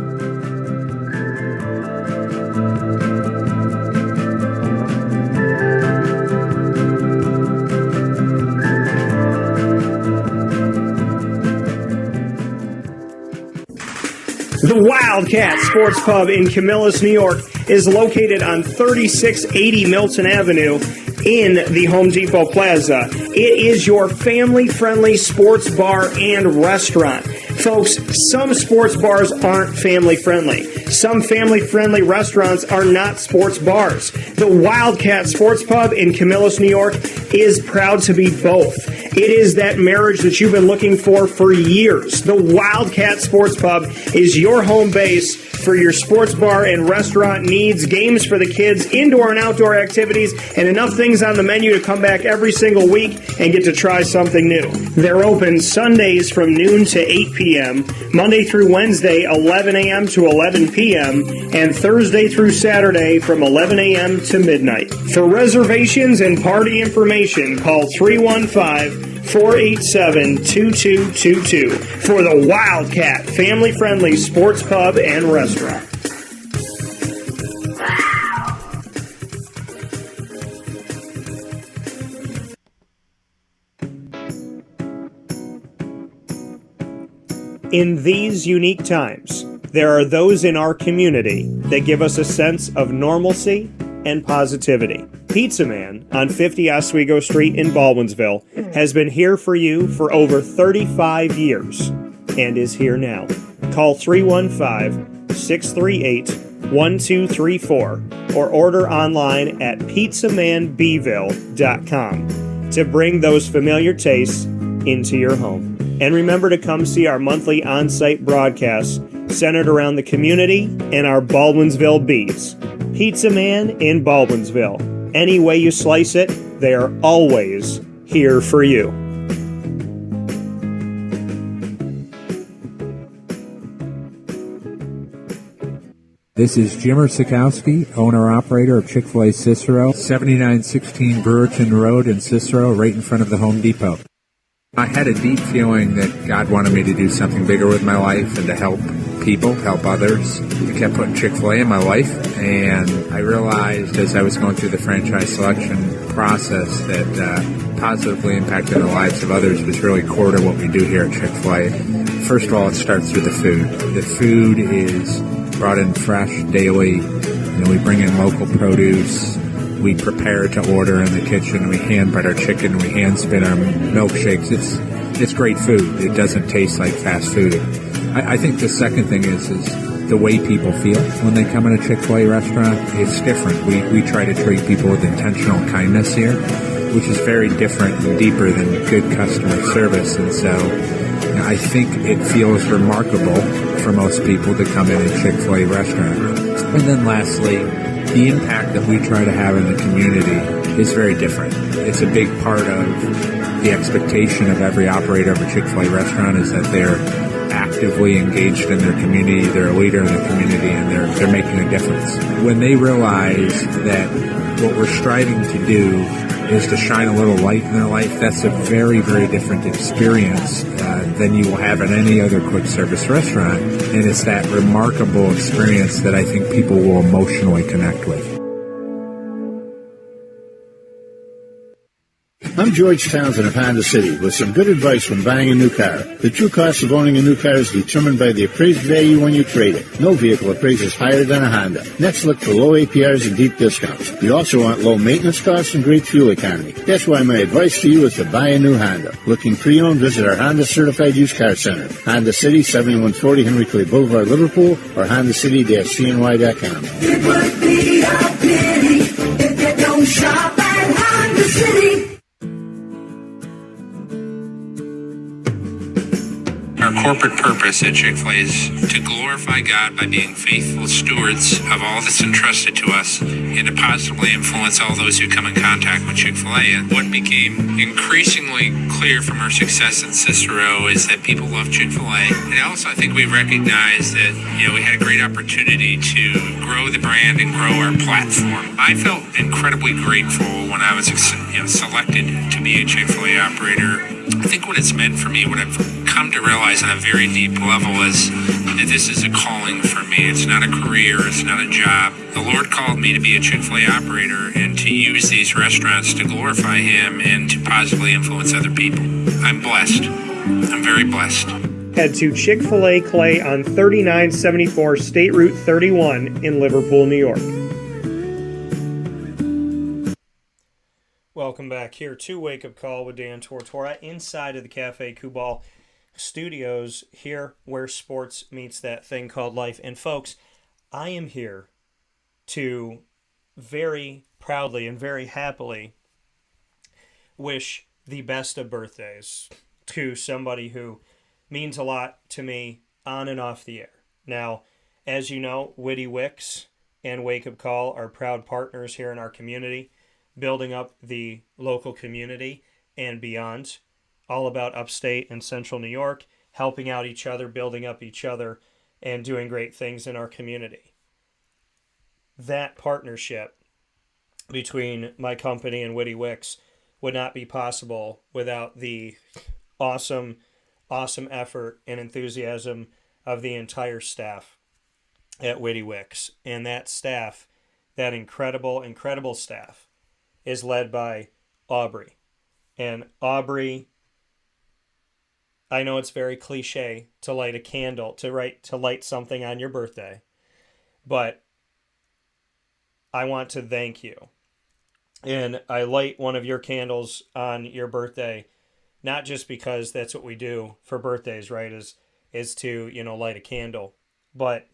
The Wildcat Sports Pub in Camillus, New York is located on 3680 Milton Avenue in the Home Depot Plaza. It is your family-friendly sports bar and restaurant. Folks, some sports bars aren't family-friendly. Some family-friendly restaurants are not sports bars. The Wildcat Sports Pub in Camillus, New York is proud to be both. It is that marriage that you've been looking for years. The Wildcat Sports Pub is your home base for your sports bar and restaurant needs, games for the kids, indoor and outdoor activities, and enough things on the menu to come back every single week and get to try something new. They're open Sundays from noon to 8 p.m., Monday through Wednesday, 11 a.m. to 11 p.m., and Thursday through Saturday from 11 a.m. to midnight. For reservations and party information, call 315-487-2222 for the Wildcat family-friendly sports pub and restaurant. In these unique times, there are those in our community that give us a sense of normalcy and positivity. Pizza Man on 50 Oswego Street in Baldwinsville has been here for you for over 35 years and is here now. Call 315-638-1234 or order online at pizzamanbville.com to bring those familiar tastes into your home. And remember to come see our monthly on-site broadcasts centered around the community and our Baldwinsville beats. Pizza Man in Baldwinsville. Any way you slice it, they are always here for you.
This is Jimmer Sikowski, owner-operator of Chick-fil-A Cicero, 7916 Brewerton Road in Cicero, right in front of the Home Depot. I had a deep feeling that God wanted me to do something bigger with my life and to help people, help others. He kept putting Chick-fil-A in my life, and I realized as I was going through the franchise selection process that positively impacting the lives of others was really core to what we do here at Chick-fil-A. First of all, it starts with the food. The food is brought in fresh daily. We bring in local produce. We prepare to order in the kitchen. We hand bread our chicken. We hand spin our milkshakes. It's great food. It doesn't taste like fast food. I think the second thing is the way people feel when they come in a Chick-fil-A restaurant. It's different. We try to treat people with intentional kindness here, which is very different and deeper than good customer service. And so I think it feels remarkable for most people to come in a Chick-fil-A restaurant. And then lastly, the impact that we try to have in the community is very different. It's a big part of the expectation of every operator of a Chick-fil-A restaurant is that they're actively engaged in their community, they're a leader in the community, and they're making a difference. When they realize that what we're striving to do is to shine a little light in their life, that's a very, very different experience than you will have in any other quick service restaurant. And it's that remarkable experience that I think people will emotionally connect with.
I'm George Townsend of Honda City with some good advice when buying a new car. The true cost of owning a new car is determined by the appraised value when you trade it. No vehicle appraises higher than a Honda. Next, look for low APRs and deep discounts. You also want low maintenance costs and great fuel economy. That's why my advice to you is to buy a new Honda. Looking pre-owned, visit our Honda Certified Used Car Center. Honda City, 7140 Henry Clay Boulevard, Liverpool, or HondaCity-CNY.com.
It would be a pity if you don't shop at Honda City.
Our corporate purpose at Chick-fil-A is to glorify God by being faithful stewards of all that's entrusted to us and to positively influence all those who come in contact with Chick-fil-A. And what became increasingly clear from our success in Cicero is that people love Chick-fil-A. And also I think we recognized that, we had a great opportunity to grow the brand and grow our platform. I felt incredibly grateful when I was selected to be a Chick-fil-A operator. I think what it's meant for me, what I've come to realize on a very deep level is that this is a calling for me. It's not a career. It's not a job. The Lord called me to be a Chick-fil-A operator and to use these restaurants to glorify Him and to positively influence other people. I'm blessed. I'm very blessed.
Head to Chick-fil-A Clay on 3974 State Route 31 in Liverpool, New York. Welcome back here to Wake Up Call with Dan Tortora inside of the Cafe Kubal studios, here where sports meets that thing called life. And folks, I am here to very proudly and very happily wish the best of birthdays to somebody who means a lot to me on and off the air. Now, as you know, Witty Wicks and Wake Up Call are proud partners here in our community, building up the local community and beyond, all about upstate and central New York, helping out each other, building up each other, and doing great things in our community. That partnership between my company and Witty Wicks would not be possible without the awesome effort and enthusiasm of the entire staff at Witty Wicks. And that staff, that incredible staff, is led by Aubrey. And Aubrey, I know it's very cliche to light a candle, to light something on your birthday, but I want to thank you. And I light one of your candles on your birthday, not just because that's what we do for birthdays, right, is to, light a candle, but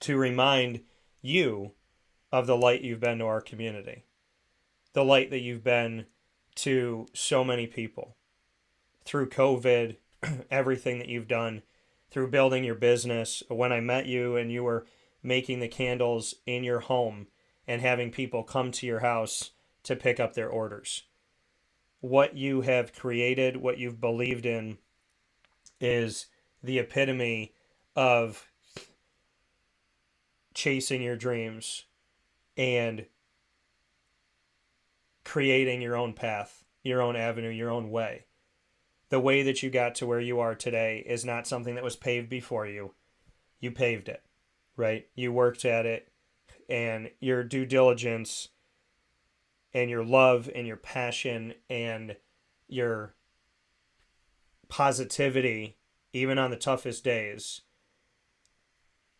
to remind you of the light you've been to our community, the light that you've been to so many people through COVID, everything that you've done, through building your business. When I met you and you were making the candles in your home and having people come to your house to pick up their orders. What you have created, what you've believed in, is the epitome of chasing your dreams and creating your own path, your own avenue, your own way. The way that you got to where you are today is not something that was paved before you. You paved it, right? You worked at it, and your due diligence and your love and your passion and your positivity, even on the toughest days,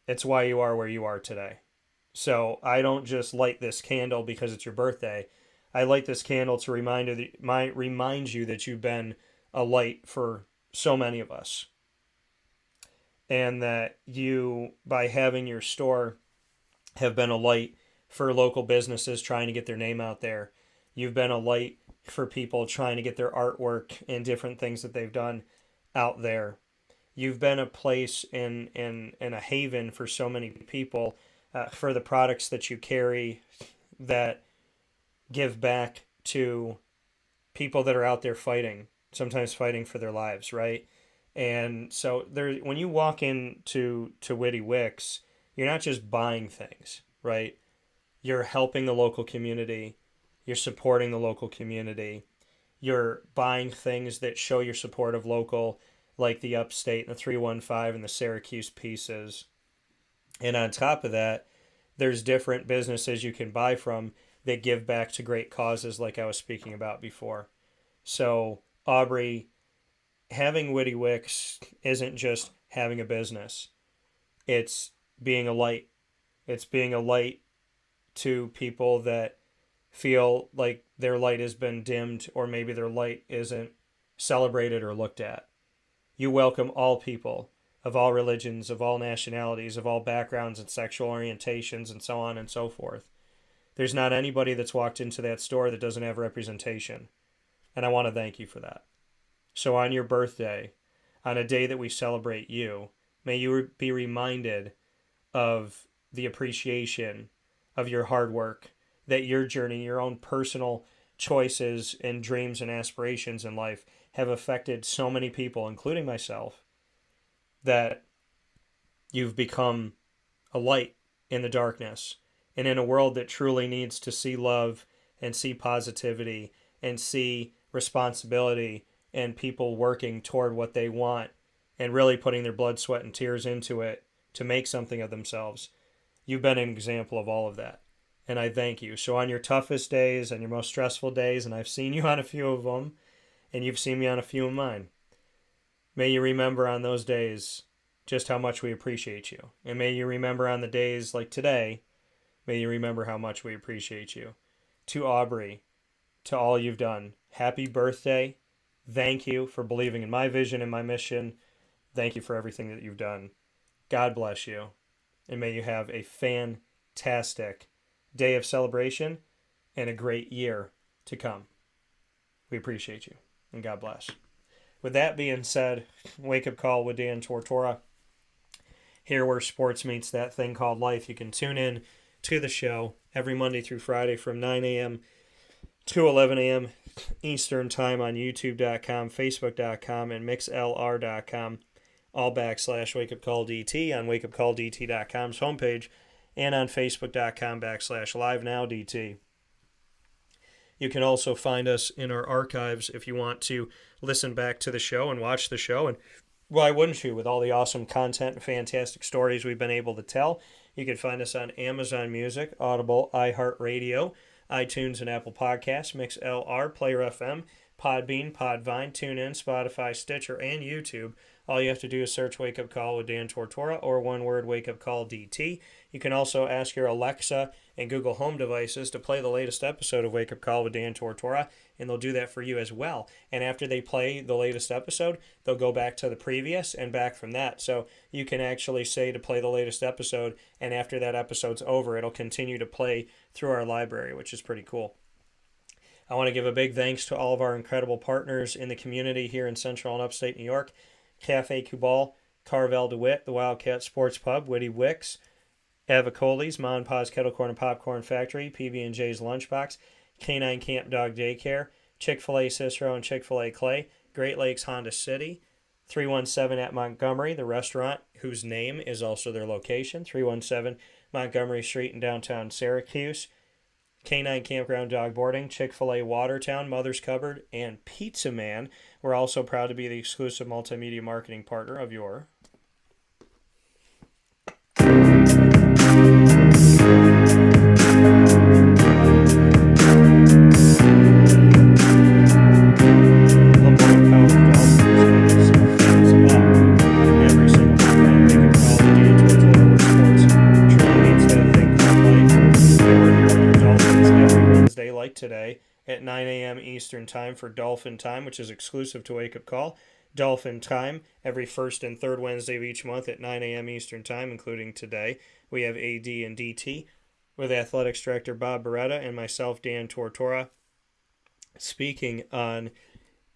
it's why you are where you are today. So I don't just light this candle because it's your birthday. I light this candle to remind you that you've been a light for so many of us. And that you, by having your store, have been a light for local businesses trying to get their name out there. You've been a light for people trying to get their artwork and different things that they've done out there. You've been a place and a haven for so many people for the products that you carry that give back to people that are out there fighting, sometimes fighting for their lives, right? And so there, when you walk into Witty Wicks, you're not just buying things, right? You're helping the local community. You're supporting the local community. You're buying things that show your support of local, like the Upstate and the 315 and the Syracuse pieces. And on top of that, there's different businesses you can buy from that give back to great causes like I was speaking about before. So, Aubrey, having Witty Wicks isn't just having a business. It's being a light. It's being a light to people that feel like their light has been dimmed, or maybe their light isn't celebrated or looked at. You welcome all people of all religions, of all nationalities, of all backgrounds and sexual orientations, and so on and so forth. There's not anybody that's walked into that store that doesn't have representation. And I want to thank you for that. So on your birthday, on a day that we celebrate you, may you be reminded of the appreciation of your hard work, that your journey, your own personal choices and dreams and aspirations in life have affected so many people, including myself, that you've become a light in the darkness. And in a world that truly needs to see love and see positivity and see responsibility and people working toward what they want and really putting their blood, sweat, and tears into it to make something of themselves, you've been an example of all of that. And I thank you. So on your toughest days and your most stressful days, and I've seen you on a few of them, and you've seen me on a few of mine, may you remember on those days just how much we appreciate you. And may you remember on the days like today, may you remember how much we appreciate you. To Aubrey, to all you've done, happy birthday. Thank you for believing in my vision and my mission. Thank you for everything that you've done. God bless you. And may you have a fantastic day of celebration and a great year to come. We appreciate you, and God bless. With that being said, Wake Up Call with Dan Tortora. Here where sports meets that thing called life. You can tune in to the show every Monday through Friday from 9 a.m. to 11 a.m. Eastern Time on YouTube.com, Facebook.com, and MixLR.com, all / Wake Up Call DT on WakeUpCallDT.com's homepage, and on Facebook.com / LiveNowDT. You can also find us in our archives if you want to listen back to the show and watch the show. And why wouldn't you, with all the awesome content and fantastic stories we've been able to tell? You can find us on Amazon Music, Audible, iHeartRadio, iTunes and Apple Podcasts, MixLR, Player FM, Podbean, Podvine, TuneIn, Spotify, Stitcher, and YouTube. All you have to do is search Wake Up Call with Dan Tortora, or one word, Wake Up Call DT. You can also ask your Alexa and Google Home devices to play the latest episode of Wake Up Call with Dan Tortora, and they'll do that for you as well. And after they play the latest episode, they'll go back to the previous and back from that. So you can actually say to play the latest episode, and after that episode's over, it'll continue to play through our library, which is pretty cool. I want to give a big thanks to all of our incredible partners in the community here in Central and Upstate New York. Cafe Kubal, Carvel DeWitt, the Wildcat Sports Pub, Witty Wicks, Avicoli's, Ma and Pa's Kettle Corn and Popcorn Factory, PB&J's Lunchbox, Canine Camp Dog Daycare, Chick-fil-A Cicero and Chick-fil-A Clay, Great Lakes Honda City, 317 at Montgomery, the restaurant whose name is also their location, 317 Montgomery Street in downtown Syracuse. K9 Campground Dog Boarding, Chick-fil-A Watertown, Mother's Cupboard, and Pizza Man. We're also proud to be the exclusive multimedia marketing partner of your today at 9 a.m. Eastern Time for Dolphin Time, which is exclusive to Wake Up Call. Dolphin Time every first and third Wednesday of each month at 9 a.m. Eastern Time, including today. We have AD and DT with Athletics Director Bob Beretta and myself, Dan Tortora, speaking on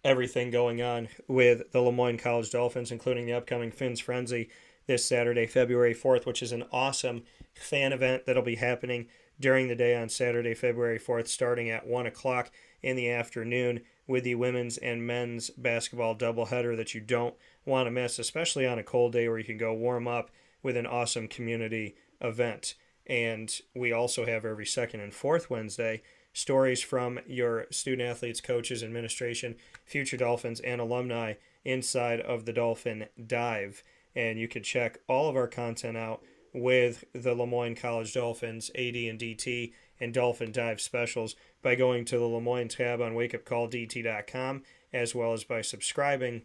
everything going on with the Moyne College Dolphins, including the upcoming Phins Phrenzy this Saturday, February 4th, which is an awesome fan event that'll be happening during the day on Saturday, February 4th, starting at 1 o'clock in the afternoon with the women's and men's basketball doubleheader that you don't want to miss, especially on a cold day where you can go warm up with an awesome community event. And we also have every second and fourth Wednesday stories from your student athletes, coaches, administration, future Dolphins, and alumni inside of the Dolphin Dive. And you can check all of our content out with the Moyne College Dolphins, AD and DT, and Dolphin Dive specials by going to the Moyne tab on wakeupcalldt.com, as well as by subscribing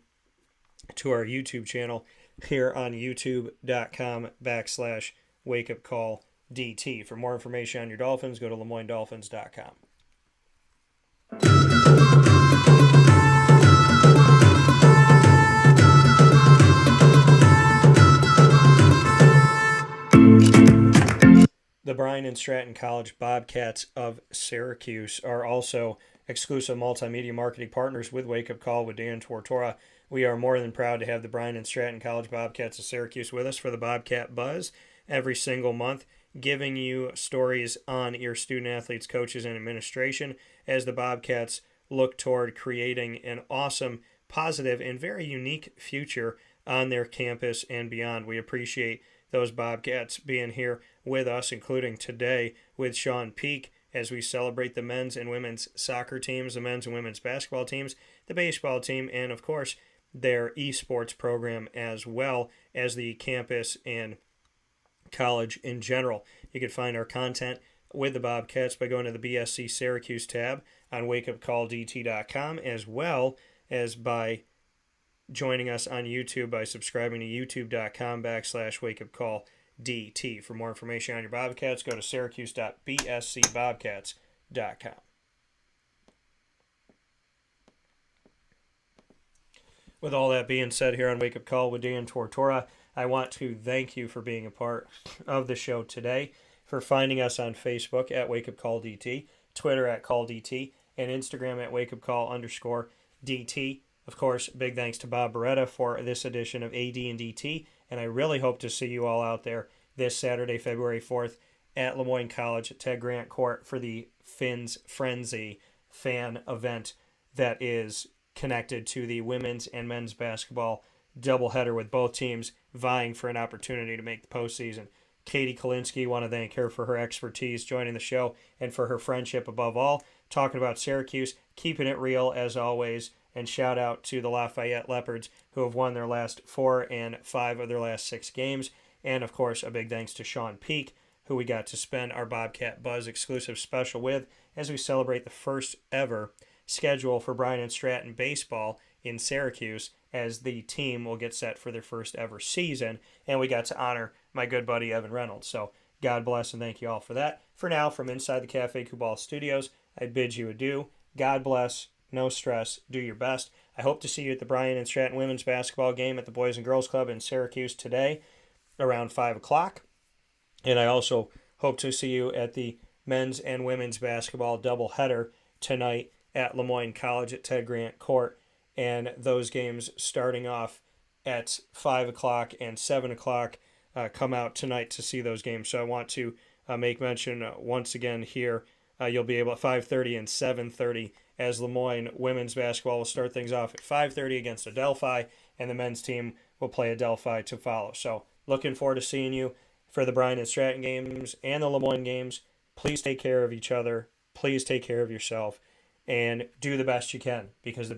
to our YouTube channel here on youtube.com/wakeupcalldt. For more information on your Dolphins, go to lemoynedolphins.com. The Bryant Stratton College Bobcats of Syracuse are also exclusive multimedia marketing partners with Wake Up Call with Dan Tortora. We are more than proud to have the Bryant Stratton College Bobcats of Syracuse with us for the Bobcat Buzz every single month, giving you stories on your student athletes, coaches, and administration as the Bobcats look toward creating an awesome, positive, and very unique future on their campus and beyond. We appreciate those Bobcats being here with us, including today with Shawn Peake, as we celebrate the men's and women's soccer teams, the men's and women's basketball teams, the baseball team, and of course their esports program, as well as the campus and college in general. You can find our content with the Bobcats by going to the BSC Syracuse tab on wakeupcalldt.com, as well as by joining us on YouTube by subscribing to youtube.com/wakeupcalldt. For more information on your Bobcats, go to syracuse.bscbobcats.com. With all that being said here on Wake Up Call with Dan Tortora, I want to thank you for being a part of the show today, for finding us on Facebook at Wake Up Call DT, Twitter at Call DT, and Instagram at WakeUpCall_DT. Of course, big thanks to Bob Beretta for this edition of AD and DT, and I really hope to see you all out there this Saturday, February 4th at Moyne College at Ted Grant Court for the Phins Phrenzy Fan Event that is connected to the women's and men's basketball doubleheader, with both teams vying for an opportunity to make the postseason. Katie Kolinski, want to thank her for her expertise joining the show and for her friendship above all, talking about Syracuse, keeping it real as always. And shout out to the Lafayette Leopards, who have won their last 4 and 5 of their last 6 games. And, of course, a big thanks to Shawn Peake, who we got to spend our Bobcat Buzz exclusive special with as we celebrate the first ever schedule for Bryant Stratton Baseball in Syracuse, as the team will get set for their first ever season. And we got to honor my good buddy Evan Reynolds. So God bless and thank you all for that. For now, from inside the Cafe Kubal studios, I bid you adieu. God bless. No stress. Do your best. I hope to see you at the Bryant Stratton women's basketball game at the Boys and Girls Club in Syracuse today around 5 o'clock. And I also hope to see you at the men's and women's basketball doubleheader tonight at Moyne College at Ted Grant Court. And those games starting off at 5 o'clock and 7 o'clock. Come out tonight to see those games. So I want to make mention once again here, you'll be able at 5:30 and 7:30 as Lemoyne women's basketball will start things off at 5:30 against Adelphi, and the men's team will play Adelphi to follow. So looking forward to seeing you for the Bryant Stratton games and the Lemoyne games. Please take care of each other. Please take care of yourself, and do the best you can, because the